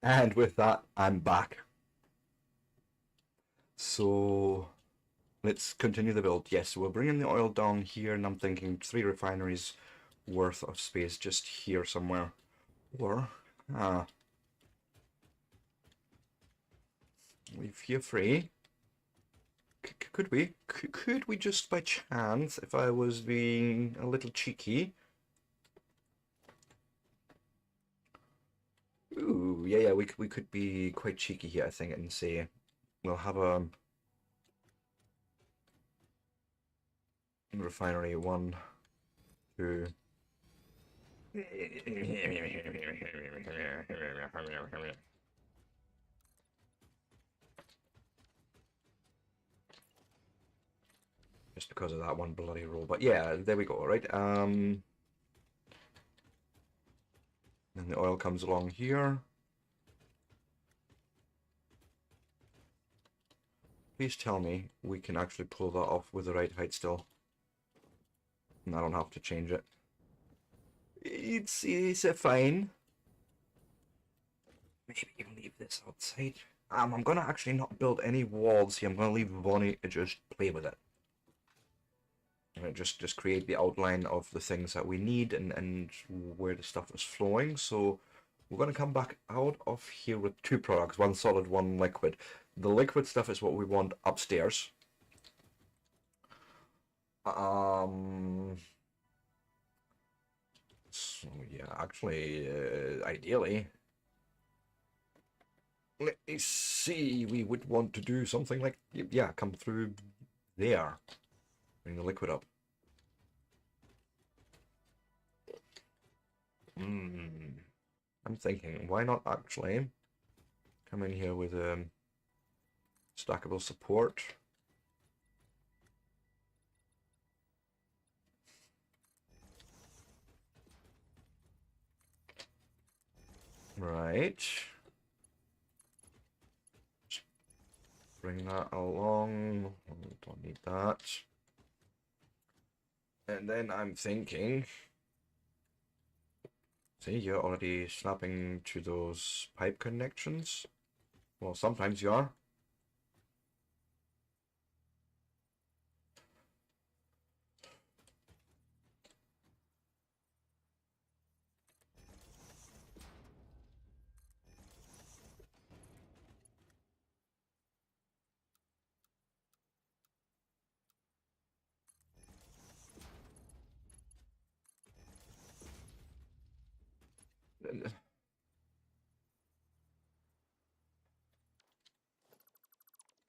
And with that, I'm back. So let's continue the build. Yes, so we're bringing the oil down here, and I'm thinking 3 refineries worth of space just here somewhere. Or, leave here free. Could we? Could we just by chance, if I was being a little cheeky? Ooh, yeah, we could be quite cheeky here, I think, and say we'll have a refinery 1, 2. Just because of that one bloody roll, but yeah, there we go, right? Then the oil comes along here. Please tell me we can actually pull that off with the right height still. And I don't have to change it. It's a fine. Maybe you can leave this outside. I'm gonna actually not build any walls here. I'm gonna leave Bonnie to just play with it. Right, just create the outline of the things that we need and where the stuff is flowing. So we're gonna come back out of here with 2 products, 1 solid, 1 liquid. The liquid stuff is what we want upstairs. So yeah, actually, ideally, let me see. We would want to do something like, yeah, come through there, bring the liquid up. I'm thinking, why not actually come in here with stackable support. Right. Just bring that along. Don't need that. And then I'm thinking, see, you're already snapping to those pipe connections. Well, sometimes you are.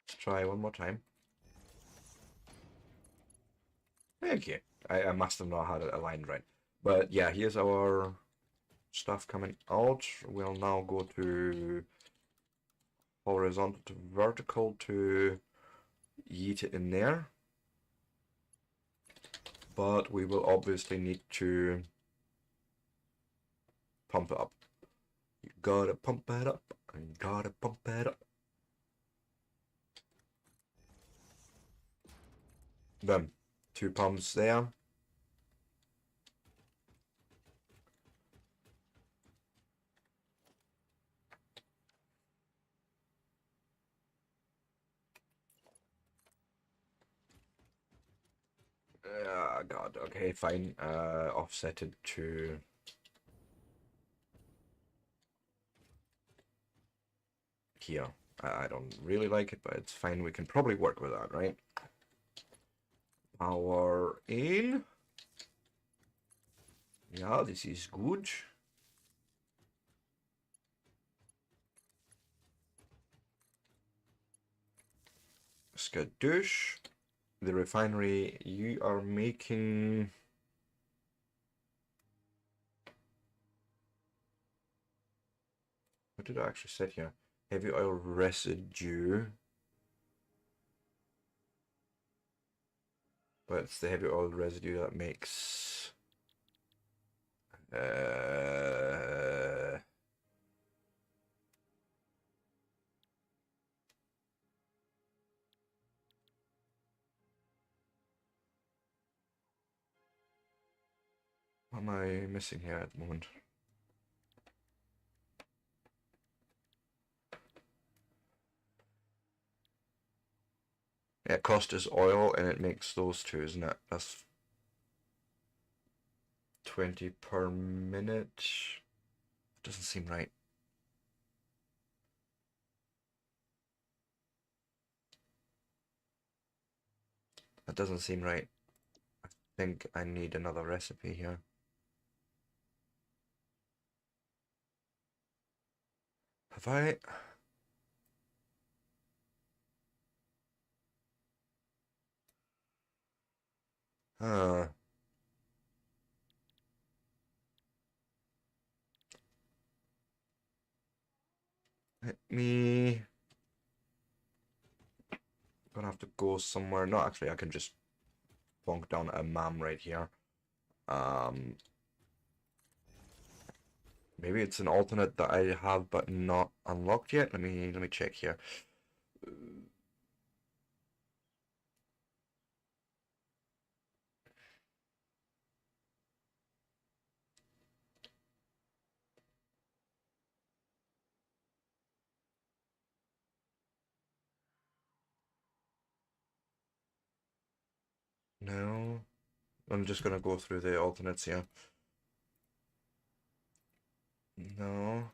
Let's try one more time. Thank you. I must have not had it aligned right. But yeah, here's our stuff coming out. We'll now go to horizontal to vertical to yeet it in there. But we will obviously need to pump it up. You gotta pump it up. You gotta pump it up. Then 2 pumps there. God, okay, fine. Offset it to here. I don't really like it, but it's fine. We can probably work with that, right? Power in. Yeah, this is good. Skadoosh. The refinery, you are making... What did I actually set here? Heavy oil residue. But it's the heavy oil residue that makes... What am I missing here at the moment? Yeah, cost is oil, and it makes those two, isn't it? That's 20 per minute. Doesn't seem right. That doesn't seem right. I think I need another recipe here. Have I? Uh, Let me. Gonna have to go somewhere. No, actually, I can just plonk down a mam right here. Um, Maybe it's an alternate that I have but not unlocked yet. Let me check here. No, I'm just gonna go through the alternates here. No.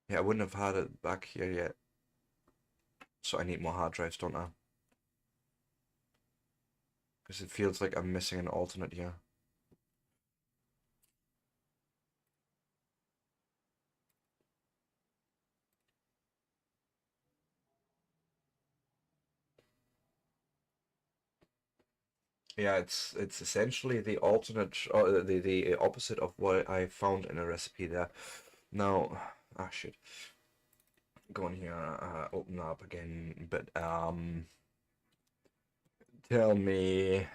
Yeah, I wouldn't have had it back here yet. So I need more hard drives, don't I? Because it feels like I'm missing an alternate here. Yeah, it's essentially the alternate, or the opposite of what I found in a recipe there. Now, ah shit. Go in here, open up again, but tell me.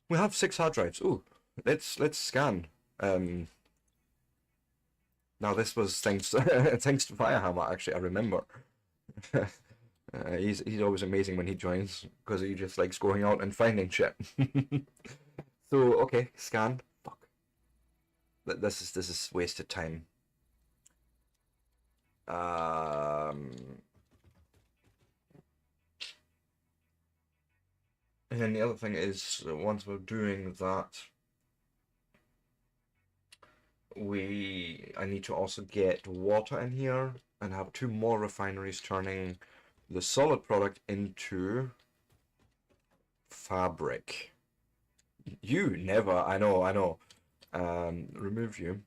We have 6 hard drives. Ooh, let's scan. Um, Now this was thanks thanks to Firehammer. Actually, I remember. He's always amazing when he joins because he just likes going out and finding shit. So okay, scan. Fuck. This is wasted time. Um, and then the other thing is once we're doing that, I need to also get water in here and have 2 more refineries turning the solid product into fabric. You never, I know. Remove you.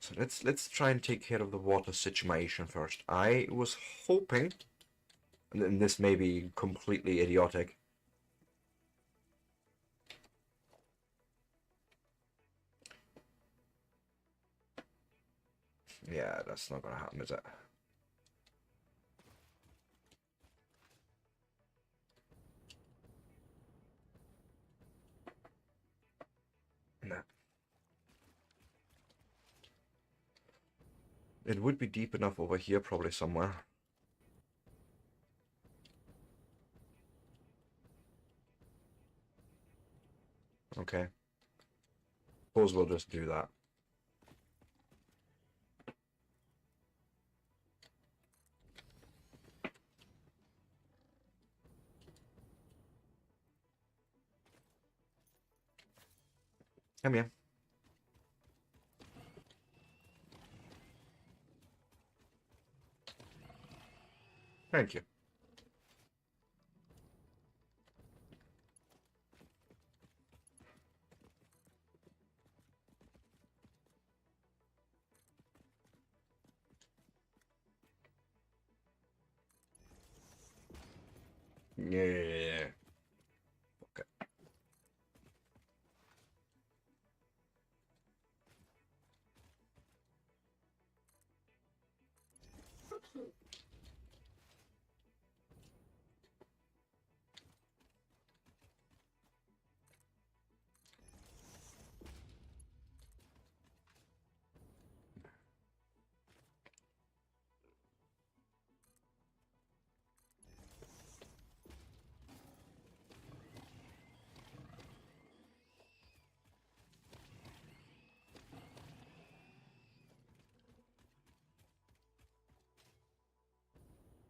So let's try and take care of the water situation first. I was hoping, and this may be completely idiotic. Yeah, that's not gonna happen, is it? No. It would be deep enough over here, probably somewhere. Okay. Suppose we'll just do that. Come here. Thank you. Yeah. Okay.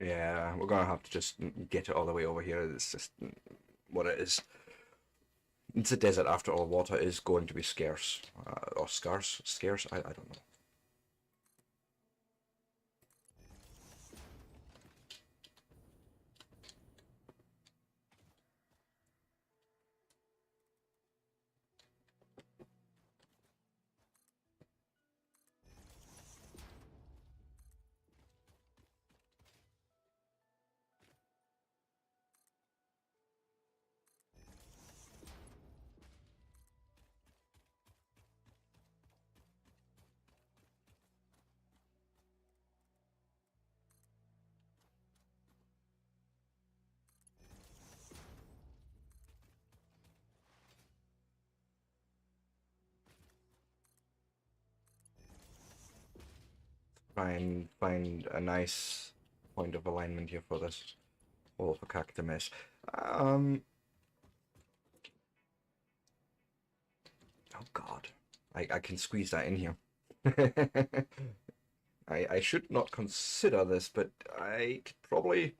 Yeah, we're gonna have to just get it all the way over here. It's just what it is. It's a desert after all. Water is going to be scarce. Or scarce? Scarce? I don't know. Try and find a nice point of alignment here for this whole fakakta mess. Oh God, I can squeeze that in here. I should not consider this, but I could probably.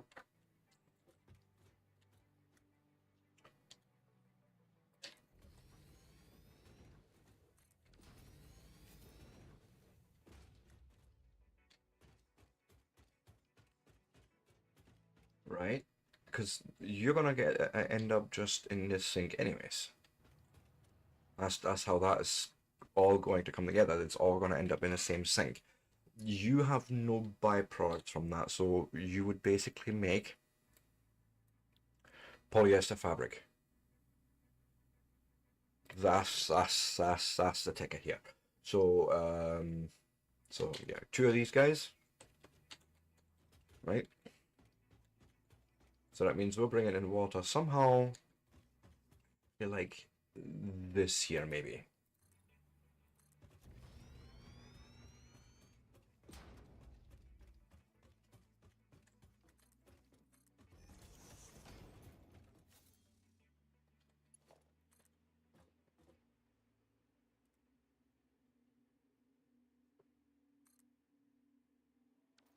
Right? Because you're gonna get end up just in this sink anyways. That's how that is all going to come together. It's all going to end up in the same sink. You have no byproducts from that, so you would basically make polyester fabric. That's the ticket here. So so yeah, 2 of these guys, right? So that means we'll bring it in water somehow. Like this here, maybe.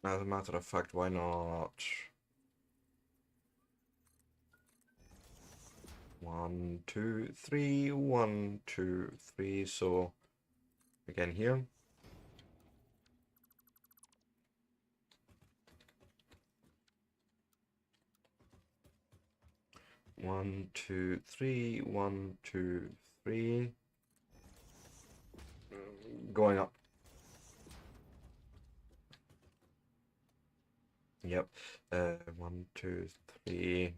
As a matter of fact, why not? 1, 2, 3, 1, 2, 3. So again here. One, two, three, 1, 2, 3. Going up. Yep. 1, 2, 3.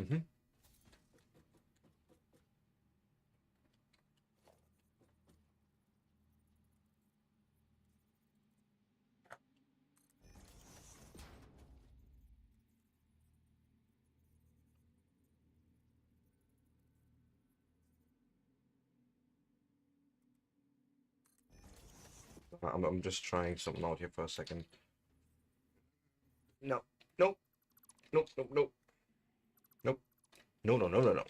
Mm-hmm. I'm just trying something out here for a second. No. Nope. Nope. Nope. Nope. Nope. No. No. No. No. No.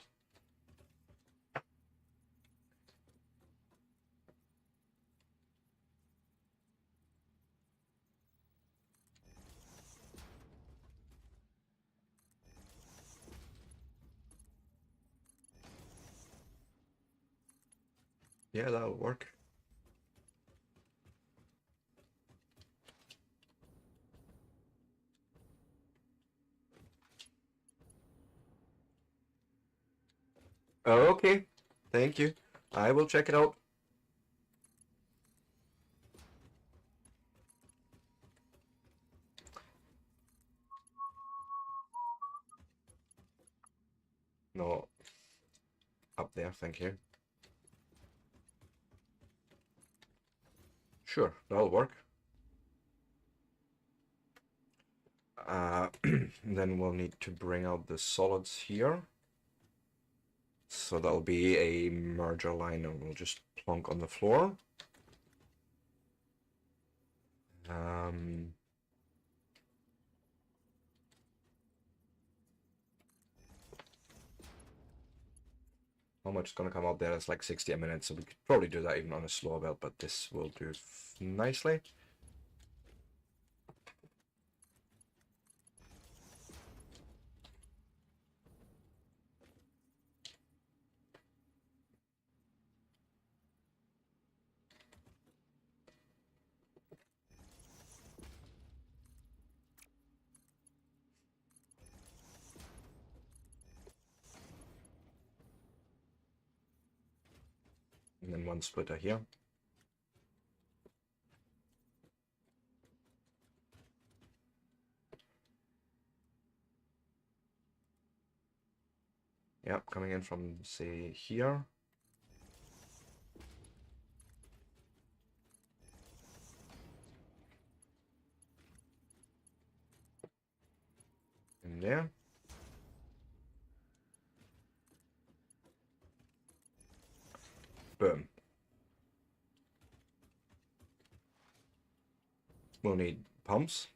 Yeah, that'll work. Okay. Thank you. I will check it out. No. Up there. Thank you. Sure. That'll work. Then we'll need to bring out the solids here. So that'll be a merger line and we'll just plonk on the floor. Um, how much is going to come out there? It's like 60 a minute, so we could probably do that even on a slower build, but this will do nicely. And then one splitter here. Yep, coming in from, say, here. In there. Boom. We'll need pumps.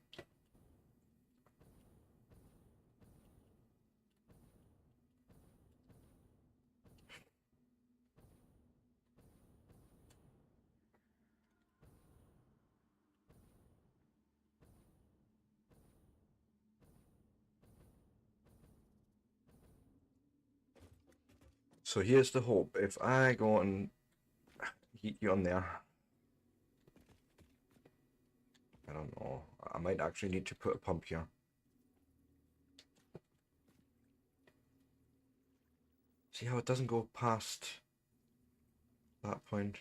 So here's the hope. If I go and heat you on there, I don't know. I might actually need to put a pump here. See how it doesn't go past that point?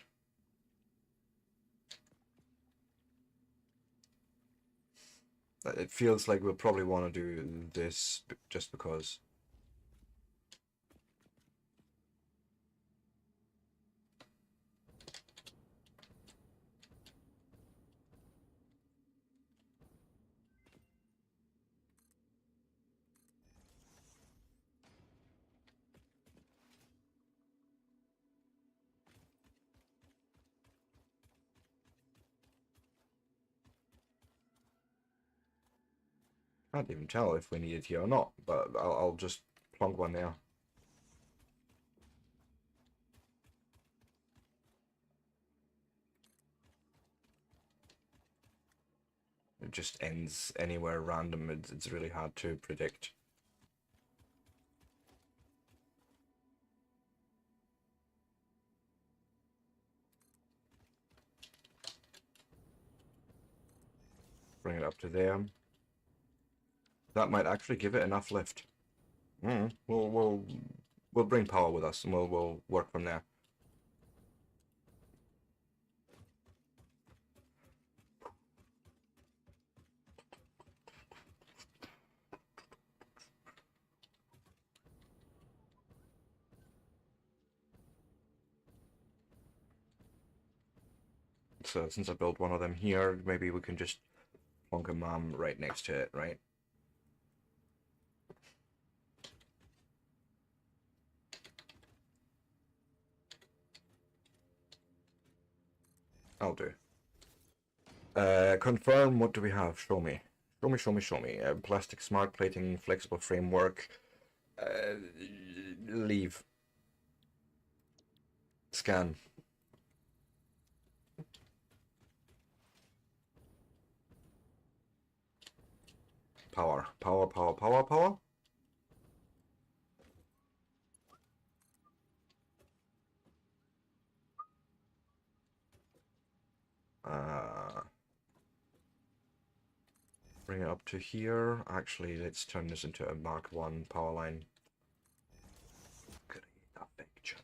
It feels like we'll probably want to do this just because. Can't even tell if we need it here or not, but I'll just plonk one there. It just ends anywhere random. It's really hard to predict. Bring it up to there. That might actually give it enough lift. We'll bring power with us, and we'll work from there. So since I built one of them here, maybe we can just plonk a mom right next to it, right? I'll do. Confirm, what do we have? Show me. Show me, show me, show me. Plastic smart plating, flexible framework. Leave. Scan. Power. Power, power, power, power. Bring it up to here. Actually, let's turn this into a Mark 1 power line. Create a picture.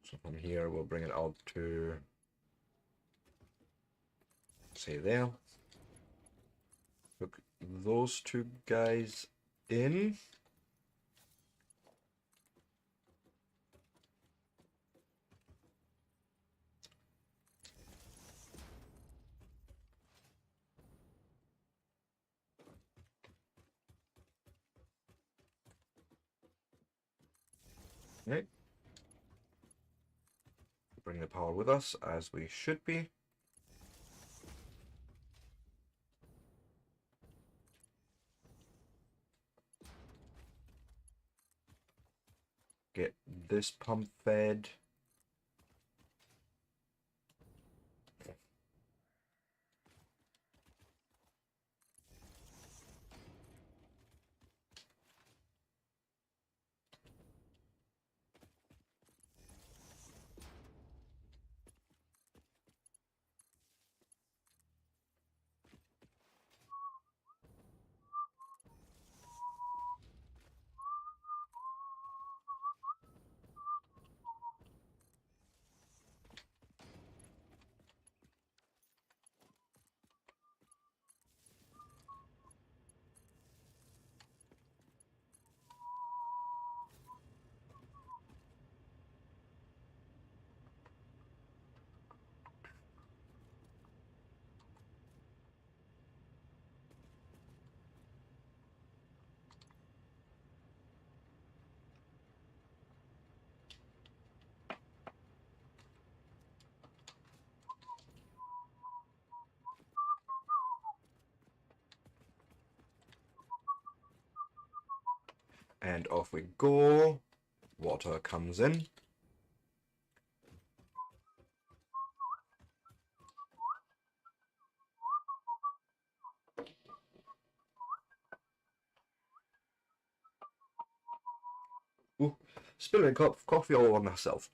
So from here, we'll bring it out to, say, there. Hook those two guys in. bring the power with us, as we should be. Get this pump fed. And off we go. Water comes in. Ooh, spilling a cup of coffee all on myself.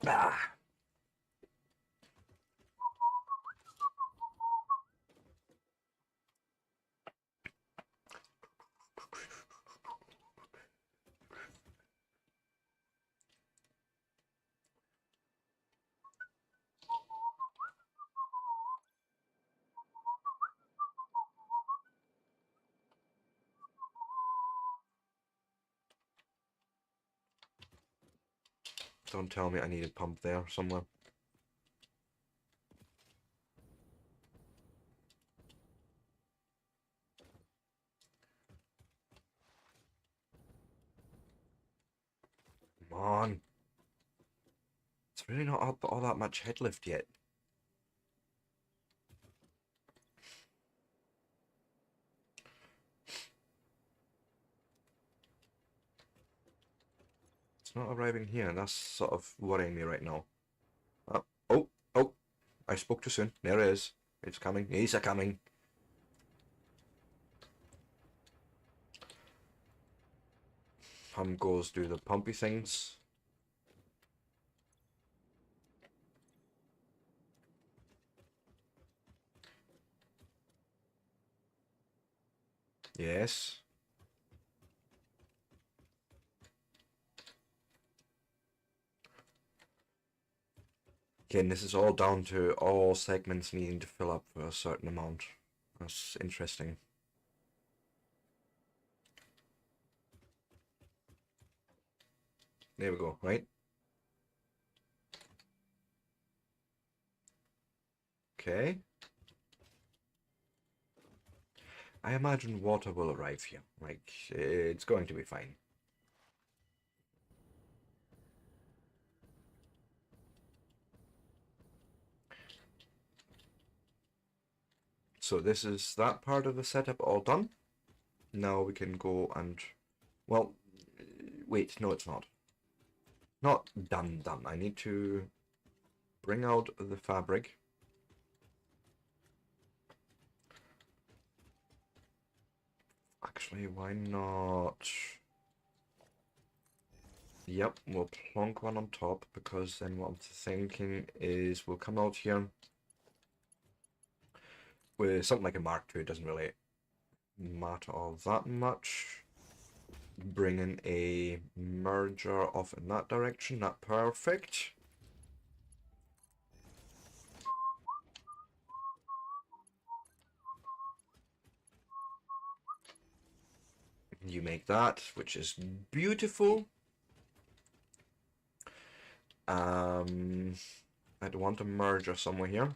Ah. Don't tell me I need a pump there somewhere. Come on. It's really not up all that much head lift yet. It's not arriving here, and that's sort of worrying me right now. Oh, I spoke too soon. There it is. It's coming. He's a-coming. Pump goes do the pumpy things. Yes. Again, this is all down to all segments needing to fill up for a certain amount. That's interesting. There we go, right? Okay. I imagine water will arrive here. Like, it's going to be fine. So this is that part of the setup all done. Now we can go and, well, wait, no it's not. Not done. I need to bring out the fabric. Actually, why not? Yep, we'll plonk one on top, because then what I'm thinking is we'll come out here with something like a Mark II. It doesn't really matter all that much. Bring in a merger off in that direction. Not perfect. You make that, which is beautiful. I'd want a merger somewhere here.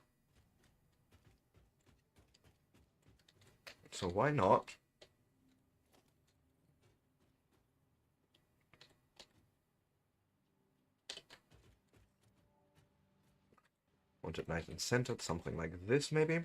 So why not? put it nice and centered, something like this maybe.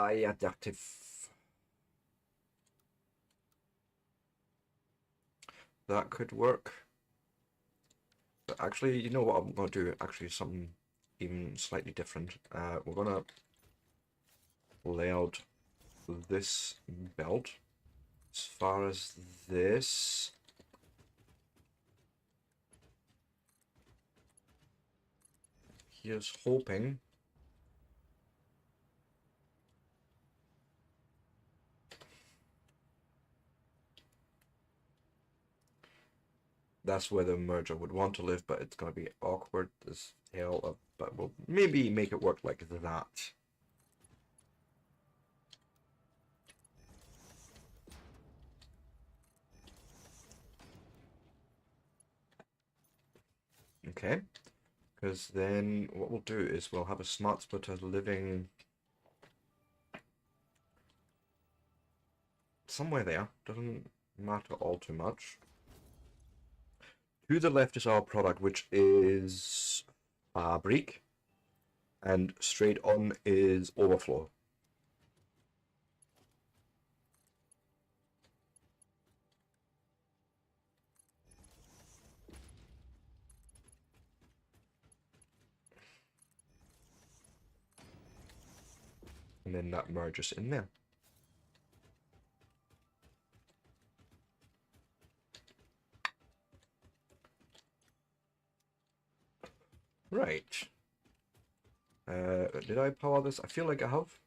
Yeah, adaptive. That could work. But actually, you know what I'm going to do? Actually, something even slightly different. We're going to lay out this belt as far as this. Here's hoping that's where the merger would want to live, but it's going to be awkward as hell. But we'll maybe make it work like that. Okay, because then what we'll do is we'll have a smart splitter living somewhere there. Doesn't matter all too much. To the left is our product, which is fabric, and straight on is overflow. And then that merges in there. Right. Did I power this? I feel like I have.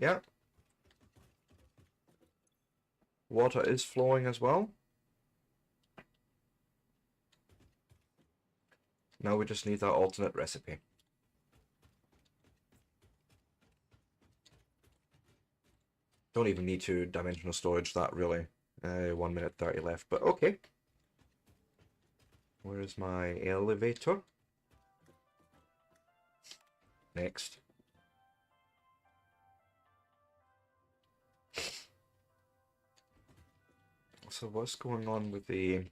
Yeah. Water is flowing as well. Now we just need our alternate recipe. Don't even need to dimensional storage that really. 1 minute 30 left, but okay. Where's my elevator? Next. So what's going on with the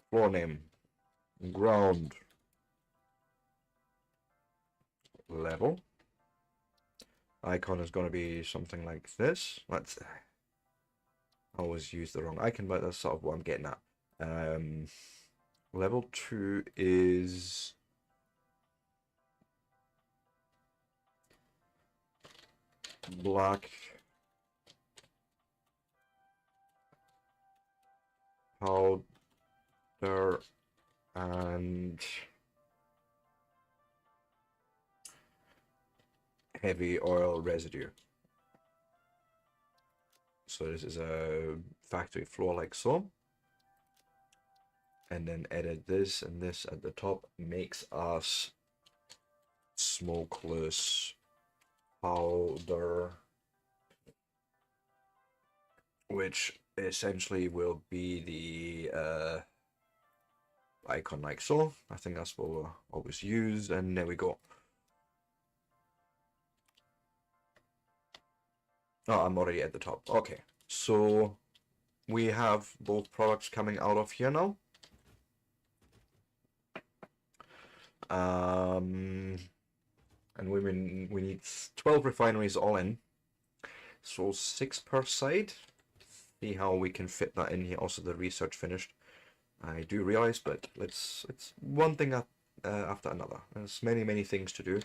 floor name? Ground level. Icon is going to be something like this. Let's always use the wrong icon, but that's sort of what I'm getting at. Level 2 is black powder and heavy oil residue. So this is a factory floor like so. And then edit this and this at the top makes us smokeless powder, which essentially will be the icon like so. I think that's what we'll always use, and there we go. Oh, I'm already at the top. Okay, so we have both products coming out of here now. And we need 12 refineries all in, so 6 per side. See how we can fit that in here. Also, the research finished. I do realize, but it's one thing after another. There's many things to do.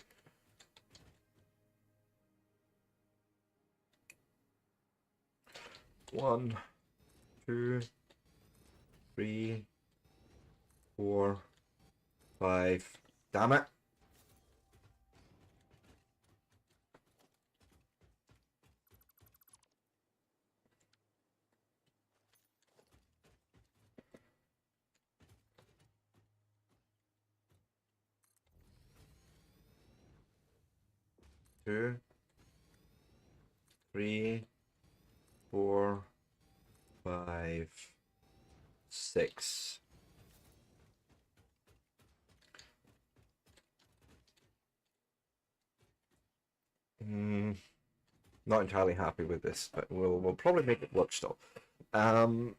One, 2, 3, 4, 5. Damn it. Two, 3, 4, 5, 6. Not entirely happy with this, but we'll probably make it work still. Um,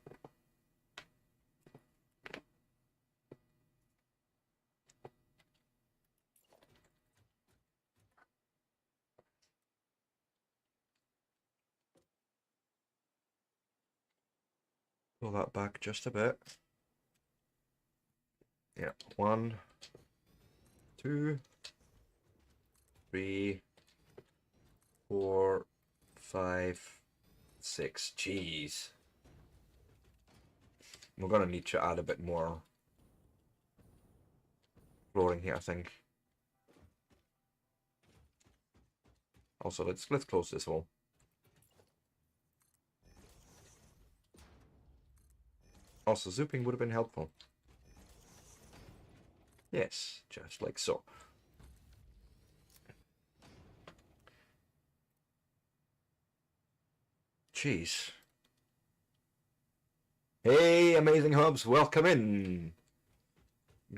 pull that back just a bit. Yeah, 1, 2, 3, 4, 5, 6. Jeez. We're gonna need to add a bit more flooring here, I think. Also, let's close this hole. Also, zooping would have been helpful. Yes, just like so. Jeez. Hey, Amazing Hubs, welcome in.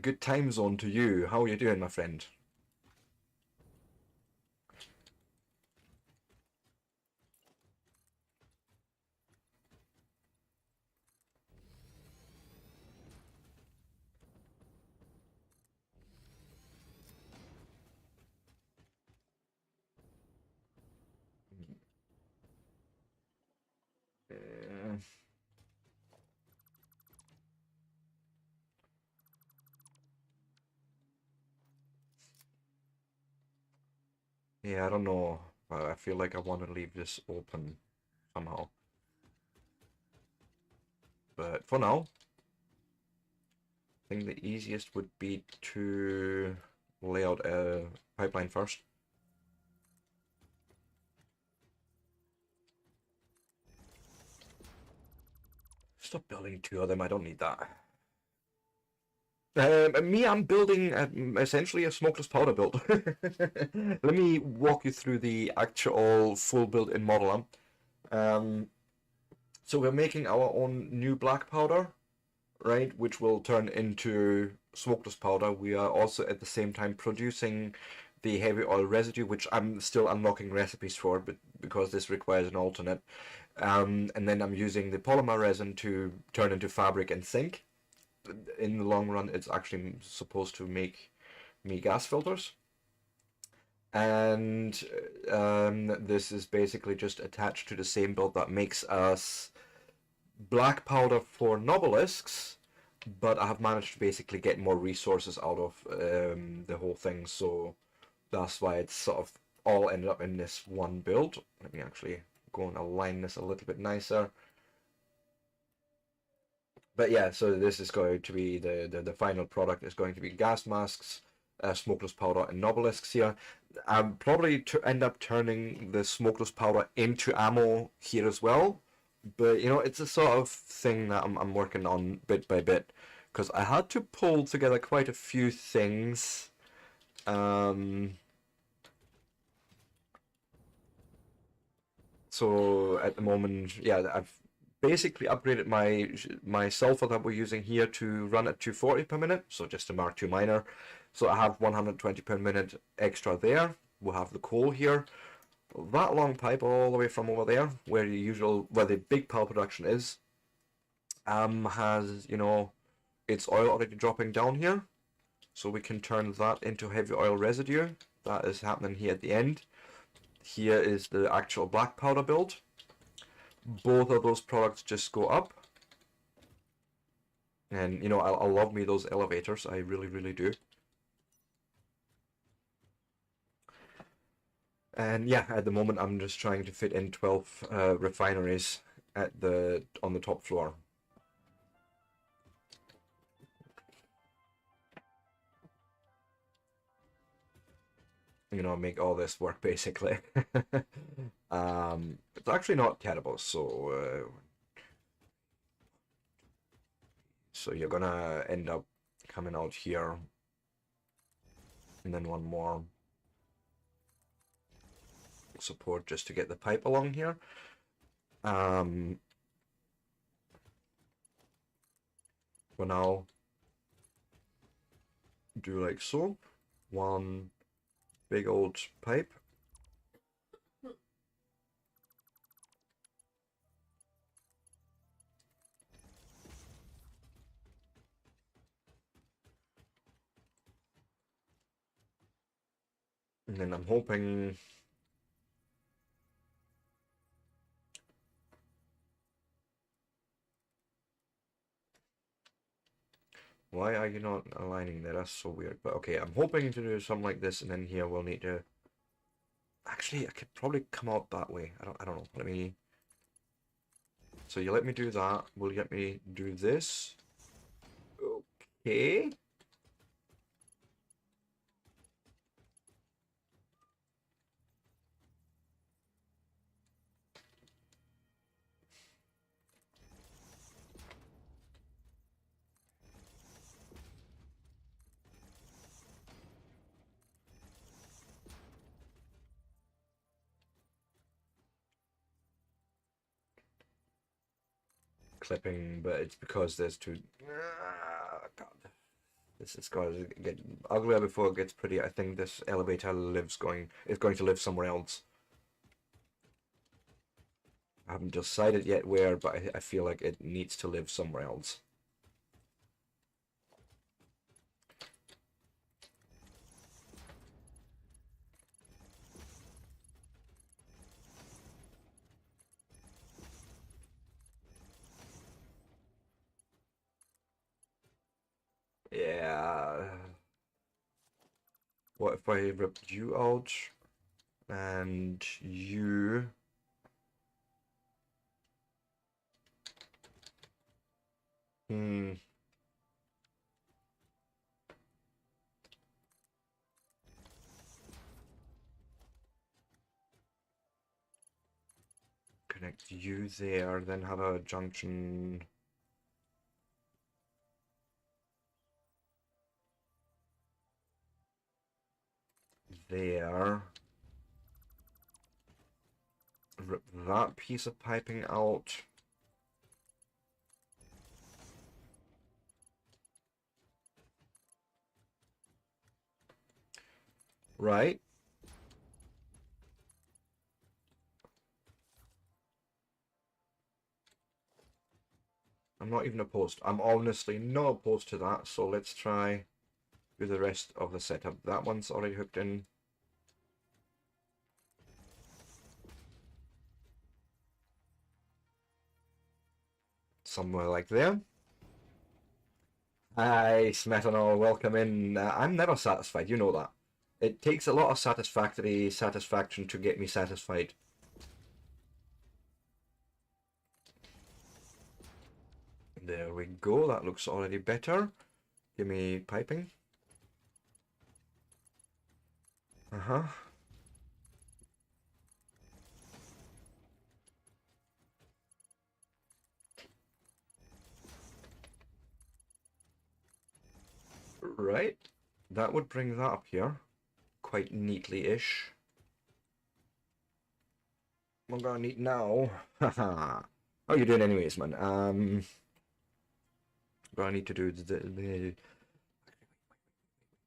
Good time zone to you. How are you doing, my friend? Uh, yeah, I don't know. I feel like I want to leave this open somehow. But for now, I think the easiest would be to lay out a pipeline first. Stop building 2 of them, I don't need that. I'm building essentially a smokeless powder build. Let me walk you through the actual full build in Model M. So we're making our own new black powder, right, which will turn into smokeless powder. We are also at the same time producing the heavy oil residue, which I'm still unlocking recipes for, but because this requires an alternate. And then I'm using the polymer resin to turn into fabric and zinc. In the long run, it's actually supposed to make me gas filters. And this is basically just attached to the same build that makes us black powder for nobelisks, but I have managed to basically get more resources out of the whole thing, so that's why it's sort of all ended up in this one build. Let me actually go and align this a little bit nicer. But yeah, so this is going to be the final product is going to be gas masks, smokeless powder, and nobelisks here. I'm probably to end up turning the smokeless powder into ammo here as well. But you know, it's a sort of thing that I'm working on bit by bit, because I had to pull together quite a few things. So at the moment, yeah, I've basically upgraded my sulfur that we're using here to run at 240 per minute, so just a Mark II miner. So I have 120 per minute extra there. We'll have the coal here. That long pipe all the way from over there, where the big power production is, has, you know, its oil already dropping down here. So we can turn that into heavy oil residue. That is happening here at the end. Here is the actual black powder build. Both of those products just go up. And, you know, I love me those elevators. I really, really do. And yeah, at the moment I'm just trying to fit in 12 refineries on the top floor. You know, make all this work basically. It's actually not terrible, so you're gonna end up coming out here, and then one more support just to get the pipe along here. For now, do like so. One big old pipe, And then I'm hoping... Why are you not aligning there? That's so weird. But okay, I'm hoping to do something like this, and then here we'll need to... Actually, I could probably come out that way. I don't know. Let me... So you let me do that. Will you let me do this? Okay. Clipping, but it's because there's two... God. This is going to get uglier before it gets pretty. I think this elevator is going to live somewhere else. I haven't decided yet where, but I feel like it needs to live somewhere else. Yeah. What if I ripped you out and you... Hmm. Connect you there, then have a junction... there. Rip that piece of piping out. Right. I'm not even opposed. I'm honestly not opposed to that, so let's try do the rest of the setup. That one's already hooked in. Somewhere like there. Hi, Smetano, welcome in. I'm never satisfied, you know that. It takes a lot of satisfaction to get me satisfied. There we go, that looks already better. Give me piping. Uh-huh. Right. That would bring that up here. Quite neatly-ish. What I'm gonna need now... Haha. How you doing anyways, man? What I need to do the...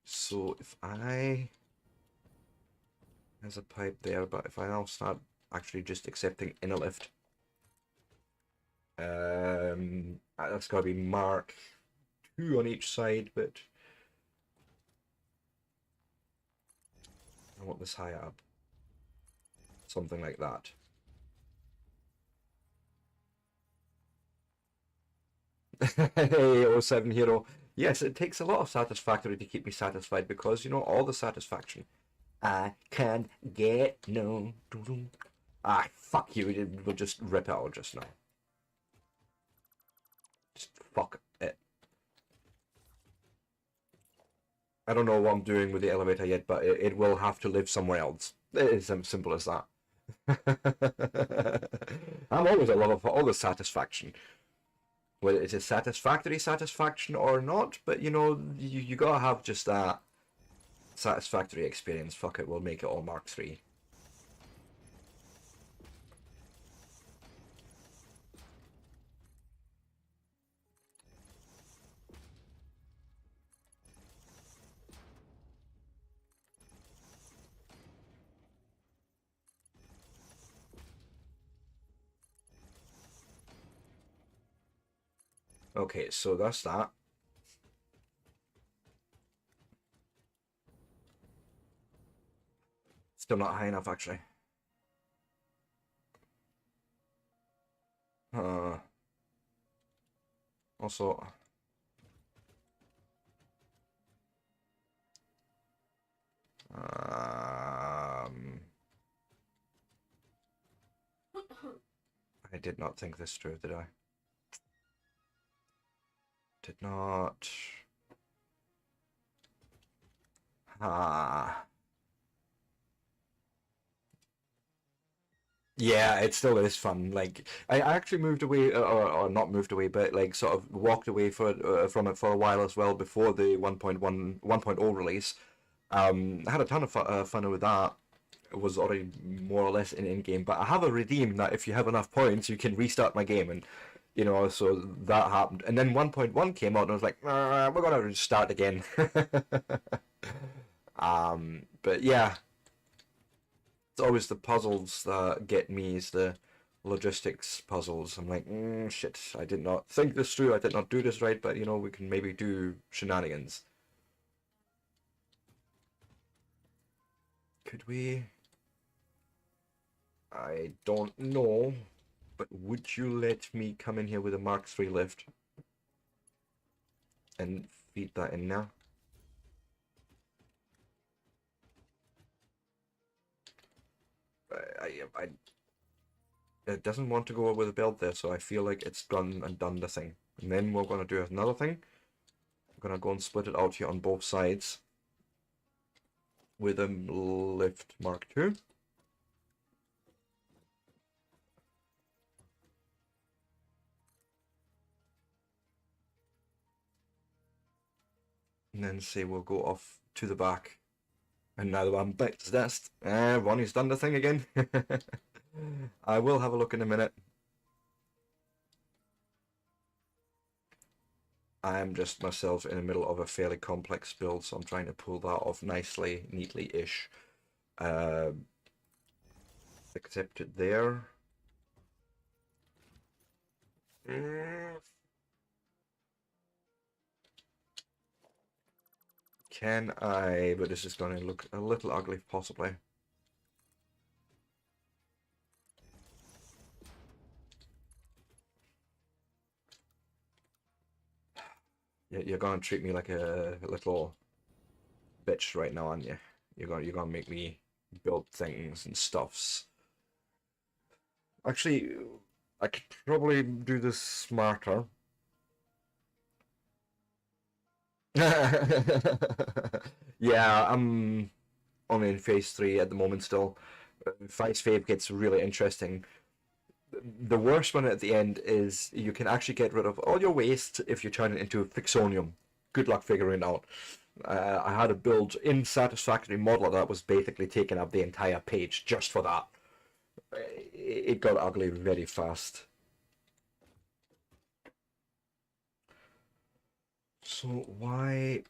So if I... There's a pipe there, but if I now start actually just accepting inner lift... that's gotta be Mark 2 on each side, but... I want this high up. Something like that. Hey, oh 07 Hero. Yes, it takes a lot of Satisfactory to keep me satisfied because, you know, all the satisfaction. I can't get no... Ah, fuck you. We'll just rip it out just now. Just fuck it. I don't know what I'm doing with the elevator yet, but it will have to live somewhere else. It's as simple as that. I'm always a lover for all the satisfaction. Whether it's a satisfactory satisfaction or not, but you know, you gotta have just that satisfactory experience. Fuck it, we'll make it all Mark 3. Okay, so that's that. Still not high enough, actually. Also, I did not think this through, did I? Did not. Yeah, it still is fun. Like, I actually moved away, or not moved away, but like sort of walked away from it for a while as well before the 1.1 release. I had a ton of fun with that. It was already more or less in game, but I have a redeem that if you have enough points, you can restart my game, and so that happened. And then 1.1 came out, and I was like, we're gonna start again. But yeah, it's always the puzzles that get me, is the logistics puzzles. I'm like, shit, I did not think this through, I did not do this right, but we can maybe do shenanigans. Could we? I don't know, but would you let me come in here with a Mark III lift and feed that in now? It doesn't want to go with a build there, so I feel like it's gone and done the thing. And then we're going to do another thing. We're going to go and split it out here on both sides with a lift Mark II. And then say we'll go off to the back. And now that I'm back to this, Ronnie's done the thing again. I will have a look in a minute. I am just myself in the middle of a fairly complex build, so I'm trying to pull that off nicely, neatly-ish. Accept it there. Can I? But this is going to look a little ugly, possibly. You're going to treat me like a little bitch right now, aren't you? You're going to make me build things and stuffs. Actually, I could probably do this smarter. Yeah, I'm only in phase 3 at the moment still. Phase 5 gets really interesting. The worst one at the end is you can actually get rid of all your waste if you turn it into Fixonium. Good luck figuring it out. I had a build in Satisfactory modeler that was basically taking up the entire page just for that. It got ugly very fast. So why?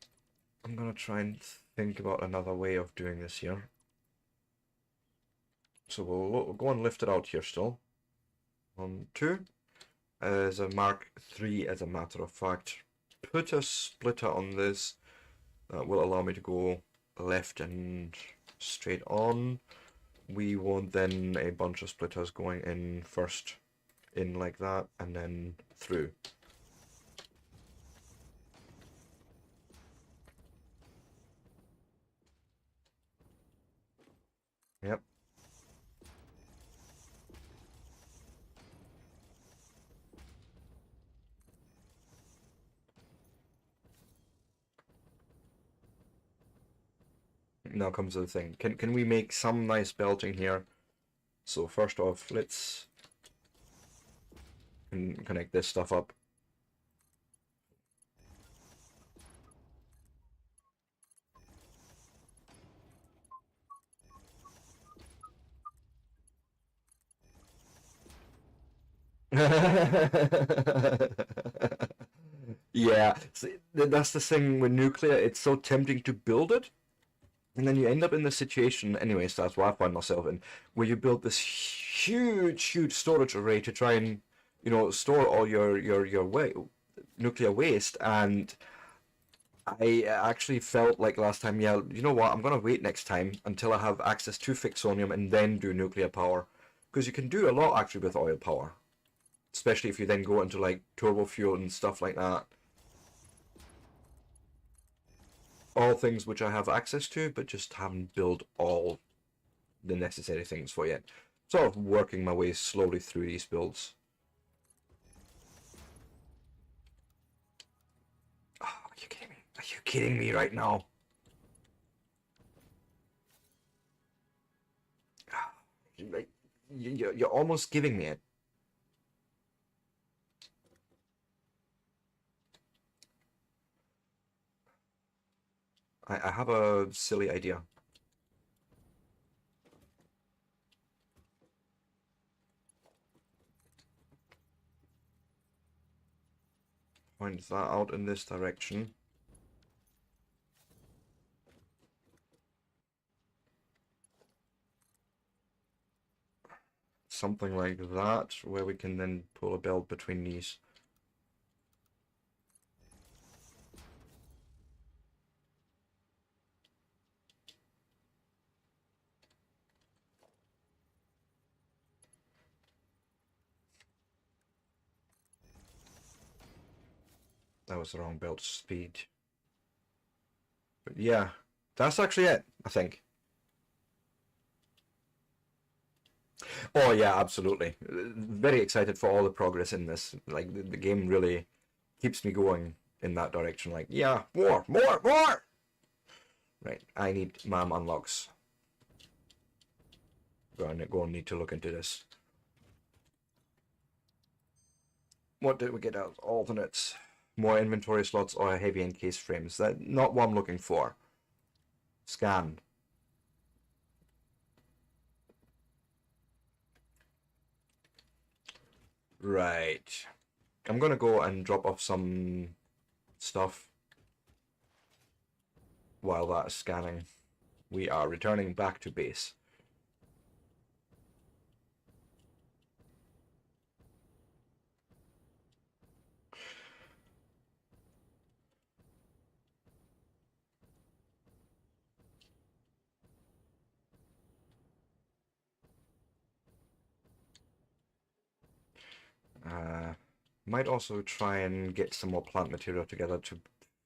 I'm gonna try and think about another way of doing this here. So we'll go and lift it out here still. 1, 2. As a Mark III, as a matter of fact. Put a splitter on this. That will allow me to go left and straight on. We want then a bunch of splitters going in first, in like that, and then through. Yep. Now comes the thing. Can we make some nice belting here? So first off, let's connect this stuff up. Yeah, see, that's the thing with nuclear. It's so tempting to build it, and then you end up in the situation. Anyways, that's what I find myself in, where you build this huge storage array to try and store all your nuclear waste, and I actually felt like last time, yeah, you know what, I'm going to wait next time until I have access to Fixonium and then do nuclear power. Because you can do a lot actually with oil power. Especially if you then go into like turbo fuel and stuff like that. All things which I have access to, but just haven't built all the necessary things for yet. Sort of working my way slowly through these builds. Oh, are you kidding me? Are you kidding me right now? Like, you're almost giving me it. I have a silly idea. Point that out in this direction. Something like that, where we can then pull a belt between these. That was the wrong belt speed. But yeah, that's actually it, I think. Oh yeah, absolutely. Very excited for all the progress in this. Like the game really keeps me going in that direction. Like, yeah, more, more, more. Right, I need MAM unlocks. Go and need to look into this. What did we get out? Alternates. More inventory slots or heavy encased frames. That not what I'm looking for. Scan. Right. I'm gonna go and drop off some stuff while that's scanning. We are returning back to base. Might also try and get some more plant material together to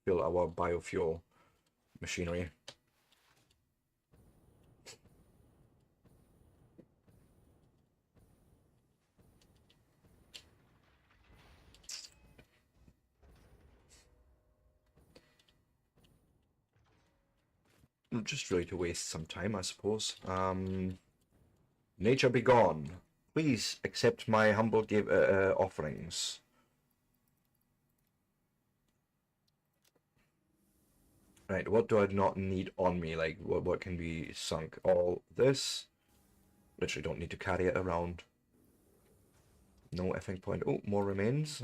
fill our biofuel machinery. Just really to waste some time, I suppose. Nature be gone. Please accept my humble offerings. Right, what do I not need on me? Like, what can be sunk? All this. Literally don't need to carry it around. No effing point. Oh, more remains.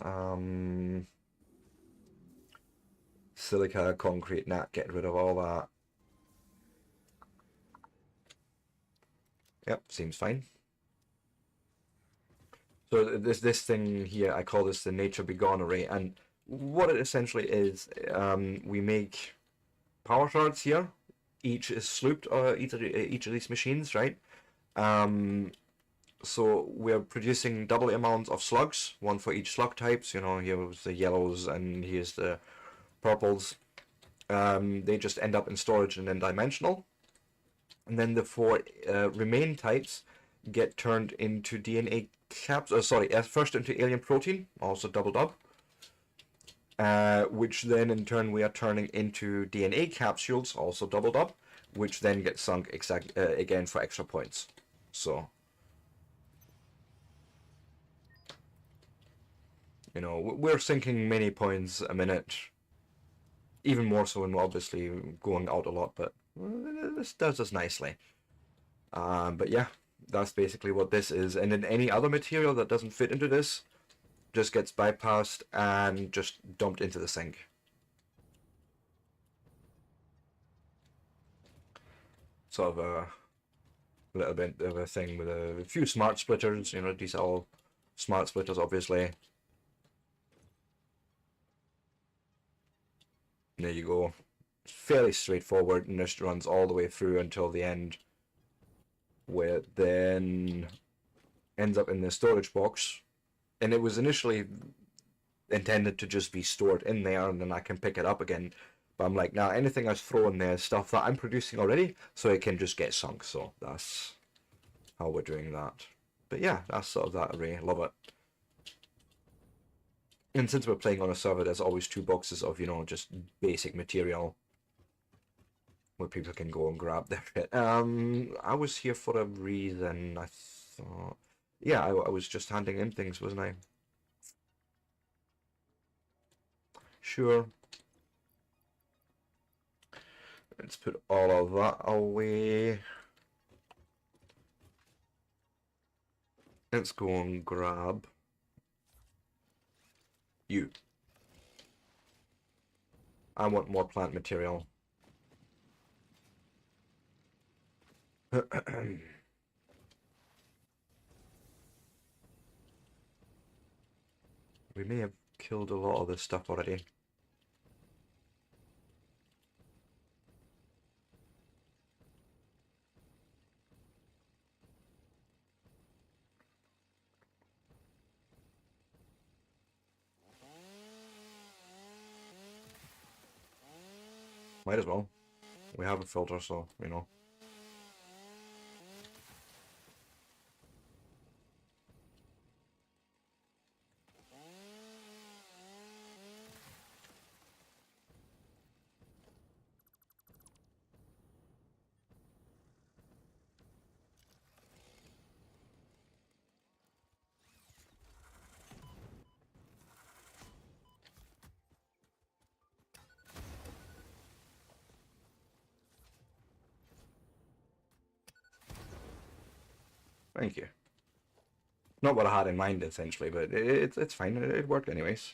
Silica, concrete, get rid of all that. Yep, seems fine. So this thing here, I call this the Nature Be Gone array, and what it essentially is, we make power shards here. Each is slooped, each of these machines, right? So we're producing double amounts of slugs, one for each slug types. You know, here's the yellows and here's the purples. They just end up in storage and then dimensional. And then the four remain types get turned into DNA caps. First into alien protein, also doubled up. Which then in turn we are turning into DNA capsules, also doubled up, which then get sunk again for extra points. So, you know, we're sinking many points a minute, even more so when we're obviously going out a lot, but this does us nicely. But yeah, that's basically what this is. And then any other material that doesn't fit into this just gets bypassed and just dumped into the sink. Sort of a little bit of a thing with a few smart splitters. You know, these are all smart splitters, obviously. There you go. Fairly straightforward, and this runs all the way through until the end, where it then ends up in the storage box. And it was initially intended to just be stored in there, and then I can pick it up again. But I'm like, nah, anything I throw in there is stuff that I'm producing already, so it can just get sunk. So that's how we're doing that. But yeah, that's sort of that array. Love it. And since we're playing on a server, there's always 2 boxes of, you know, just basic material where people can go and grab their shit. I was here for a reason, I thought. Yeah, I was just handing in things, wasn't I? Sure. Let's put all of that away. Let's go and grab you. I want more plant material. We may have killed a lot of this stuff already. Might as well. We have a filter, so, you know. Thank you. Not what I had in mind, essentially, but it's fine. It worked anyways.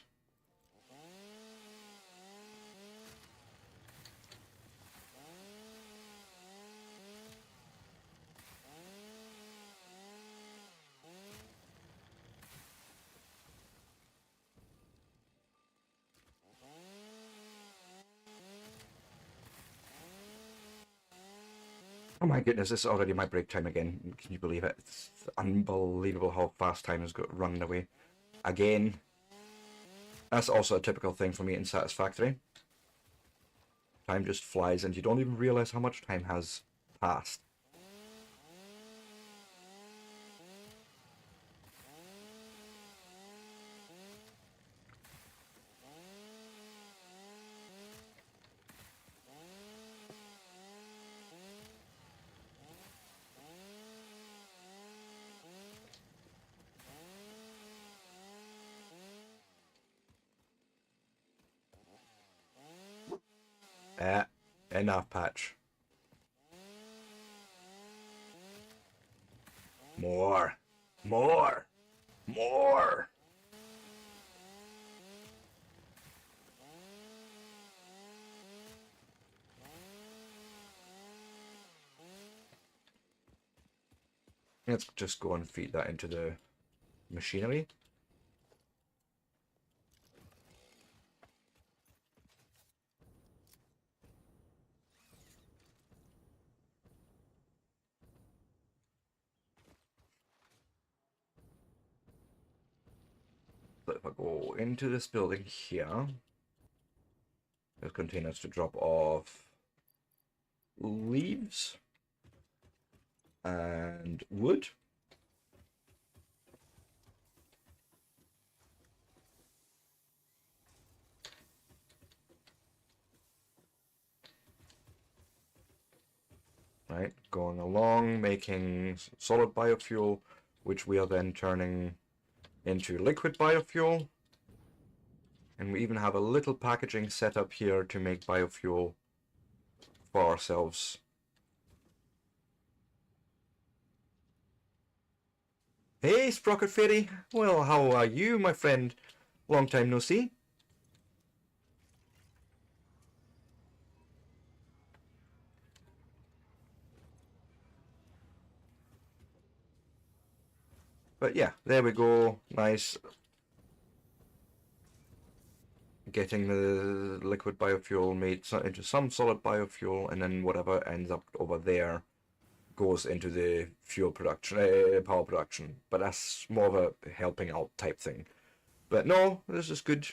Oh my goodness, this is already my break time again. Can you believe it? It's unbelievable how fast time has got running away. Again. That's also a typical thing for me in Satisfactory. Time just flies and you don't even realize how much time has passed. Enough, Patch. More. More. More. Let's just go and feed that into the machinery. So if I go into this building here, there's containers to drop off leaves and wood. Right, going along, making solid biofuel, which we are then turning into liquid biofuel. And we even have a little packaging set up here to make biofuel for ourselves. Hey, Sprocket Fairy! Well, how are you, my friend? Long time no see. But yeah, there we go. Nice. getting the liquid biofuel made into some solid biofuel, and then whatever ends up over there goes into the fuel production, power production. But that's more of a helping out type thing. But no, this is good.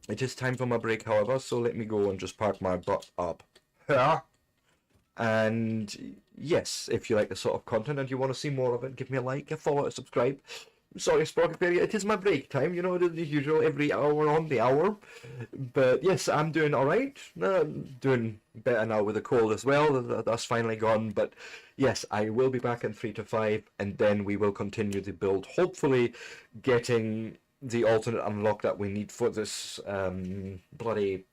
It is time for my break, however, so let me go and just park my butt up here. And yes, if you like this sort of content and you want to see more of it, give me a like, a follow, a subscribe. Sorry, Sprocketberry, it is my break time, you know, the usual every hour on the hour. But yes, I'm doing alright. Doing better now with the cold as well, that's finally gone. But yes, I will be back in 3 to 5, and then we will continue the build, hopefully getting the alternate unlock that we need for this bloody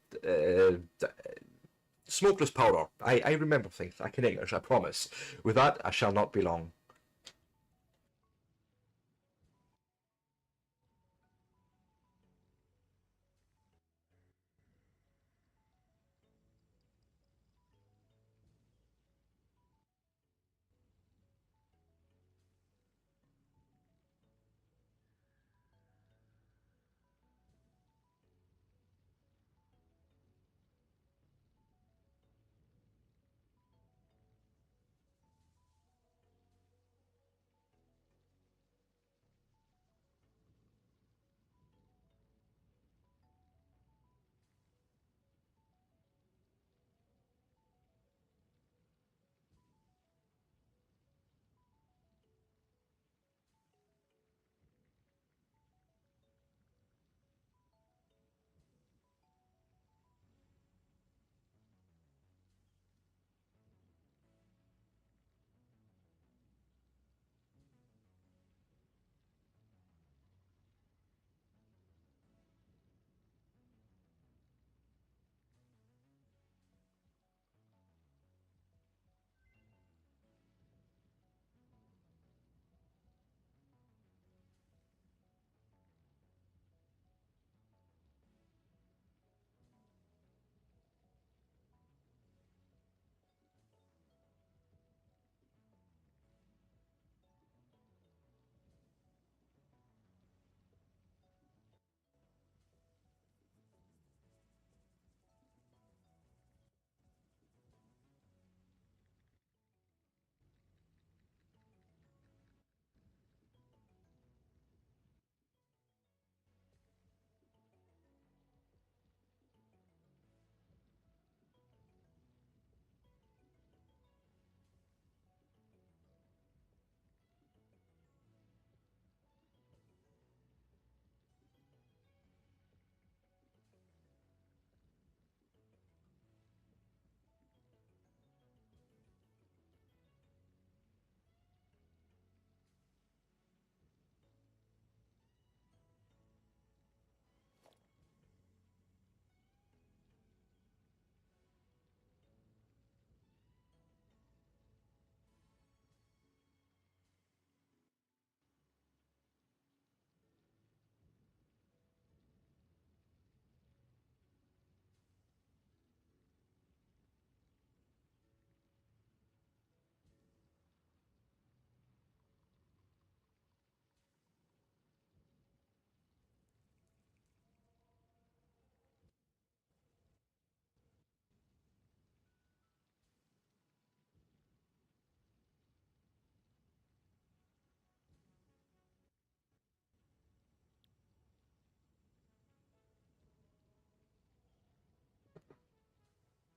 smokeless powder. I remember things. I can English, I promise. With that, I shall not be long.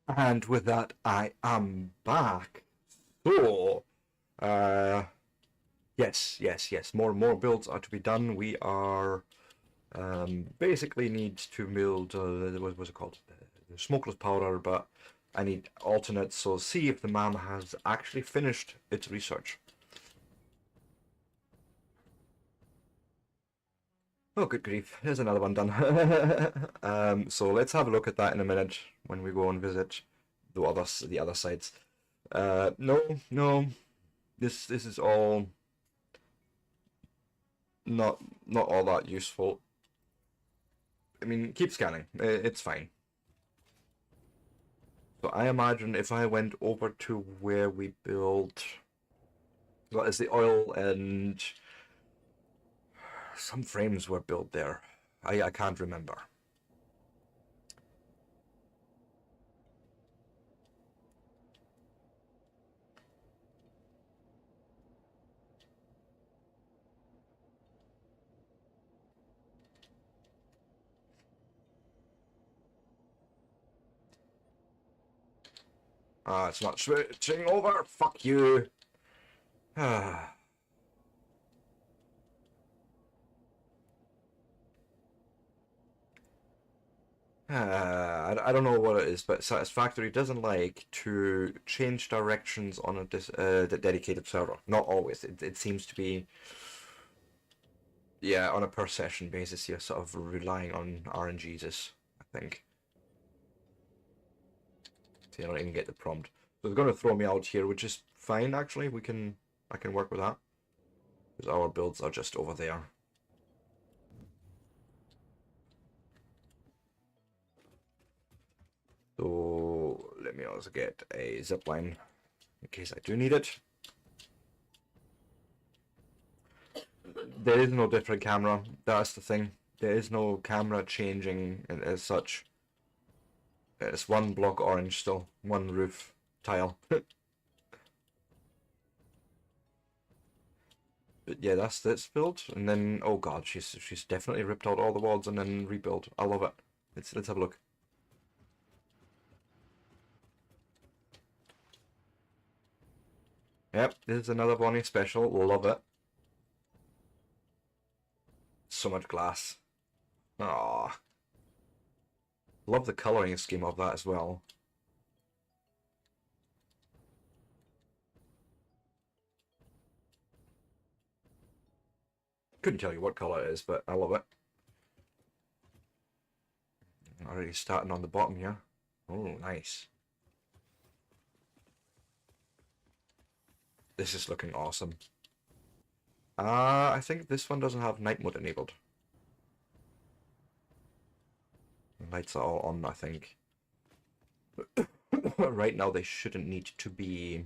And with that, I am back. So, uh, yes. More builds are to be done. We are basically need to build what was it called? The smokeless powder, but I need alternates. So see if the man has actually finished its research. Oh, good grief! Here's another one done. So let's have a look at that in a minute when we go and visit the other sites. No, this is all not all that useful. I mean, keep scanning. It's fine. So I imagine if I went over to where we built, what is the oil and some frames were built there. I can't remember. Ah, it's not switching over. Fuck you. Ah. I don't know what it is, but Satisfactory doesn't like to change directions on a dedicated server. Not always. It seems to be, yeah, on a per session basis. You're sort of relying on RNGs, I think. So you don't even get the prompt. So it's going to throw me out here, which is fine actually. I can work with that because our builds are just over there. So let me also get a zipline in case I do need it. There is no different camera. That's the thing. There is no camera changing as such. It's one block orange still. One roof tile. But yeah, that's this build. And then, oh god, she's definitely ripped out all the walls and then rebuilt. I love it. Let's have a look. Yep, this is another Bonnie special. Love it. So much glass. Ah, love the colouring scheme of that as well. Couldn't tell you what colour it is, but I love it. Already starting on the bottom here. Oh, nice. This is looking awesome. I think this one doesn't have night mode enabled. The lights are all on, I think. Right now they shouldn't need to be.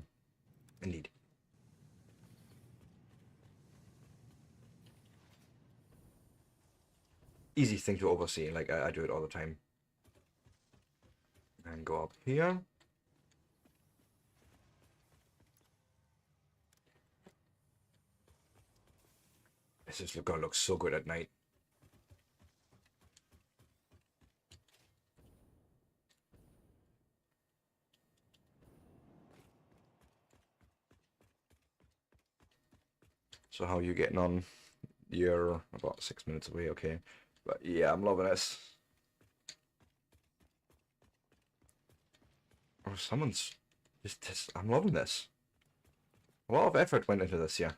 Indeed. Easy thing to oversee, like I do it all the time. And go up here. This is gonna look so good at night. So how are you getting on? You're about 6 minutes away, okay. But yeah, I'm loving this. Oh, someone's just I'm loving this. A lot of effort went into this, yeah.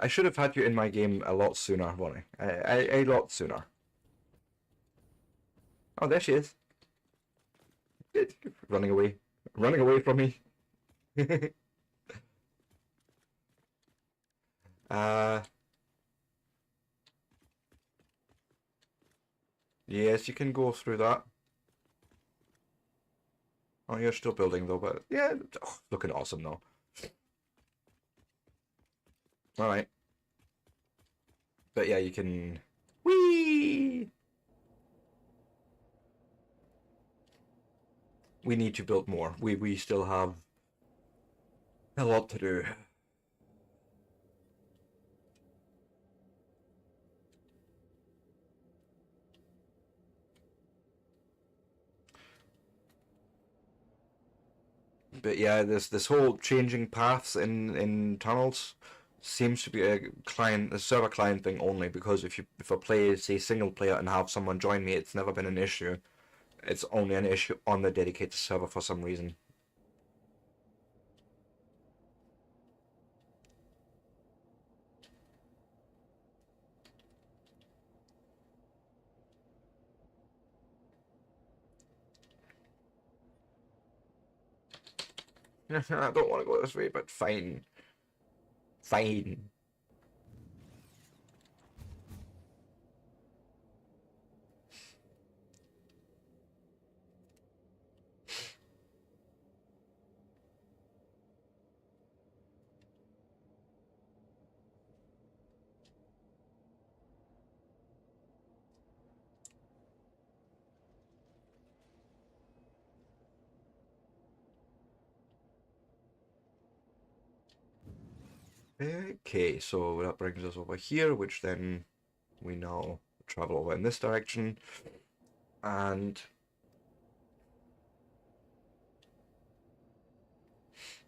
I should have had you in my game a lot sooner, Bonnie. A lot sooner. Oh, there she is. Running away. Running away from me. uh, yes, you can go through that. Oh, you're still building though, but yeah, oh, looking awesome though. All right. But yeah, you can. Whee! We need to build more. We still have a lot to do. But yeah, this whole changing paths in tunnels seems to be a server client thing only, because if I play say single player and have someone join me, it's never been an issue. It's only an issue on the dedicated server for some reason. I don't want to go this way, but fine. Fine. Okay, so that brings us over here, which then we now travel over in this direction. And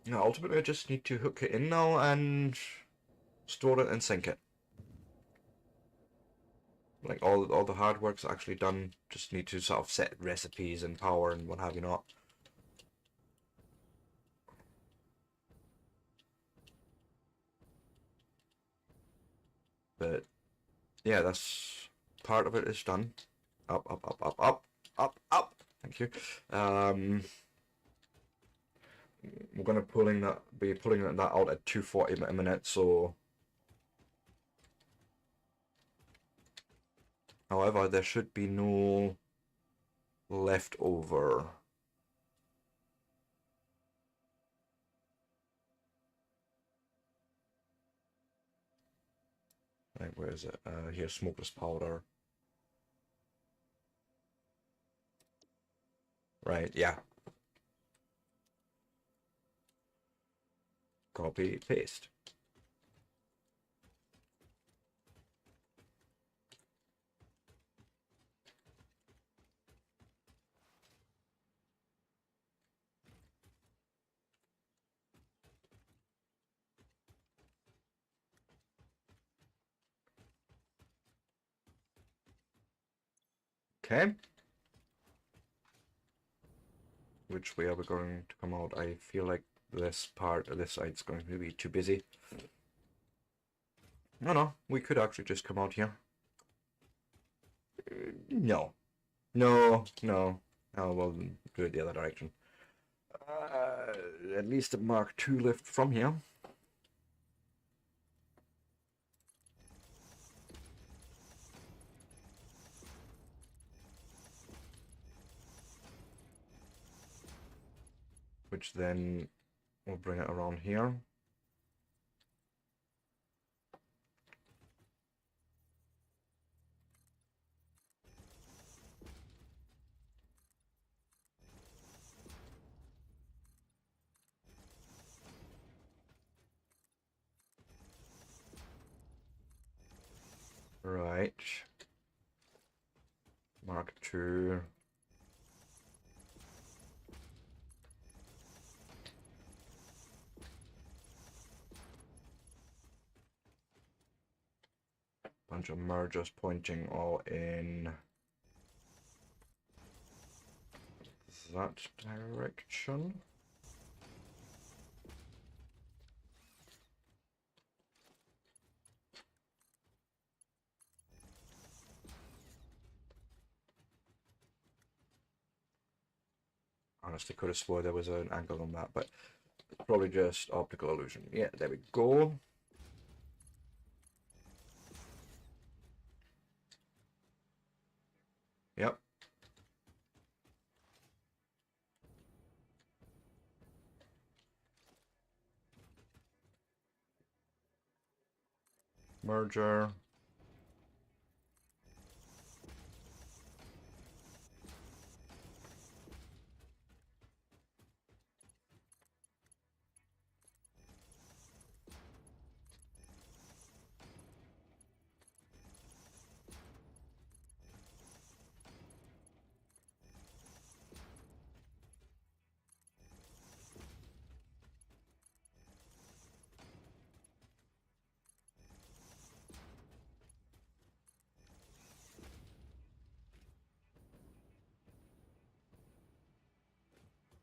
yeah, ultimately I just need to hook it in now and store it and sync it. Like all the hard work's actually done, just need to sort of set recipes and power and what have you not. But yeah, that's part of it is done. Up, up, up, up, up, up, up. Thank you. We're gonna be pulling that out at 240 a minute, so however there should be no leftover. Right, where is it? Here, smokeless powder. Right, yeah. Copy, paste. Okay. Which way are we going to come out? I feel like this part of this side's going to be too busy. No, we could actually just come out here. No. No, no. Oh, well, do it the other direction. At least a Mark II lift from here. Which then will bring it around here. Right. Mark II. Bunch of mergers pointing all in that direction. Honestly, could have swore there was an angle on that, but probably just optical illusion. Yeah, there we go. Yep. Merger.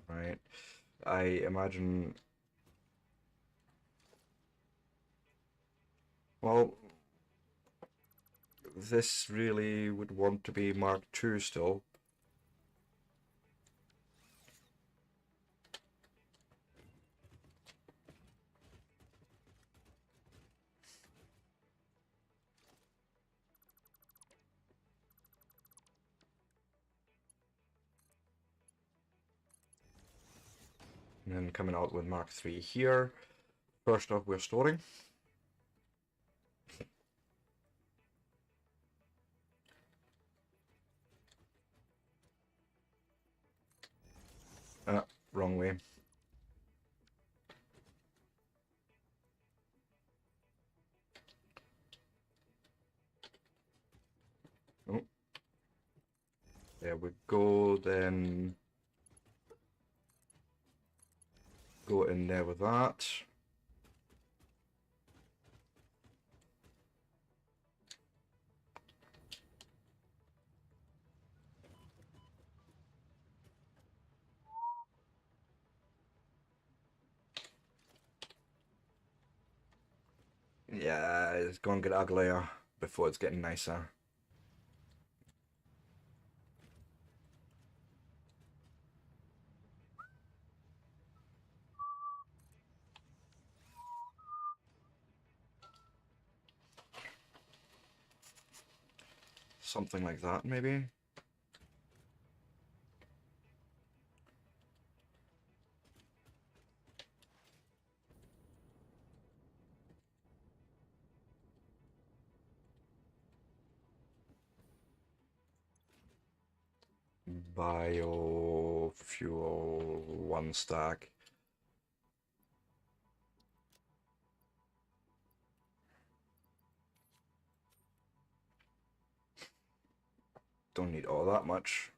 Right. I imagine. Well, this really would want to be Mark II still. And then coming out with Mark III here. First off, we're storing. Wrong way. There we go, then go in there with that. Yeah, it's going to get uglier before it's getting nicer. Something like that, maybe. Biofuel 1 stack. Don't need all that much.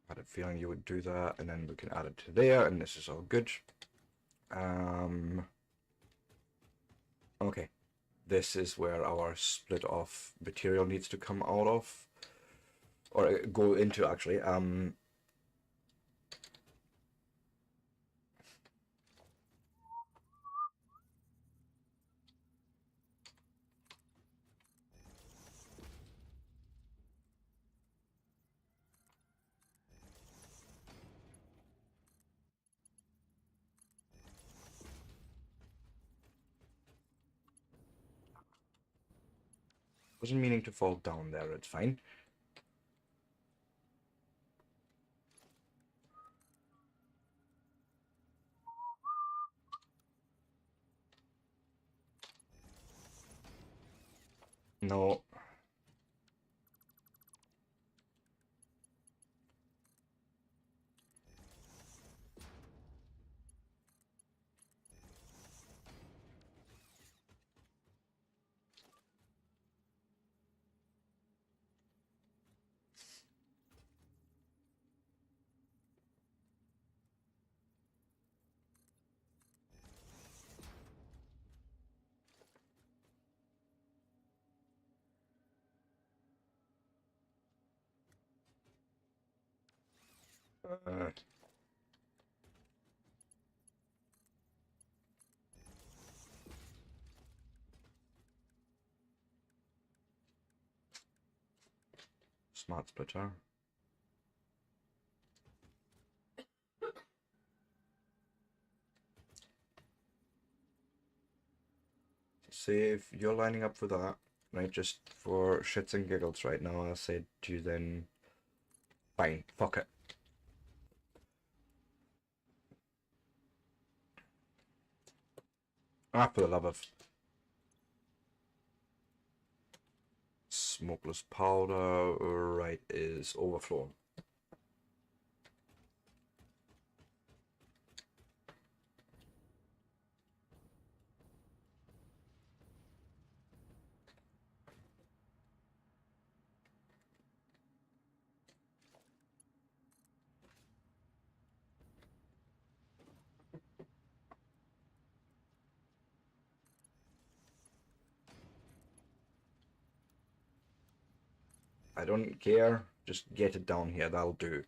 I had a feeling you would do that, and then we can add it to there, and this is all good. Okay, this is where our split off material needs to come out of, or go into actually. Wasn't meaning to fall down there, it's fine. No. Uh, Smart splitter. See if you're lining up for that, right? Just for shits and giggles right now, I said to you then, fine, fuck it. Ah, for the love of smokeless powder, right, is overflow. I don't care, just get it down here, that'll do.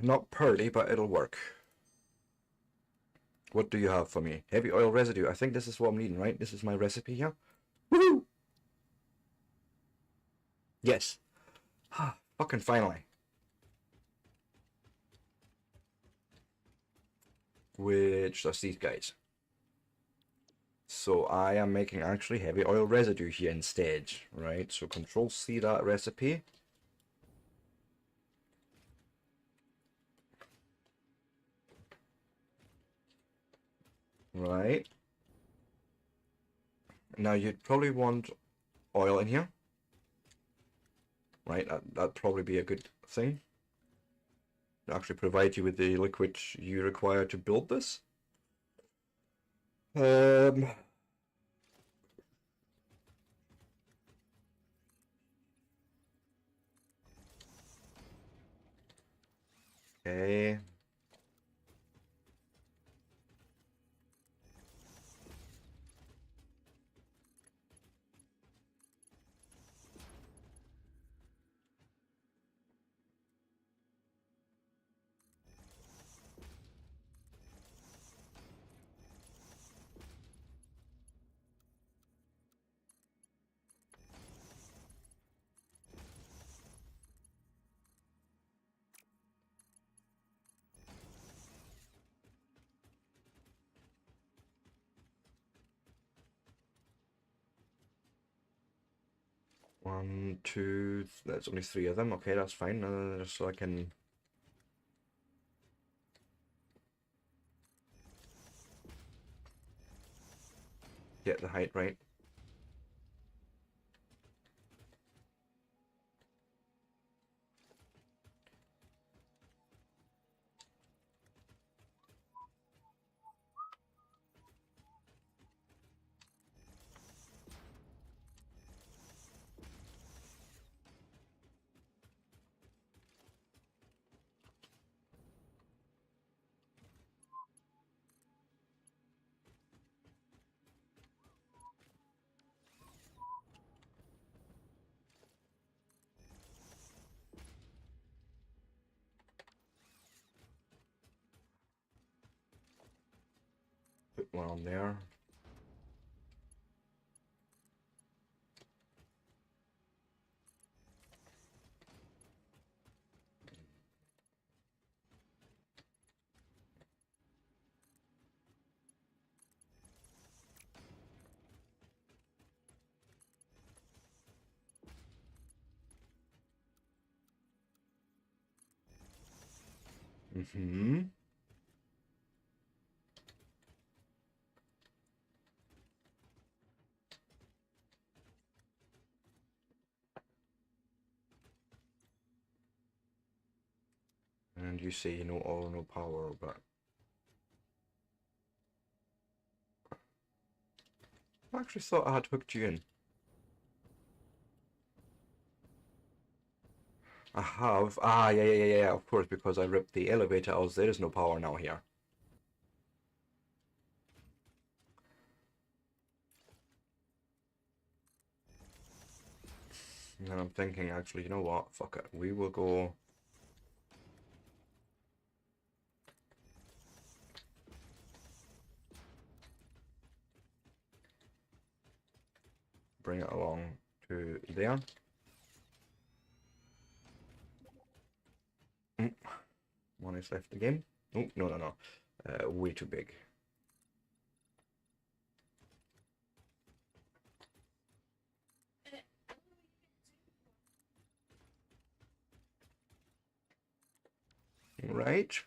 Not pearly, but it'll work. What do you have for me? Heavy oil residue. I think this is what I'm needing, right? This is my recipe here. Woohoo! Yes. Fucking finally. Which that's these guys. So I am making actually heavy oil residue here instead, right? So Control C that recipe. Right. Now you'd probably want oil in here. Right, that'd probably be a good thing. To actually provide you with the liquid you require to build this. Okay. One, two, that's only 3 of them. Okay, that's fine. Just so I can... get the height right. Put one on there. Mm-hmm. And you say no oil, no power, but... I actually thought I had hooked you in. I have. Ah, yeah, of course, because I ripped the elevator out, there is no power now here. And then I'm thinking, actually, you know what? Fuck it. We will go... bring it along to there. One is left again. Oh, no. Way too big. Right.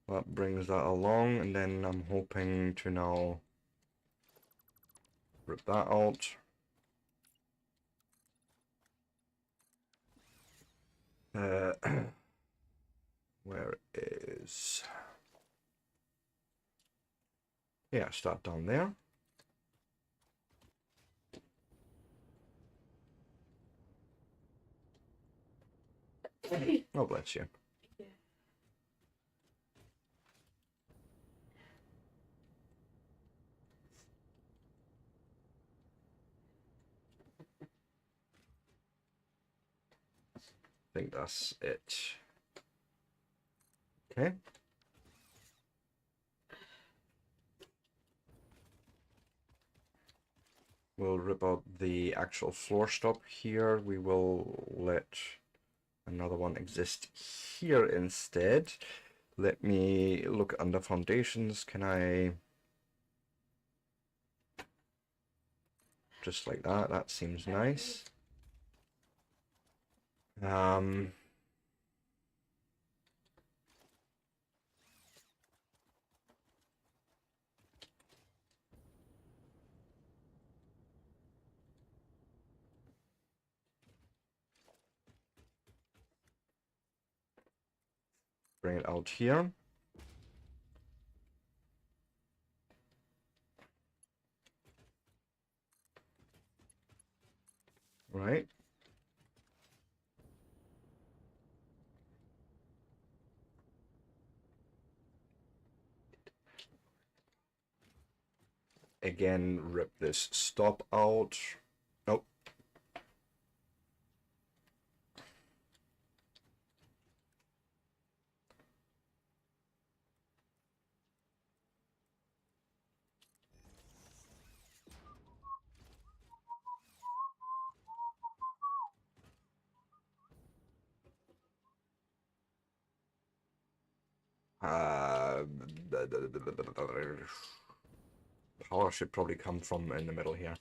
That brings that along, and then I'm hoping to now rip that out. Where is... yeah, start down there. Oh, bless you. I think that's it. Okay. We'll rip out the actual floor stop here. We will let another one exist here instead. Let me look under foundations. Can I... just like that? That seems nice. bring it out here. Right. Again, rip this stop out. Nope. Power should probably come from in the middle here.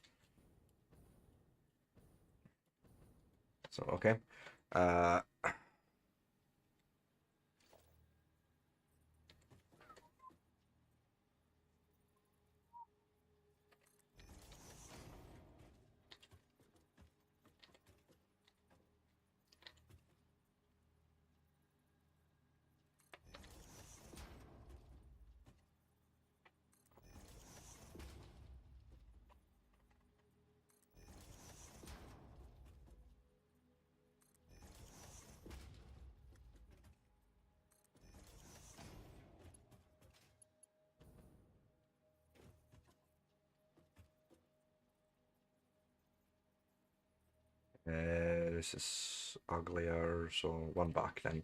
So, okay. This is uglier, so one back then.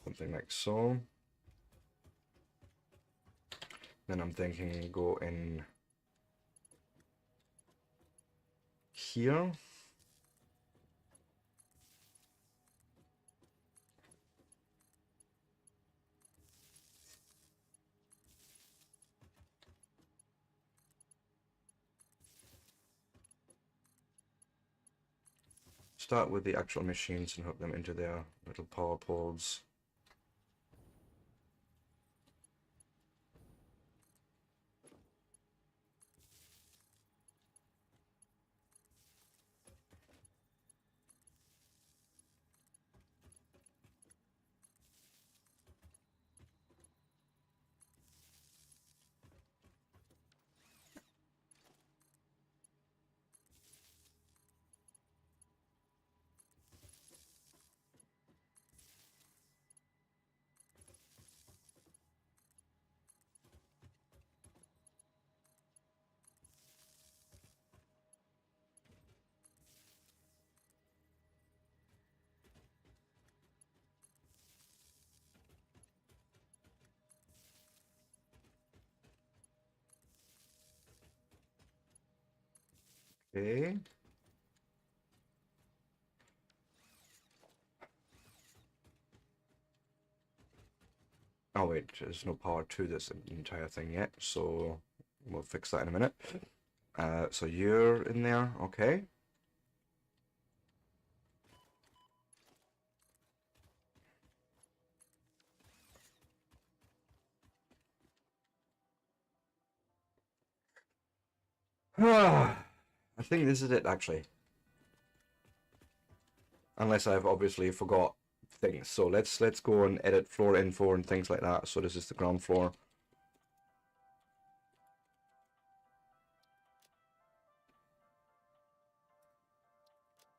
Something like so. Then I'm thinking go in here. Start with the actual machines and hook them into their little power pods. Okay. Oh wait, there's no power to this entire thing yet, so we'll fix that in a minute. So you're in there, okay. I think this is it actually. Unless I've obviously forgot things. So let's go and edit floor info and things like that. So this is the ground floor.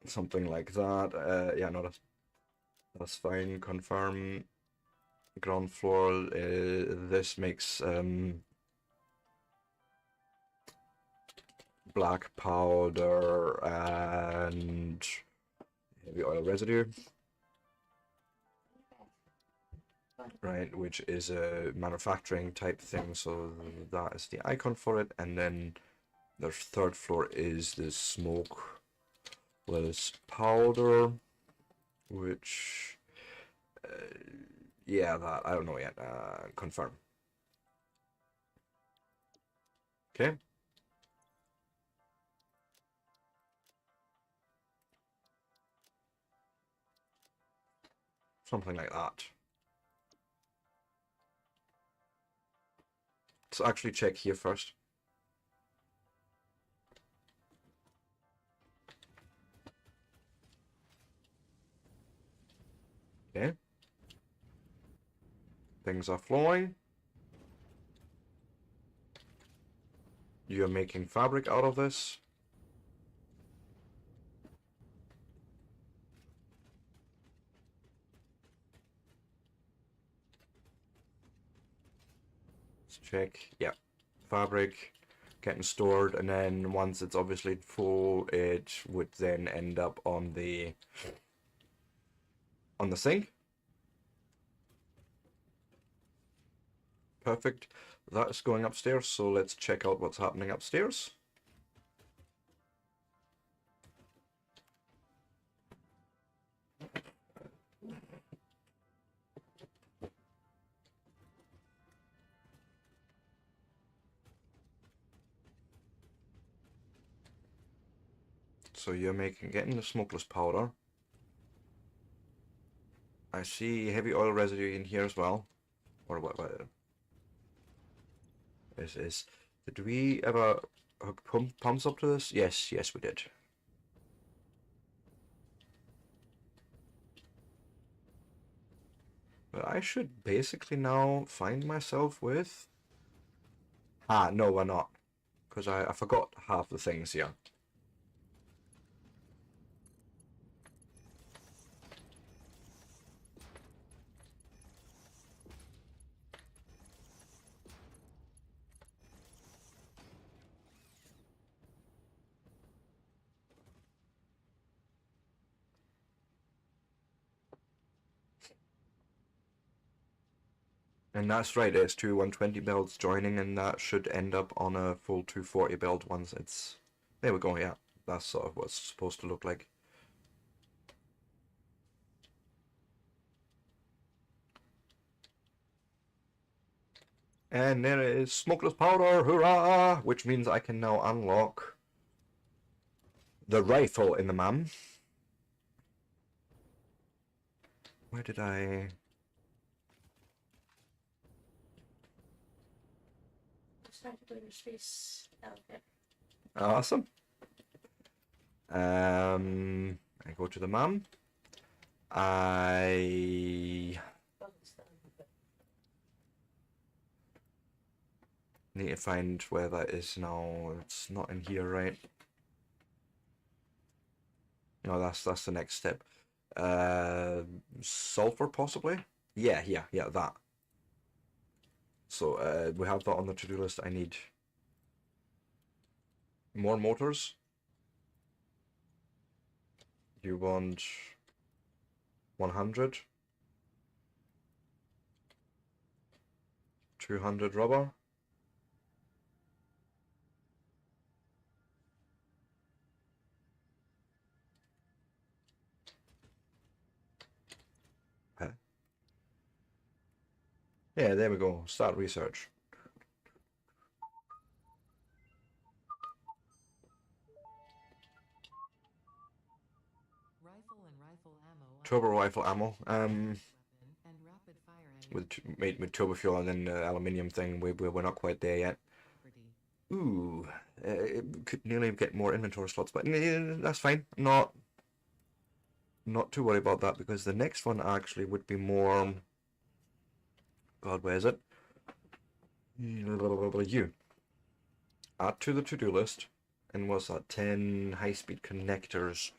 Something like that. Yeah, no, that's fine. Confirm ground floor. This makes black powder and heavy oil residue. Right, which is a manufacturing type thing, so that is the icon for it. And then the third floor is the smoke lettuce powder, which yeah, that I don't know yet. Confirm. Okay. Something like that. Let's actually check here first. Okay. Things are flowing. You're making fabric out of this. Let's check. Yeah. Fabric getting stored, and then once it's obviously full, it would then end up on the sink. Perfect. That's going upstairs, so let's check out what's happening upstairs. So you're getting the smokeless powder. I see heavy oil residue in here as well. Or what is did we ever hook pumps up to this? Yes, we did. But I should basically now find myself with... Ah, no, we're not. Because I forgot half the things here. And that's right, it's two 120 builds joining, and that should end up on a full 240 build once it's... There we go, yeah. That's sort of what it's supposed to look like. And there it is, smokeless powder, hurrah! Which means I can now unlock the rifle in the man. Where did I... Trying to go in your space. Okay. Awesome. I go to the mum. I need to find where that is now. It's not in here, right? No, that's the next step. Sulfur possibly? Yeah, that. So we have that on the to-do list. I need more motors. You want 100? 200 rubber? Huh? Yeah, there we go. Start research. Turbo rifle ammo. Made with turbo fuel and then the aluminium thing. We're not quite there yet. Ooh, it could nearly get more inventory slots, but that's fine. Not too worried about that, because the next one actually would be more... God, where is it? You. Add to the to-do list. And what's that? 10 high-speed connectors.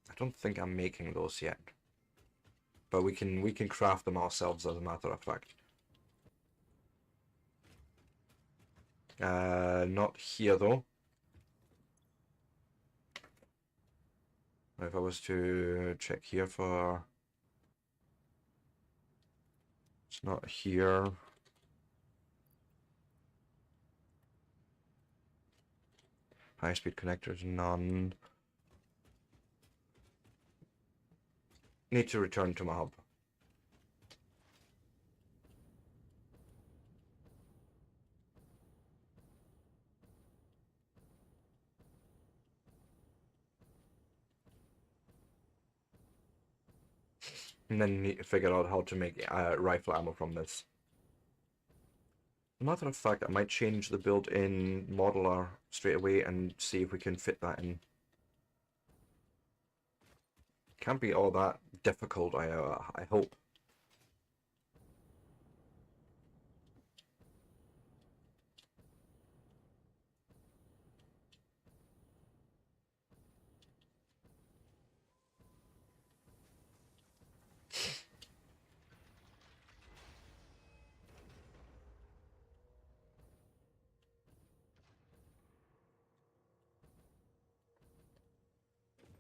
I don't think I'm making those yet. But we can craft them ourselves, as a matter of fact. Not here though. If I was to check here for... It's not here. High-speed connectors, none. Need to return to my hub. And then need to figure out how to make rifle ammo from this. As a matter of fact, I might change the built-in modeler straight away and see if we can fit that in. Can't be all that difficult, I hope.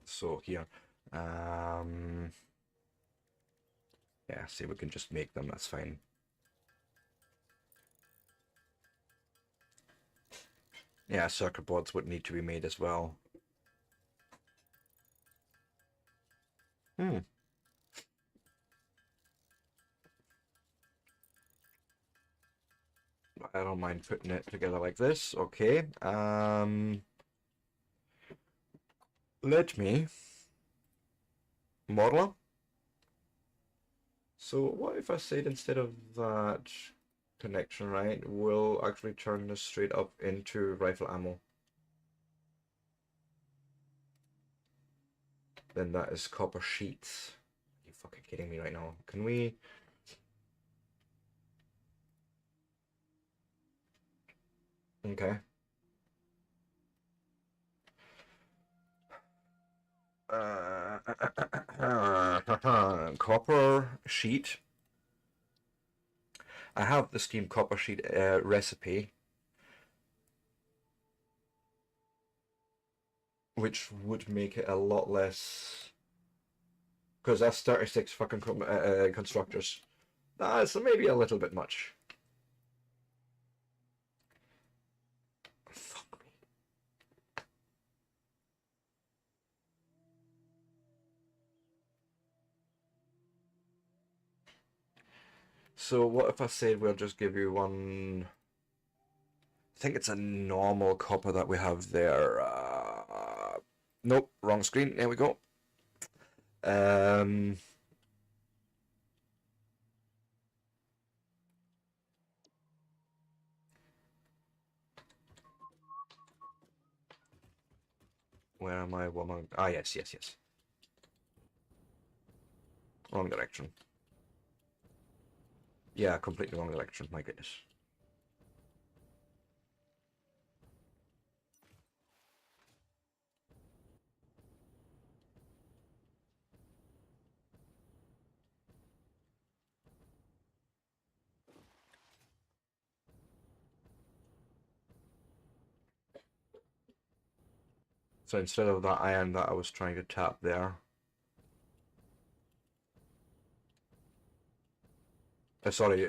So here, yeah, see, we can just make them, that's fine. Yeah, circuit boards would need to be made as well. Hmm. I don't mind putting it together like this. Okay. Let me modeler. So what if I said instead of that connection, right, we'll actually turn this straight up into rifle ammo. Then that is copper sheets. Are you fucking kidding me right now? Can we... Okay. Copper sheet. I have the steamed copper sheet recipe, which would make it a lot less, because that's 36 fucking constructors. That's maybe a little bit much. Fuck me. So what if I said we'll just give you one... I think it's a normal copper that we have there. Nope, wrong screen. There we go. Where am I? Woman? Ah, yes, yes, yes. Wrong direction. Yeah, completely wrong direction. My goodness. So instead of that iron that I was trying to tap there, sorry,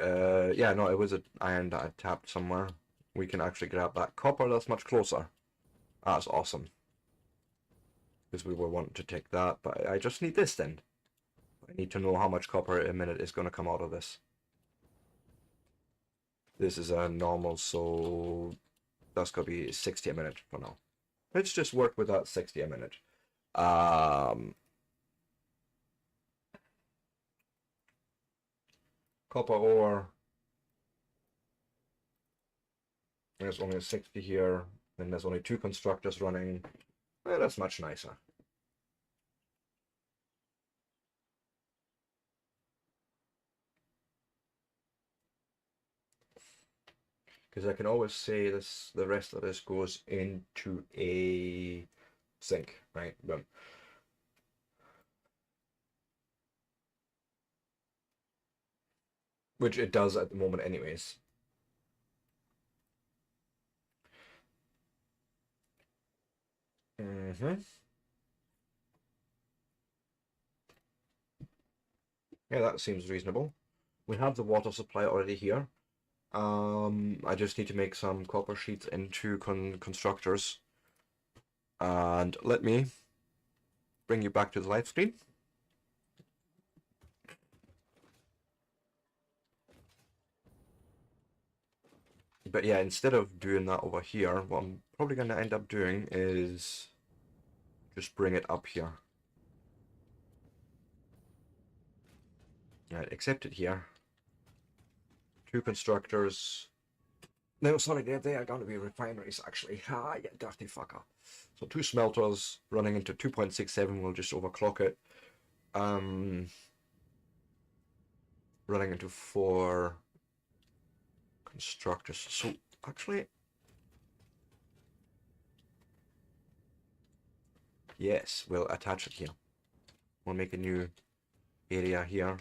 yeah, no, it was an iron that I tapped somewhere. We can actually grab that copper that's much closer. That's awesome. Because we were wanting to take that, but I just need this then. I need to know how much copper a minute is going to come out of this. This is a normal, so that's going to be 60 a minute for now. Let's just work with that 60 a minute. Copper ore. There's only a 60 here, and there's only 2 constructors running. Well, that's much nicer. Because I can always say this, the rest of this goes into a sink, right? Boom. Which it does at the moment anyways. Yeah, that seems reasonable. We have the water supply already here. I just need to make some copper sheets into constructors. And let me bring you back to the live screen. But yeah, instead of doing that over here, what I'm probably going to end up doing is just bring it up here. Right, accept it here. 2 constructors. No, sorry, they are going to be refineries, actually. Ah, you dirty fucker. So 2 smelters running into 2.67, we'll just overclock it. Running into 4 constructors. So, actually... Yes, we'll attach it here. We'll make a new area here.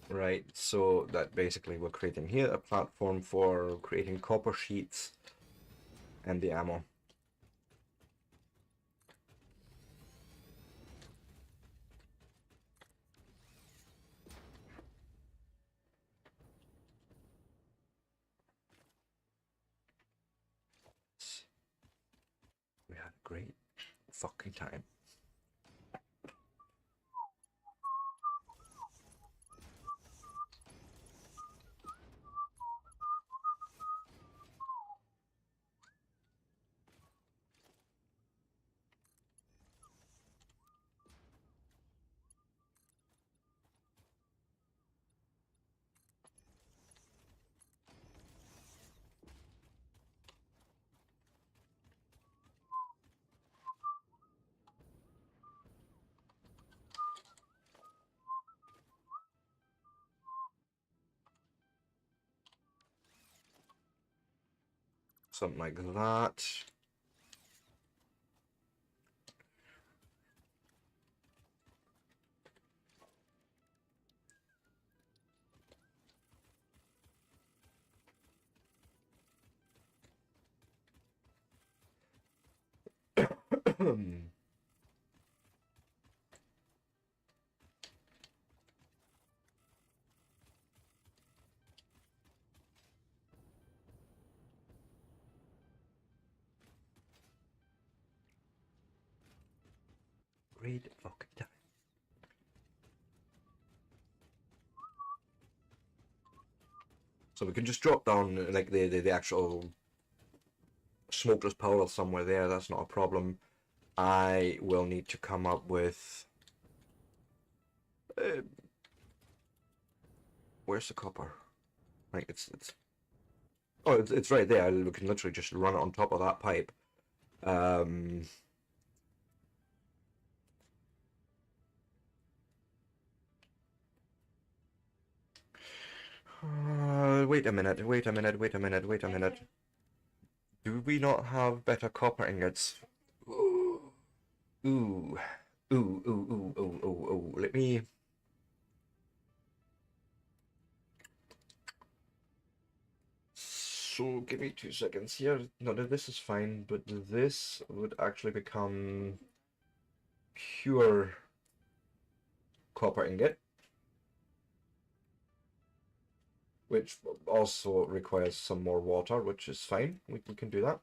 Right, so that basically we're creating here a platform for creating copper sheets and the ammo. We had a great fucking time. Something like that. Great fucking time. So we can just drop down like the actual smokeless powder somewhere there, that's not a problem. I will need to come up with... where's the copper? Like, it's... Oh, it's right there. We can literally just run it on top of that pipe. Wait a minute, wait a minute, wait a minute, wait a minute. Do we not have better copper ingots? Ooh, ooh, ooh, ooh, ooh, ooh, ooh, ooh. Let me... So, give me 2 seconds here. No, this is fine, but this would actually become pure copper ingot, which also requires some more water, which is fine. We can do that.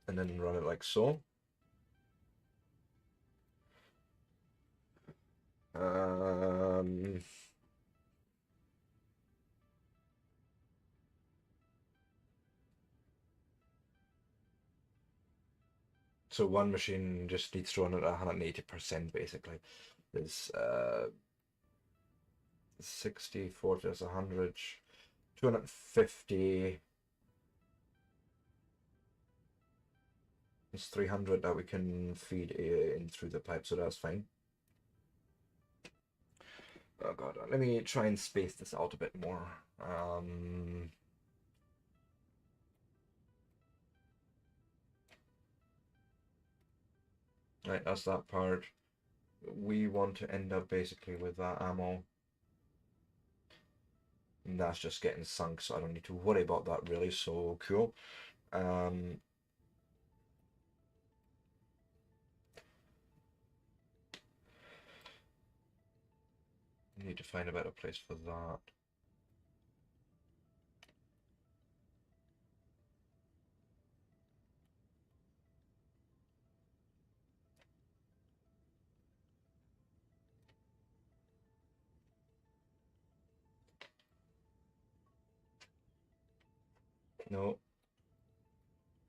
And then run it like so. So one machine just needs to run at 180% basically. There's 60, 40, that's 100, 250. It's 300 that we can feed in through the pipe, so that's fine. Oh god, let me try and space this out a bit more. Right, that's that part. We want to end up basically with that ammo. And that's just getting sunk, so I don't need to worry about that really, so cool. Need to find a better place for that. No.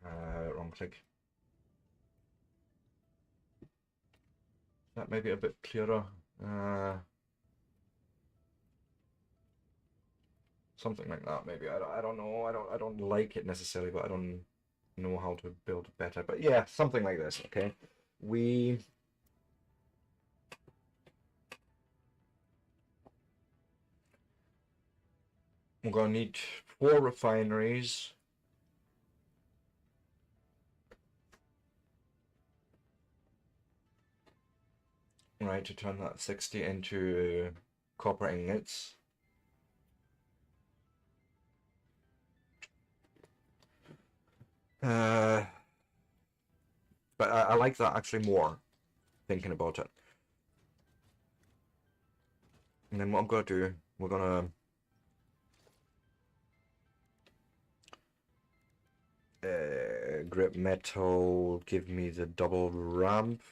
Wrong click. That may be a bit clearer. Something like that, maybe. I don't know. I don't like it necessarily, but I don't know how to build better. But yeah, something like this. Okay, we're gonna need 4 refineries. Right, to turn that 60 into copper ingots. But I like that actually more, thinking about it. And then what I'm gonna do, we're gonna grip metal, give me the double ramp.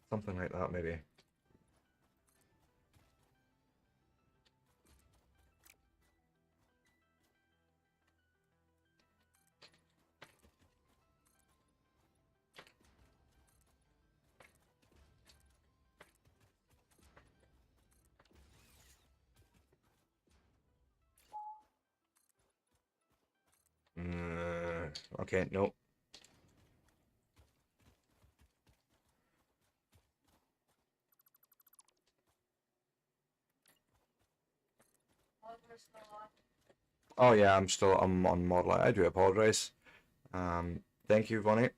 Something like that, maybe. Okay, no. Oh yeah, I'm on model. I do apologize. Thank you, Vonnie.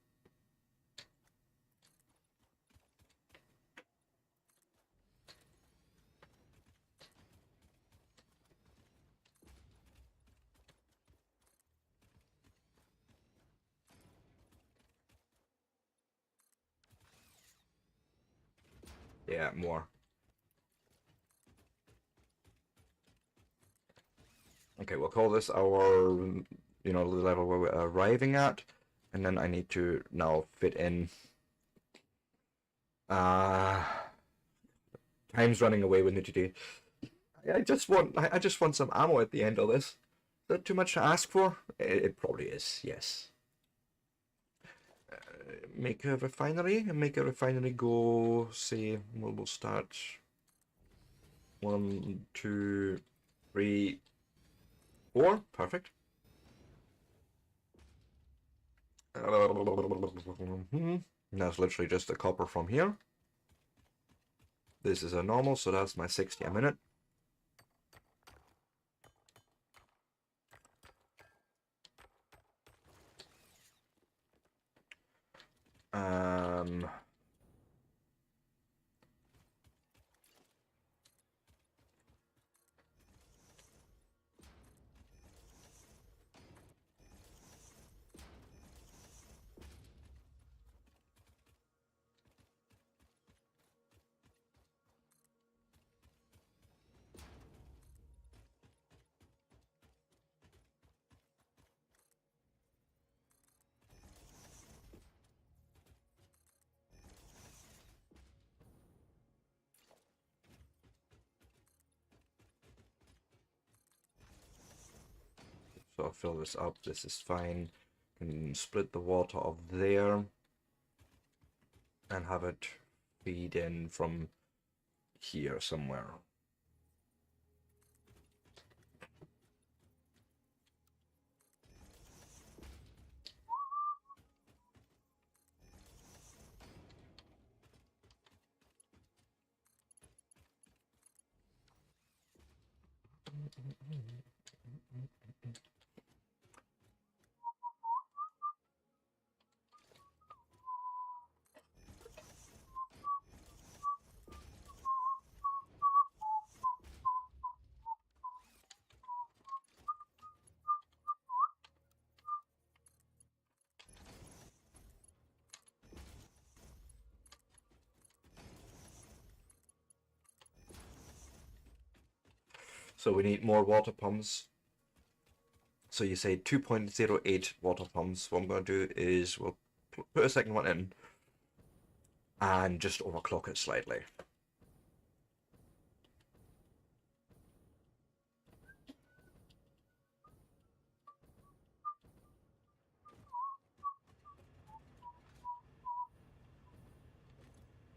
Yeah, more. Okay, we'll call this our, the level where we're arriving at, and then I need to now fit in. Time's running away with me today. I just want some ammo at the end of this. Is that too much to ask for? It probably is. Yes. Make a refinery and make a refinery go. Say we'll start 1, 2, 3, 4. Perfect. That's literally just the copper from here. This is a normal, so that's my 60 a minute. So I'll fill this up. This is fine. Can split the water off there and have it feed in from here somewhere. So we need more water pumps. So you say 2.08 water pumps. What I'm going to do is we'll put a second one in and just overclock it slightly.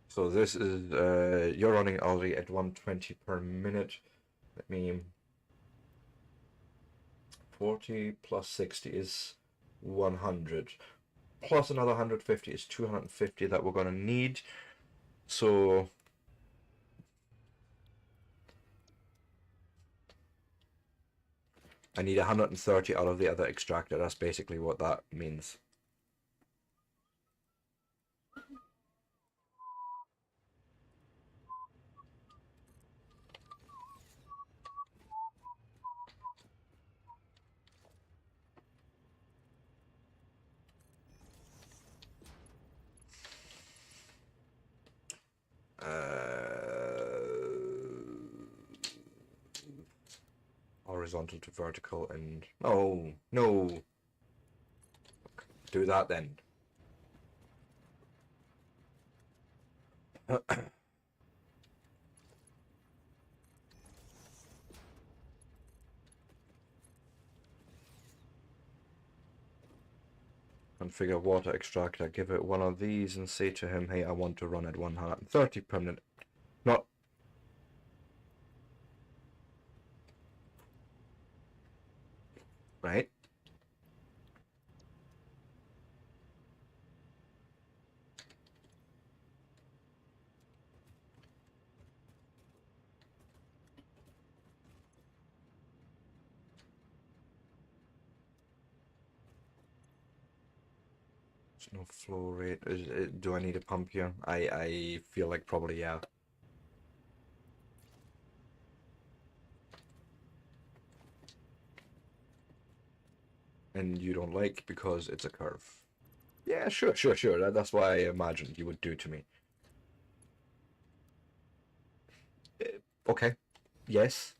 So this is, you're running already at 120 per minute. Let me, 40 plus 60 is 100. Plus another 150 is 250 that we're going to need. So I need 130 out of the other extractor. That's basically what that means. Horizontal to vertical and no, do that then. Configure water extractor, give it one of these and say to him, hey, I want to run at 130 per minute. Not right. There's no flow rate. Do I need a pump here? I feel like probably yeah. And you don't like because it's a curve. Yeah, sure. That's what I imagined you would do to me. Okay. Yes.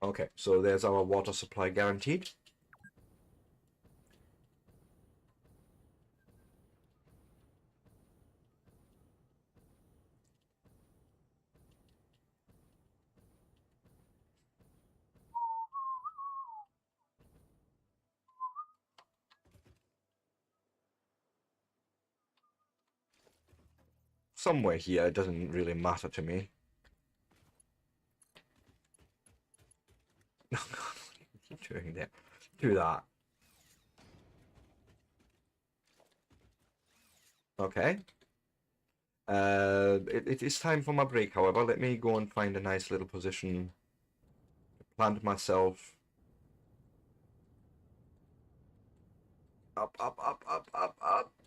Okay, so there's our water supply guaranteed. Somewhere here, it doesn't really matter to me. What are you doing there? Do that. Okay. It is time for my break, however. Let me go and find a nice little position to plant myself. Up.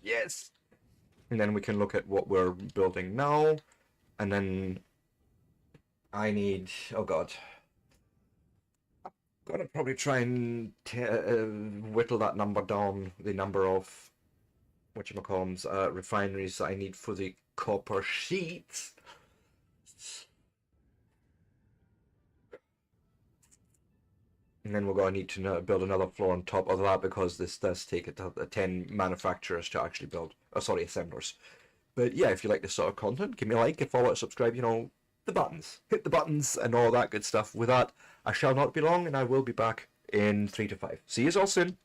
Yes! And then we can look at what we're building now. And then I need, oh god. Gotta probably try and whittle that number down, the number of whatchamacallums, refineries that I need for the copper sheets. And then we're going to need to build another floor on top of that because this does take 10 manufacturers to actually build, sorry, assemblers. But yeah, if you like this sort of content, give me a like, a follow, subscribe, you know, the buttons. Hit the buttons and all that good stuff. With that, I shall not be long and I will be back in 3 to 5. See you all soon.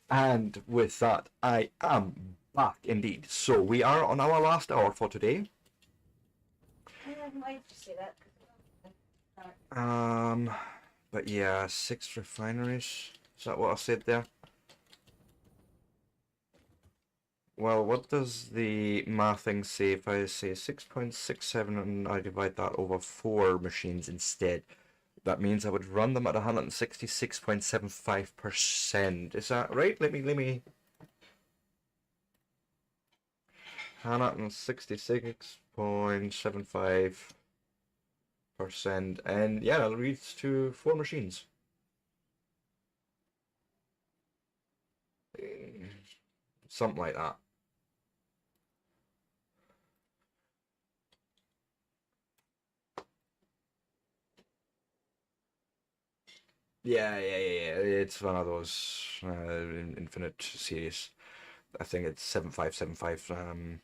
And with that, I am back indeed. So we are on our last hour for today. Why did you say that? But yeah, 6 refineries. Is that what I said there? Well, what does the mathing say if I say 6.67 and I divide that over 4 machines instead? That means I would run them at 166.75%. Is that right? Let me 166.75%, and yeah, that leads to 4 machines. Something like that. Yeah. It's one of those infinite series. I think it's 7575.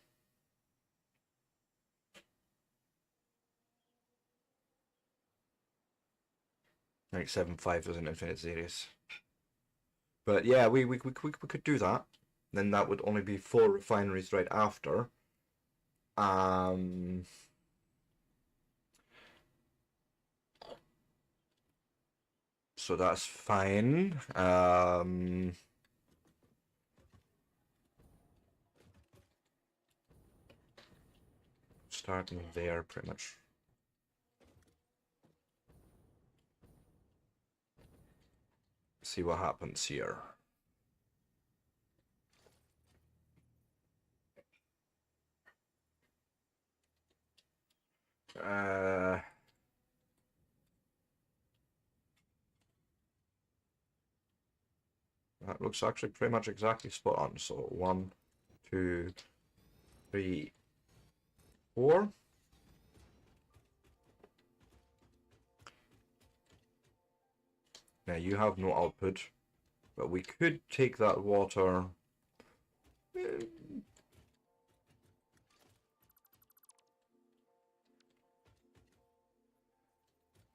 I think 75 is an infinite series. But yeah, we could do that. Then that would only be 4 refineries right after. So that's fine. Starting there, pretty much. See what happens here. That looks actually pretty much exactly spot on. So 1, 2, 3, 4. Now you have no output, but we could take that water.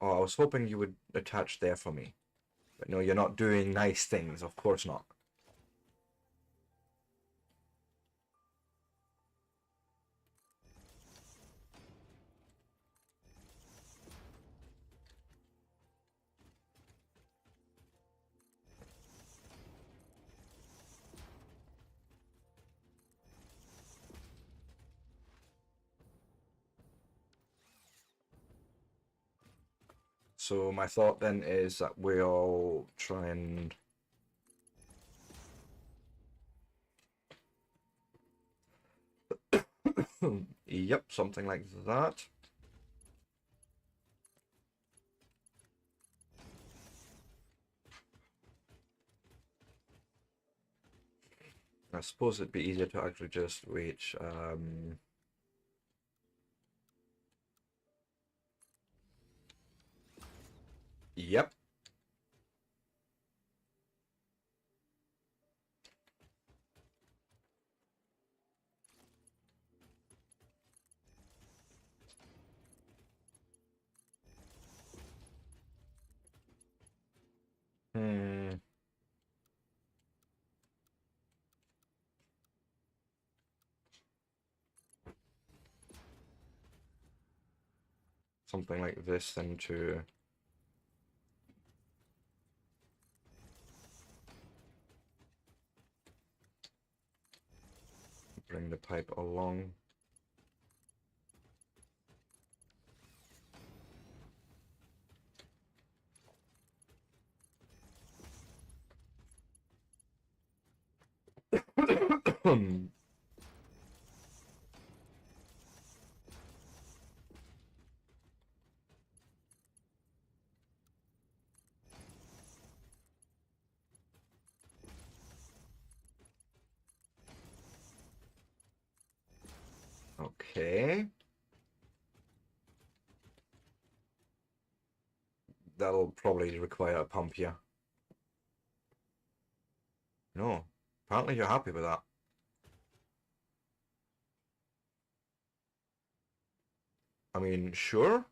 Oh, I was hoping you would attach there for me. But no, you're not doing nice things, of course not. So my thought then is that we'll try and yep, something like that. I suppose it'd be easier to actually just wait. Yep. Hmm. Something like this then to bring the pipe along. Okay. That'll probably require a pump here. No. Apparently you're happy with that. I mean, sure.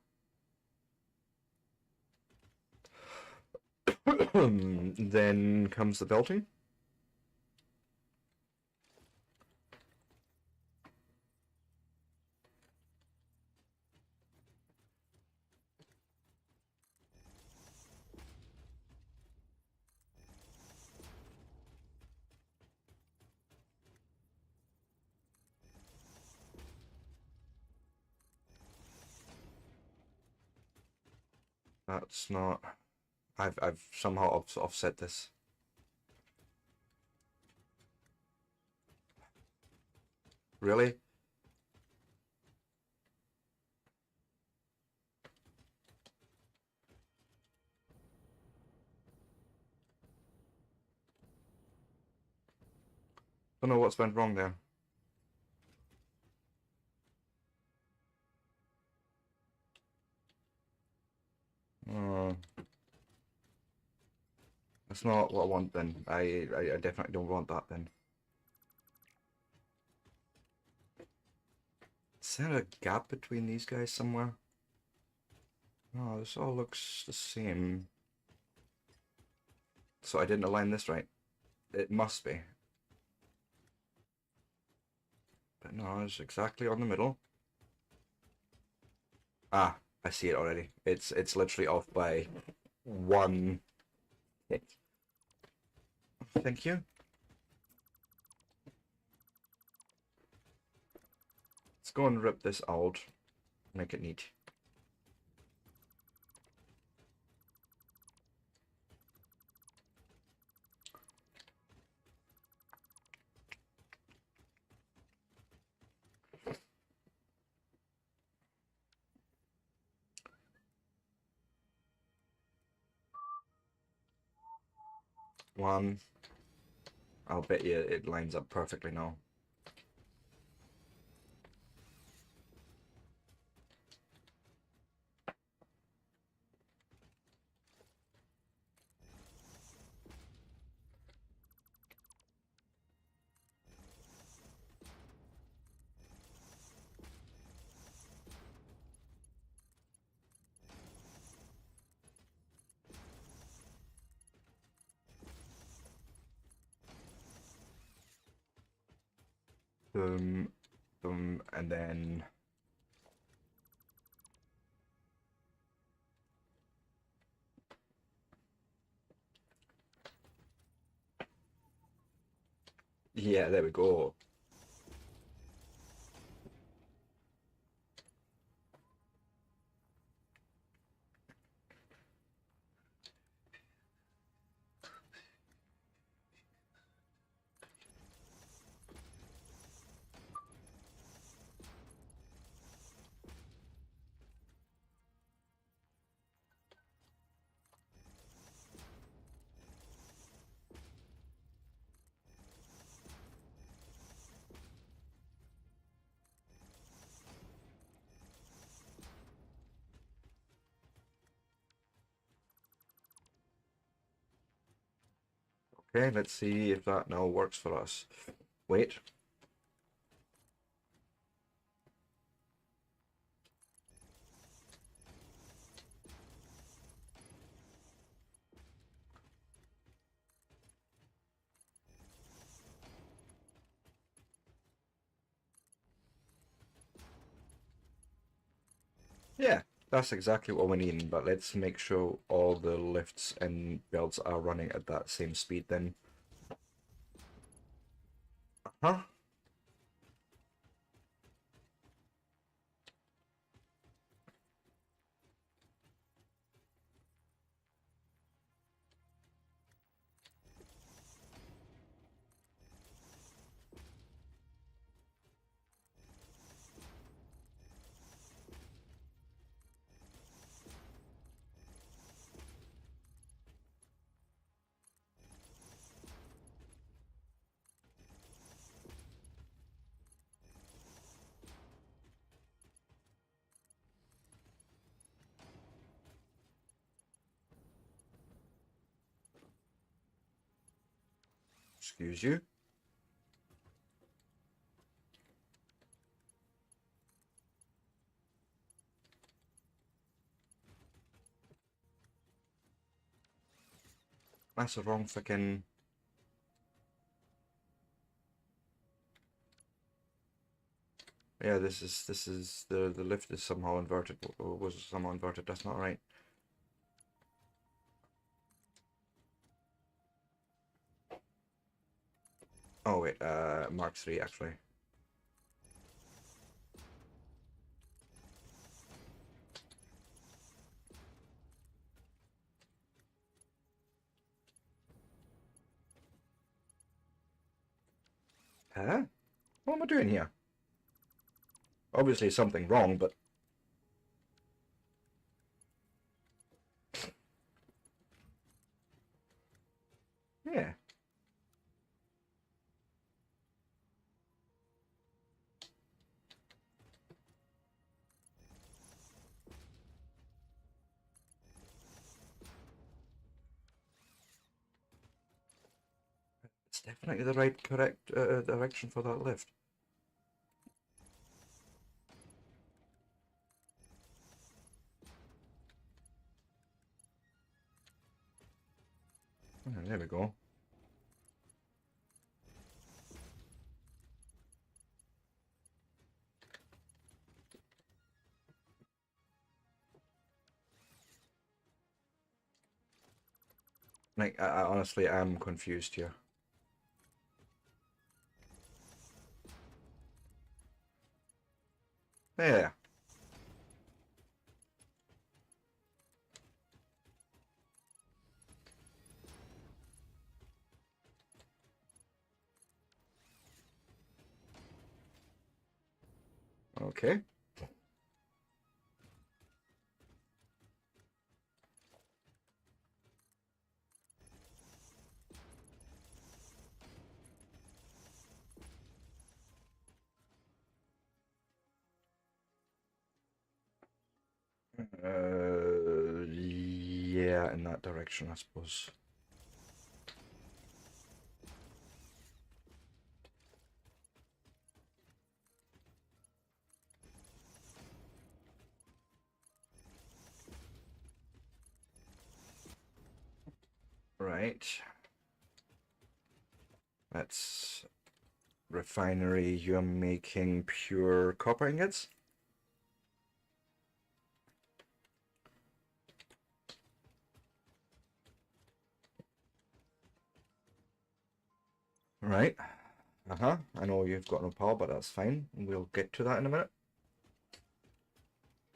Then comes the belting. That's not. I've somehow offset this. Really? Don't know what's went wrong there. Oh, that's not what I want then. I definitely don't want that then. Is there a gap between these guys somewhere? Oh, this all looks the same. So I didn't align this right. It must be. But no, it's exactly on the middle. Ah, I see it already. It's literally off by one hit. Thank you. Let's go and rip this out. Make it neat. One. I'll bet you it lines up perfectly now. Boom, boom, and then yeah, there we go. Okay, let's see if that now works for us. Wait. Yeah, that's exactly what we need, but let's make sure all the lifts and belts are running at that same speed then. Huh? Excuse you. That's the wrong freaking. Yeah, this is the lift is somehow inverted. Or was somehow inverted? That's not right. Oh wait, Mark 3 actually. Huh? What am I doing here? Obviously something wrong, but... Yeah. It's definitely the right correct direction for that lift. There we go. Like, I honestly am confused here. Yeah. Okay. Yeah, in that direction, I suppose. Right. That's refinery. You're making pure copper ingots? Right. Uh-huh. I know you've got no power, but that's fine. We'll get to that in a minute.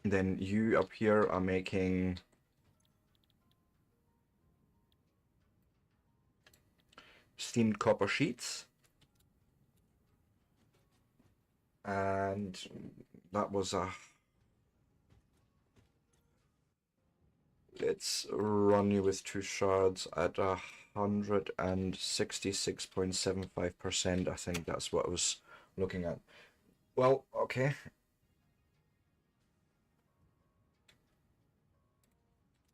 Then you up here are making steamed copper sheets. And that was a... Let's run you with 2 shards at 166.75%. I think that's what I was looking at. Well, okay.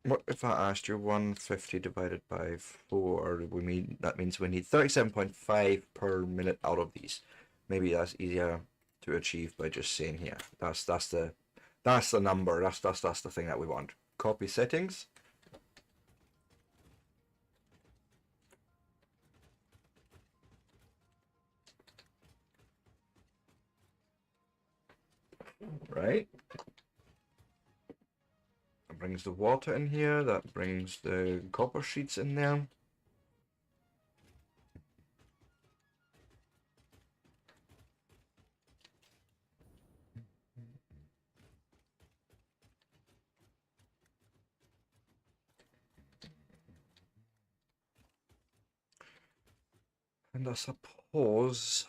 What if I asked you 150 divided by 4? That means we need 37.5 per minute out of these. Maybe that's easier to achieve by just saying here. That's the number. That's the thing that we want. Copy settings. Right. That brings the water in here. That brings the copper sheets in there. And I suppose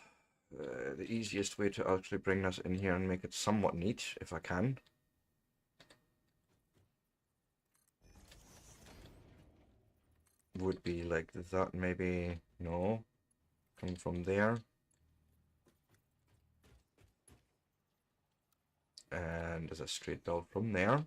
the easiest way to actually bring this in here and make it somewhat neat, if I can, would be like that, maybe. No, come from there, and there's a straight down from there.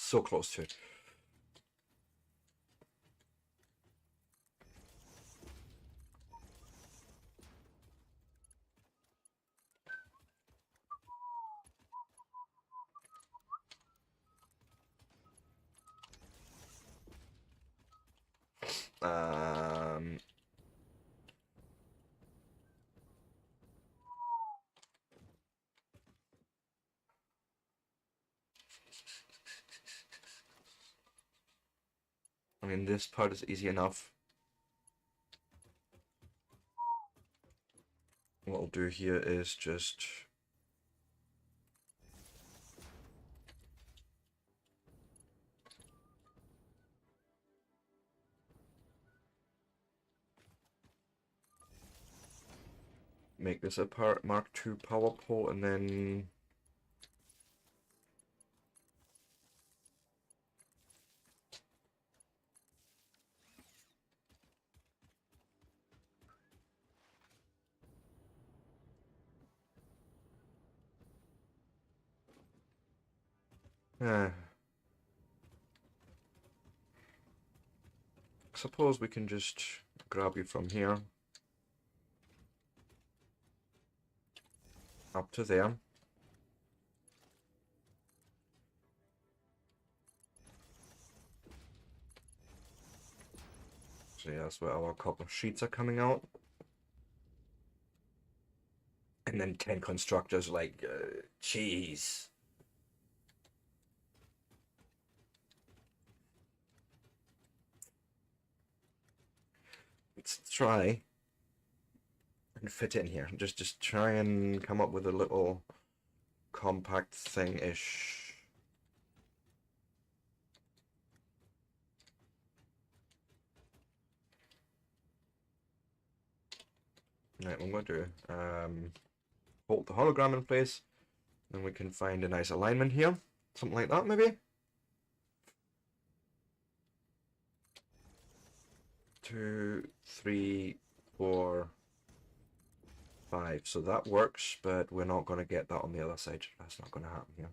So close to it. Um, mean, this part is easy enough. What I'll do here is just make this a Mark II power pole, and then suppose we can just grab you from here up to there. So yeah, that's where our copper sheets are coming out. And then 10 constructors like, jeez. Let's try and fit in here. Just try and come up with a little compact thing-ish. Right, what I'm going to do, hold the hologram in place, and we can find a nice alignment here. Something like that, maybe? 2, 3, 4, 5. So that works, but we're not going to get that on the other side. That's not going to happen here.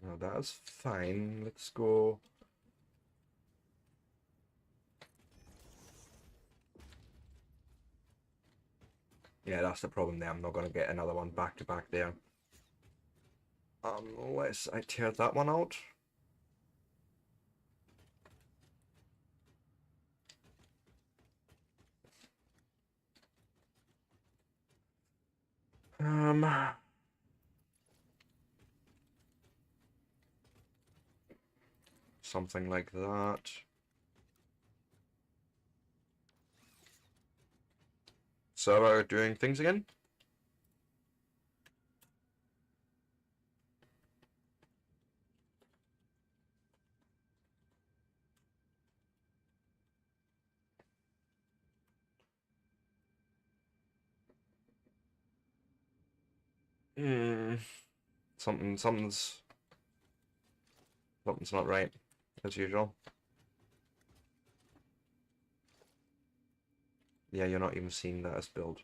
No, that's fine. Let's go. Yeah, that's the problem there. I'm not going to get another one back to back there. Unless I tear that one out. Something like that. So, doing things again? Something's not right, as usual. Yeah, you're not even seeing that as build.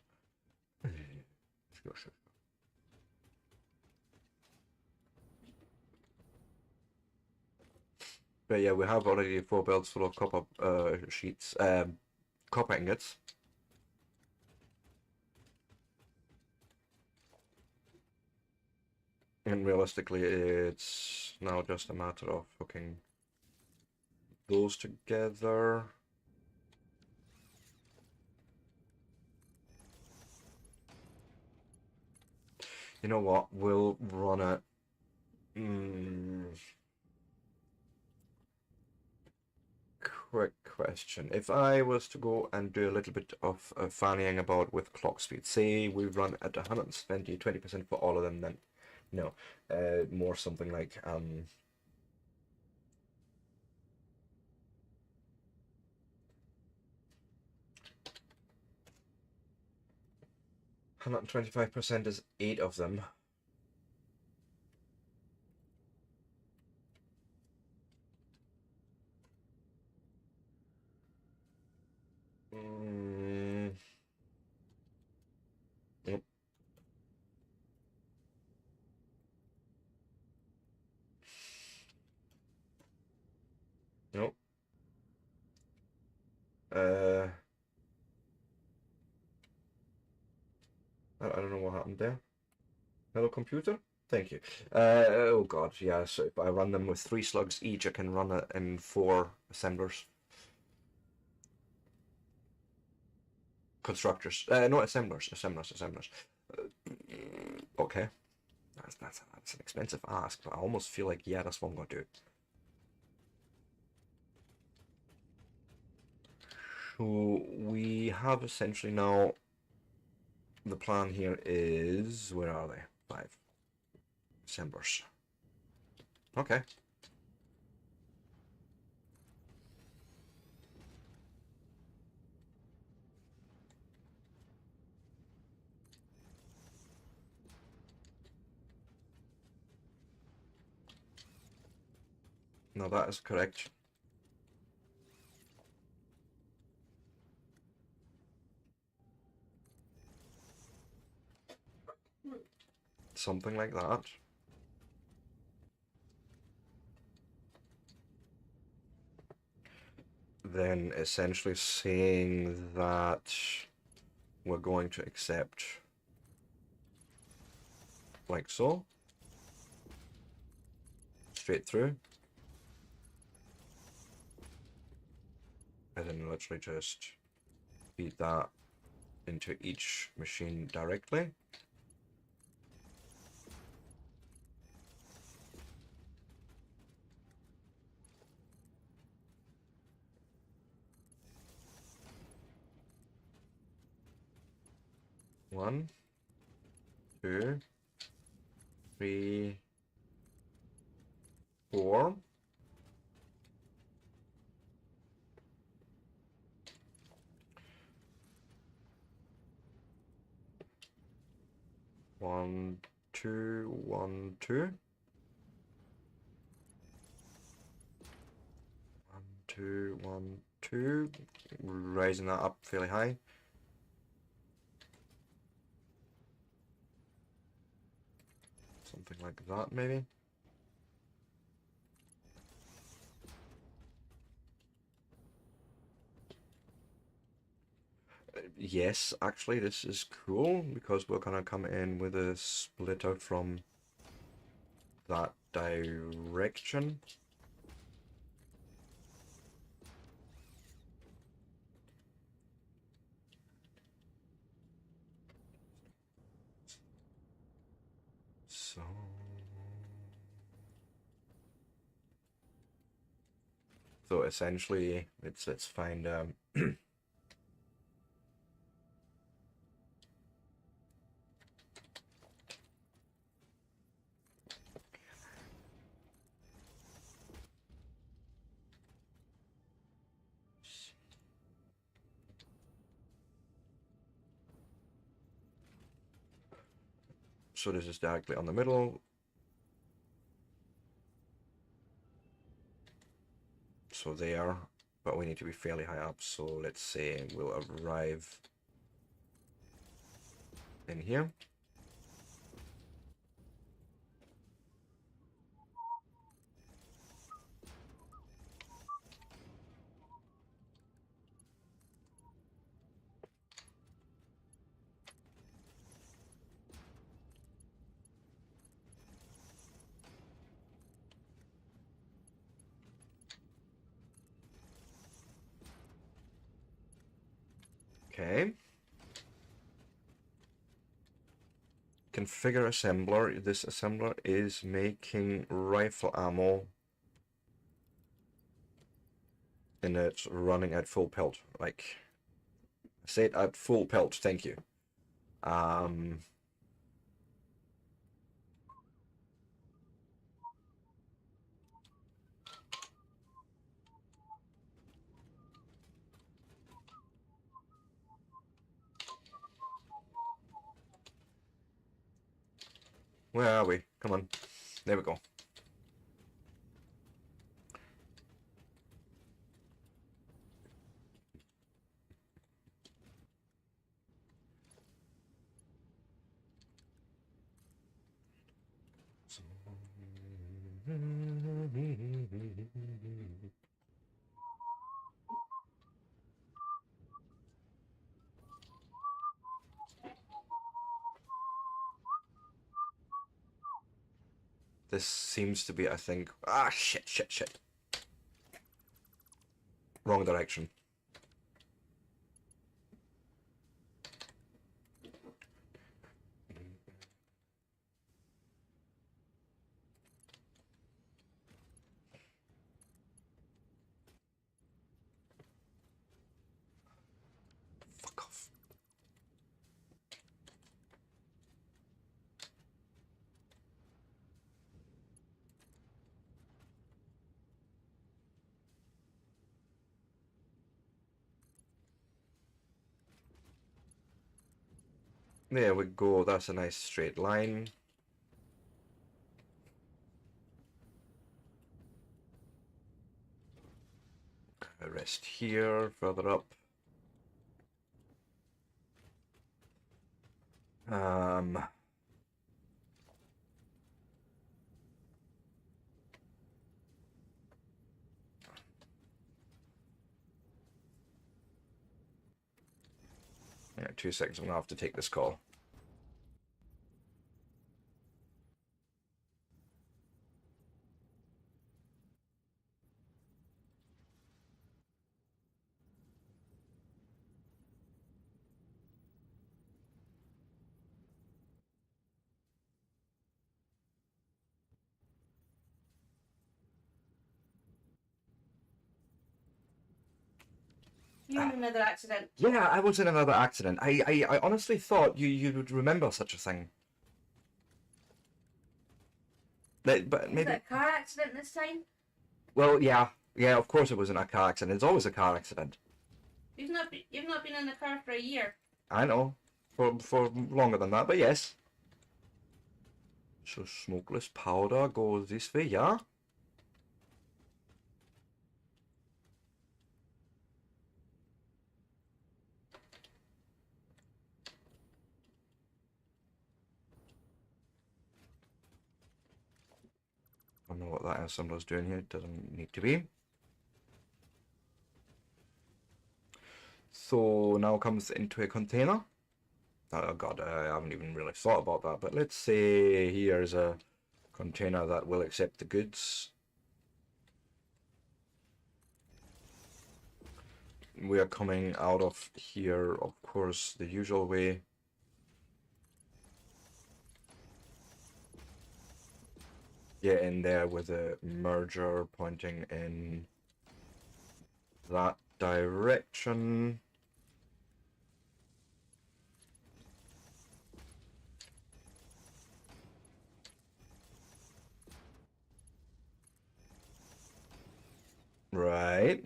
Sure. But yeah, we have already 4 builds full of copper sheets, copper ingots. And realistically, it's now just a matter of hooking those together. You know what? We'll run it. Quick question. If I was to go and do a little bit of fannying about with clock speed, say we run at 170, 20% for all of them, then no. More something like 125% is 8 of them. Nope. Nope. I don't know what happened there. Hello, computer? Thank you. Oh god, yeah, so if I run them with 3 slugs each, I can run it in 4 assemblers. Constructors. No, assemblers. Okay. That's an expensive ask, but I almost feel like, yeah, that's what I'm going to do. So we have essentially now, the plan here is, where are they? 5 assemblers. Okay. No, that is correct. Something like that. Then essentially saying that we're going to accept like so, straight through, and then literally just feed that into each machine directly. One, two, three, four. One, two, 1, 2. 1, 2, 1, 2. Raising that up fairly high. Something like that, maybe. Yes, actually, this is cool because we're gonna come in with a splitter from that direction. So essentially, let's find so this is directly on the middle. So there, but we need to be fairly high up. So let's say we'll arrive in here. Okay. Configure assembler. This assembler is making rifle ammo and it's running at full pelt. Like, set at full pelt, thank you. Where are we? Come on. There we go. This seems to be, I think... Ah, shit. Wrong direction. Fuck off. There we go, that's a nice straight line. Rest here, further up. Yeah, 2 seconds, I'm gonna have to take this call. You in another accident. Yeah, I was in another accident. I honestly thought you would remember such a thing. But Was maybe... it a car accident this time? Well, yeah, of course it wasn't a car accident. It's always a car accident. You've not been in the car for a year. I know, for longer than that, but yes. So smokeless powder goes this way, yeah? I don't know what that assembler's doing here. It doesn't need to be. So now comes into a container. Oh god, I haven't even really thought about that. But let's say here's a container that will accept the goods. We are coming out of here, of course, the usual way. Get in there with a merger pointing in that direction. Right.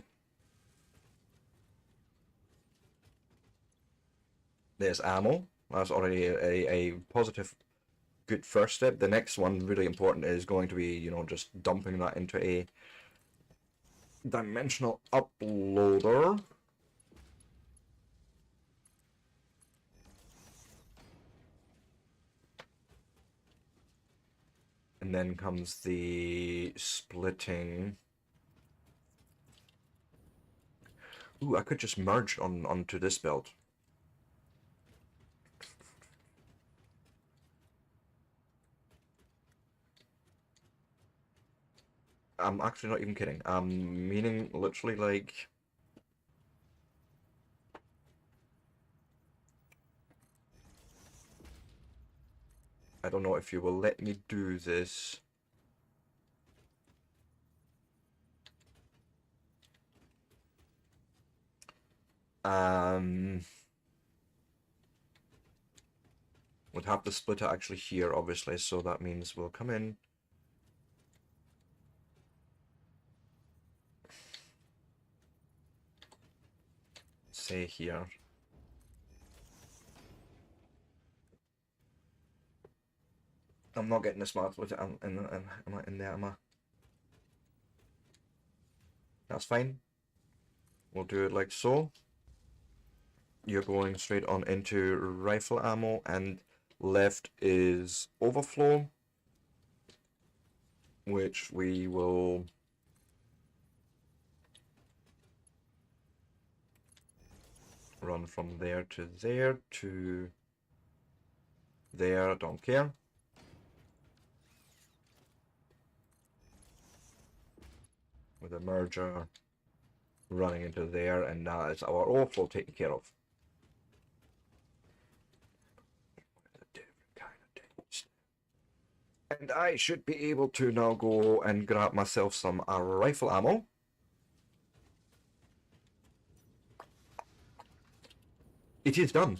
There's ammo. That's already a positive, good first step. The next one, really important, is going to be, you know, just dumping that into a dimensional uploader. And then comes the splitting. Ooh, I could just merge onto this build. I'm actually not even kidding. I'm meaning literally like... I don't know if you will let me do this. Would have to split it actually here, obviously, so that means we'll come in. Say here. I'm not getting this smart with it. Am I in there? Am I? That's fine. We'll do it like so. You're going straight on into rifle ammo, and left is overflow, which we will run from there to there to there. Don't care. with a merger running into there, and now it's our overflow taken care of. And I should be able to now go and grab myself some rifle ammo. It is done.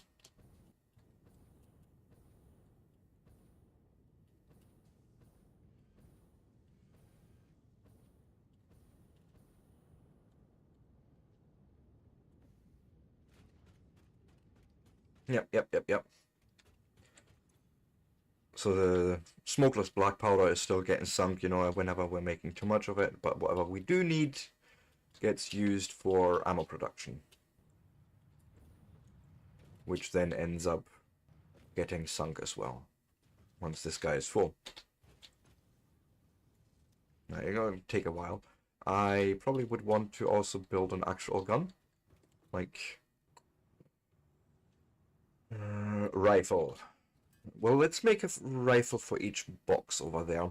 Yep. So the smokeless black powder is still getting sunk, you know, whenever we're making too much of it, but whatever we do need gets used for ammo production, which then ends up getting sunk as well once this guy is full. Now, it's going to take a while. I probably would want to also build an actual gun, like rifle. Well, let's make a rifle for each box over there.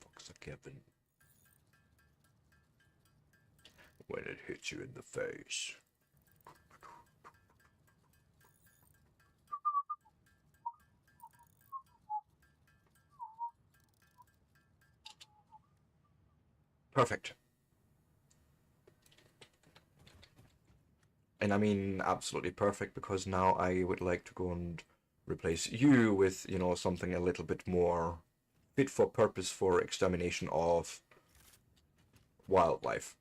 Fox Kevin. When it hits you in the face. Perfect. And I mean absolutely perfect, because now I would like to go and replace you with, you know, something a little bit more fit for purpose for extermination of wildlife.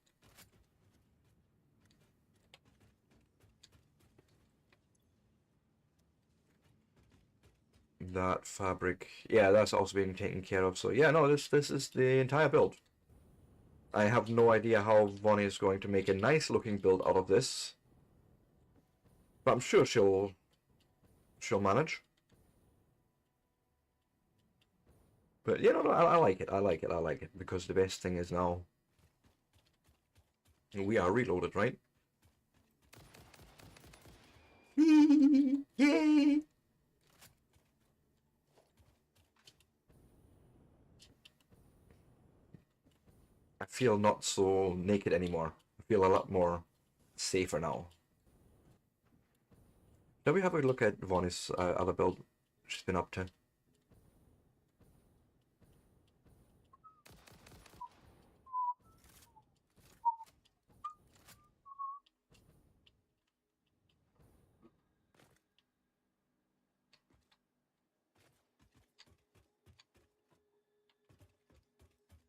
That fabric, yeah, that's also being taken care of. So yeah, no, this is the entire build. I have no idea how Vonnie is going to make a nice looking build out of this, but I'm sure she'll manage. But you know, I like it. I like it because the best thing is now we are reloaded, right? Yay! I feel not so naked anymore. I feel a lot more safer now. Shall we have a look at Vonnie's other build she's been up to?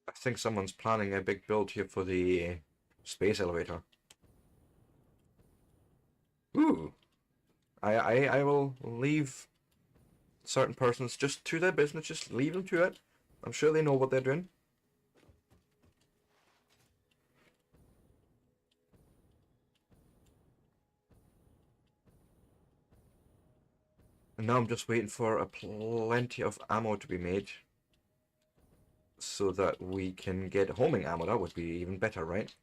I think someone's planning a big build here for the space elevator. Ooh. I will leave certain persons just to their business, just leave them to it. I'm sure they know what they're doing. And now I'm just waiting for plenty of ammo to be made, so that we can get homing ammo. That would be even better, right?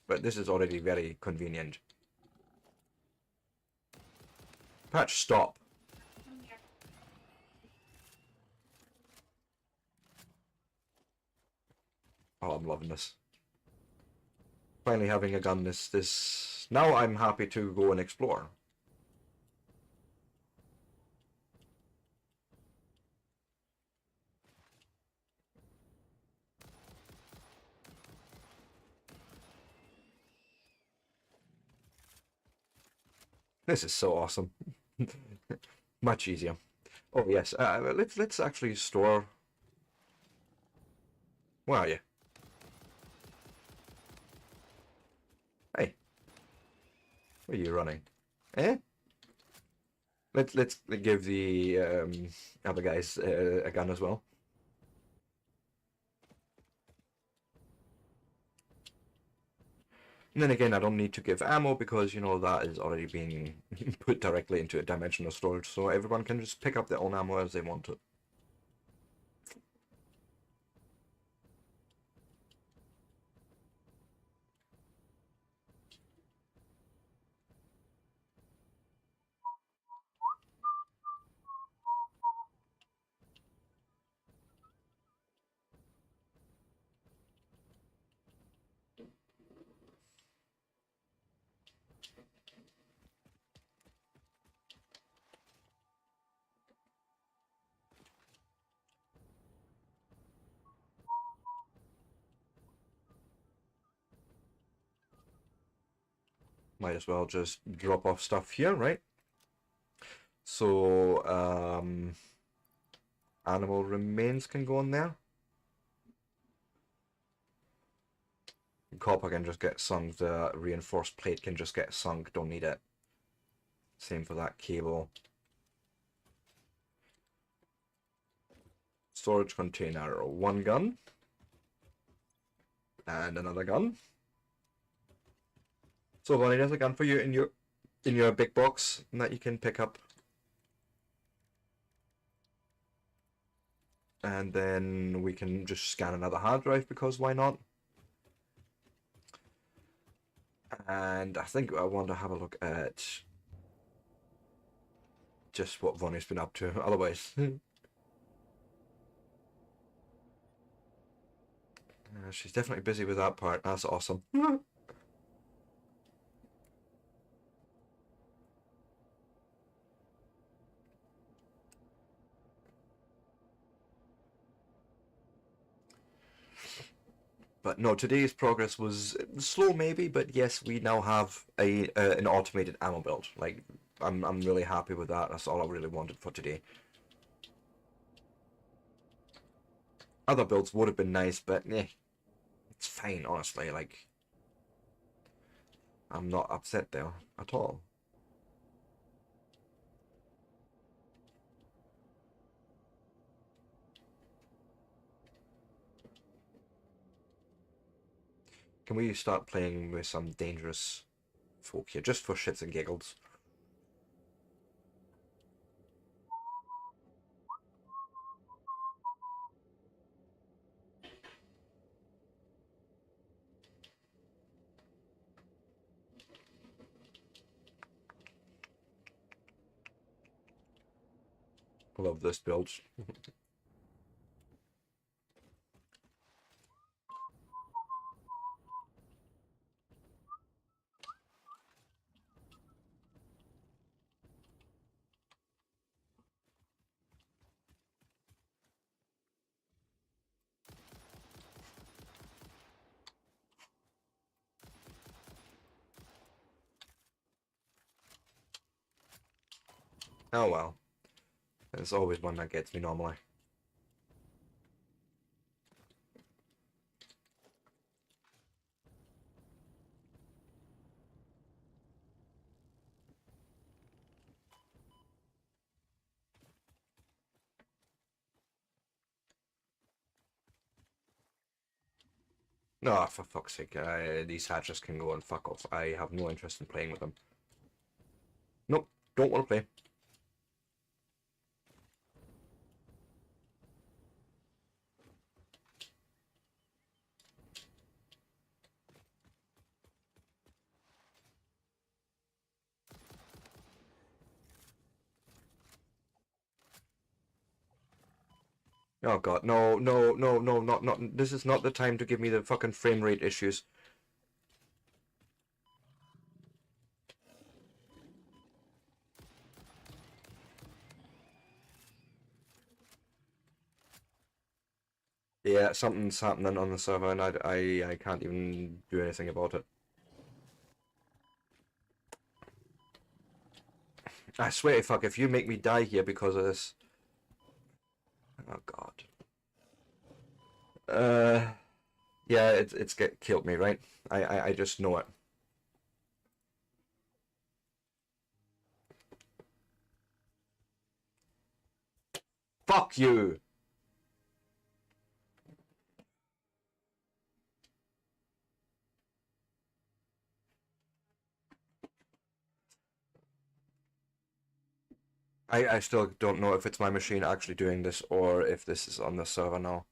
But this is already very convenient. Patch, stop. Oh, I'm loving this. Finally having a gun this... Now I'm happy to go and explore. This is so awesome. Much easier. Oh yes, let's actually store... Where are you? Hey. Where are you running? Eh? Let's give the other guys a gun as well. And then again, I don't need to give ammo because, you know, that is already being put directly into a dimensional storage, so everyone can just pick up their own ammo as they want to. might as well just drop off stuff here, right? So, animal remains can go in there. Copper can just get sunk. The reinforced plate can just get sunk. Don't need it. Same for that cable. Storage container. One gun. And another gun. So Bonnie, there's a gun for you in your big box that you can pick up. And then we can just scan another hard drive because why not? And I think I want to have a look at just what Vonnie's been up to. Otherwise, she's definitely busy with that part. That's awesome. But no, today's progress was slow, maybe. But yes, we now have an automated ammo build. Like, I'm really happy with that. That's all I really wanted for today. Other builds would have been nice, but it's fine, honestly. Like, I'm not upset there at all. Can we start playing with some dangerous folk here, just for shits and giggles? Love this build. Oh well. There's always one that gets me normally. No, for fuck's sake, these hatches can go and fuck off. I have no interest in playing with them. Nope, don't want to play. Oh god, no, no, no, no, not, this is not the time to give me the fucking frame rate issues. Yeah, something's happening on the server and I can't even do anything about it. I swear to fuck, if you make me die here because of this... Oh god. Yeah, it's killed me, right? I just know it. Fuck you! I still don't know if it's my machine actually doing this or if this is on the server now.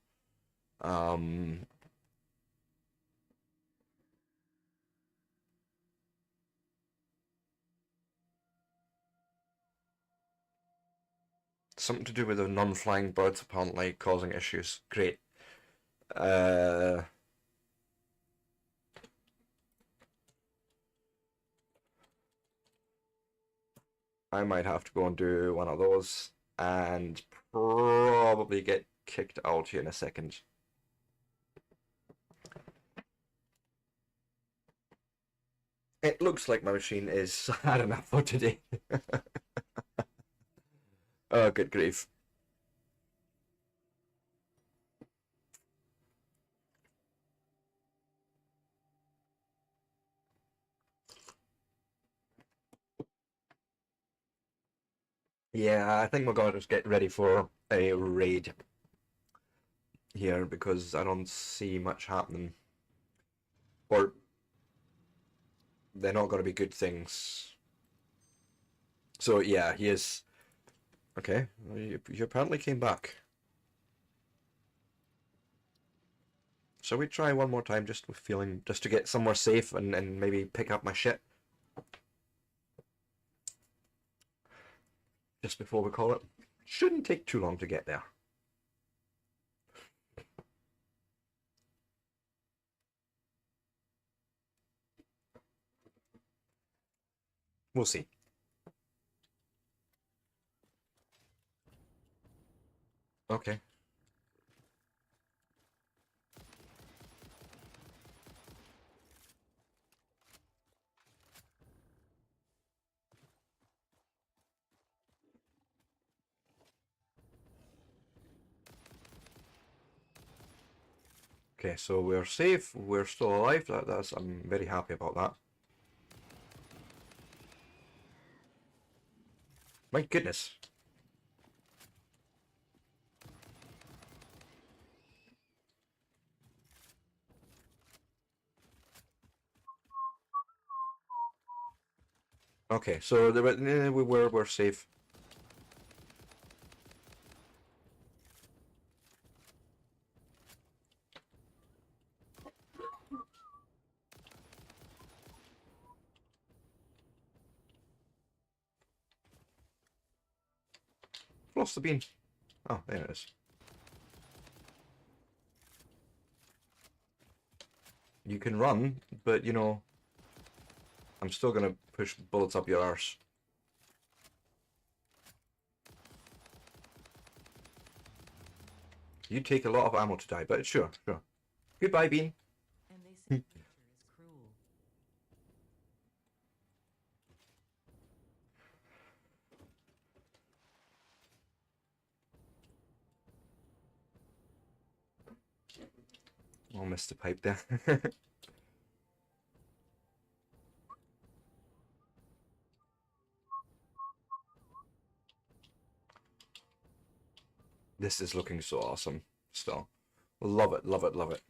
Something to do with the non-flying birds apparently causing issues. Great. I might have to go and do one of those and probably get kicked out here in a second. It looks like my machine is had enough for today. Oh, good grief. Yeah, I think we're going to just get ready for a raid here because I don't see much happening. Or they're not going to be good things. So yeah, he is. Okay, well, you apparently came back. Shall we try one more time just with feeling, just to get somewhere safe and maybe pick up my shit? Just before we call it. Shouldn't take too long to get there. We'll see. Okay. Okay, so we're safe, we're still alive, that's I'm very happy about that. My goodness. Okay, so we're safe. Lost the bean. Oh, there it is. You can run, but you know, I'm still gonna push bullets up your arse. You take a lot of ammo to die, but sure, sure. Goodbye, Bean. And they say nature is cruel. Oh, missed the pipe there. This is looking so awesome. Still. Love it, love it, love it.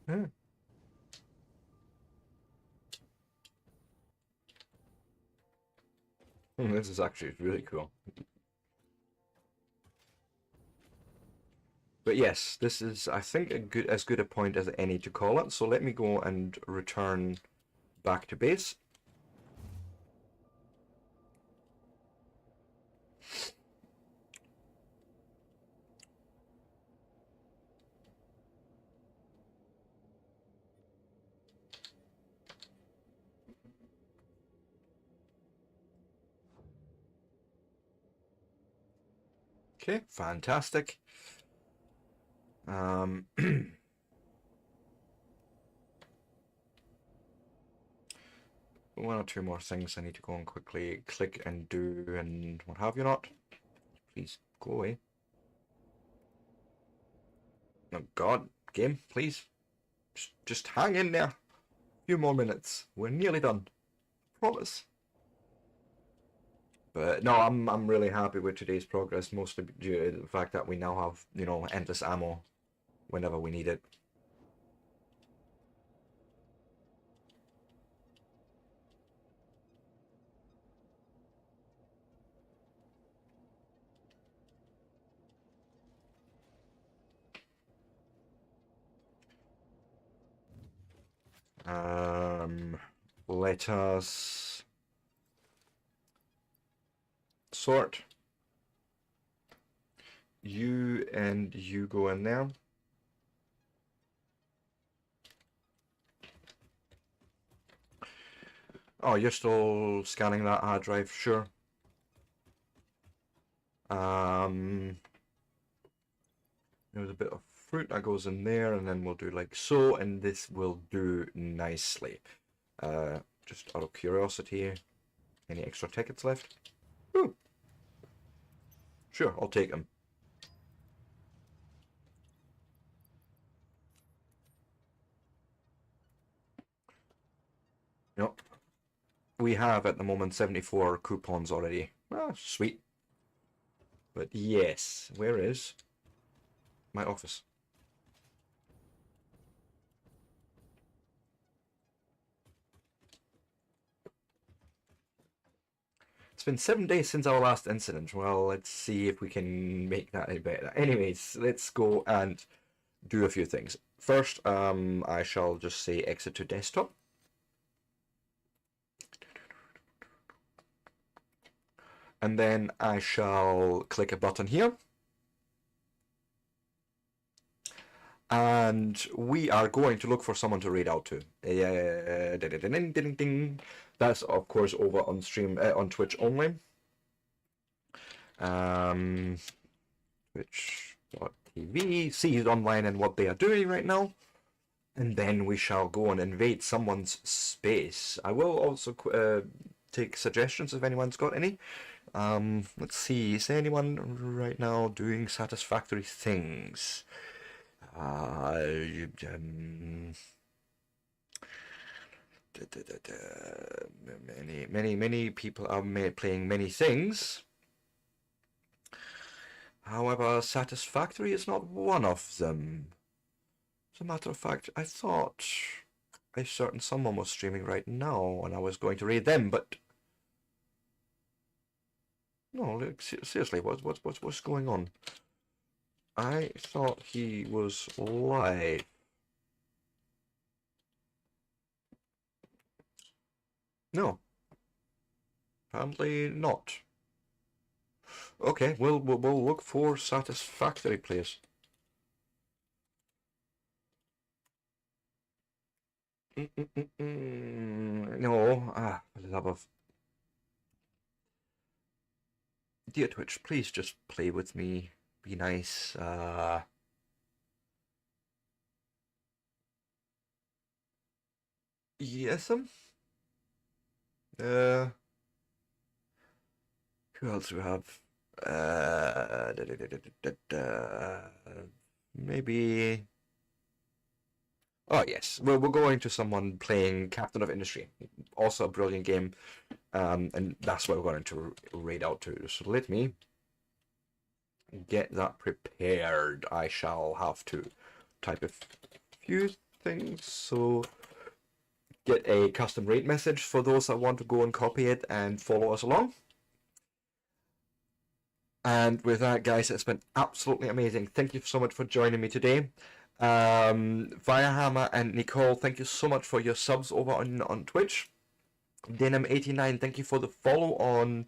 Hmm. This is actually really cool. But yes, this is, I think, as good a point as any to call it. So let me go and return back to base. Okay, fantastic. One or two more things I need to go and quickly click and do and what have you not. Please go away. Oh God, game, please. Just hang in there. A few more minutes. We're nearly done. Promise. But no, I'm really happy with today's progress, mostly due to the fact that we now have, you know, endless ammo whenever we need it. Let us sort. You and you go in there. Oh, you're still scanning that hard drive? Sure. There's a bit of fruit that goes in there, and then we'll do like so, and this will do nicely. Just out of curiosity, any extra tickets left? Ooh. Sure, I'll take them. Yep. We have at the moment 74 coupons already. Ah, sweet. But yes, where is my office? It's been 7 days since our last incident. Well, let's see if we can make that any better. Anyways, let's go and do a few things. First, I shall just say exit to desktop. And then I shall click a button here. And we are going to look for someone to raid out to. That's of course over on stream on Twitch only. Twitch.tv, see it online and what they are doing right now. And then we shall go and invade someone's space. I will also take suggestions if anyone's got any. Let's see, is there anyone right now doing satisfactory things? Many people are playing many things. However, Satisfactory is not one of them. As a matter of fact, I thought a certain someone was streaming right now and I was going to raid them, but no, look, seriously, what's going on? I thought he was live. No, apparently not. Okay, we'll look for Satisfactory, please. No, for the love of dear Twitch, please just play with me. Be nice. Yes, who else do we have? Maybe. Oh yes, we're going to someone playing Captain of Industry, also a brilliant game, and that's what we're going to raid out to. So let me get that prepared. I shall have to type a few things. So get a custom raid message for those that want to go and copy it and follow us along. And with that, guys, it's been absolutely amazing. Thank you so much for joining me today. Firehammer and Nicole, thank you so much for your subs over on Twitch. Denim89, thank you for the follow on.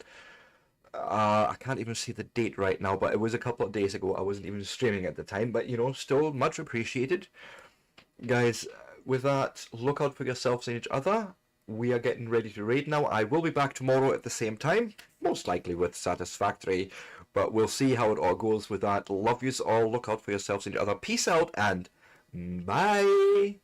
I can't even see the date right now, but it was a couple of days ago. I wasn't even streaming at the time, but you know, still much appreciated. Guys, with that, look out for yourselves and each other. We are getting ready to raid now. I will be back tomorrow at the same time, most likely with Satisfactory, but we'll see how it all goes with that. Love yous all. Look out for yourselves and each other. Peace out and bye.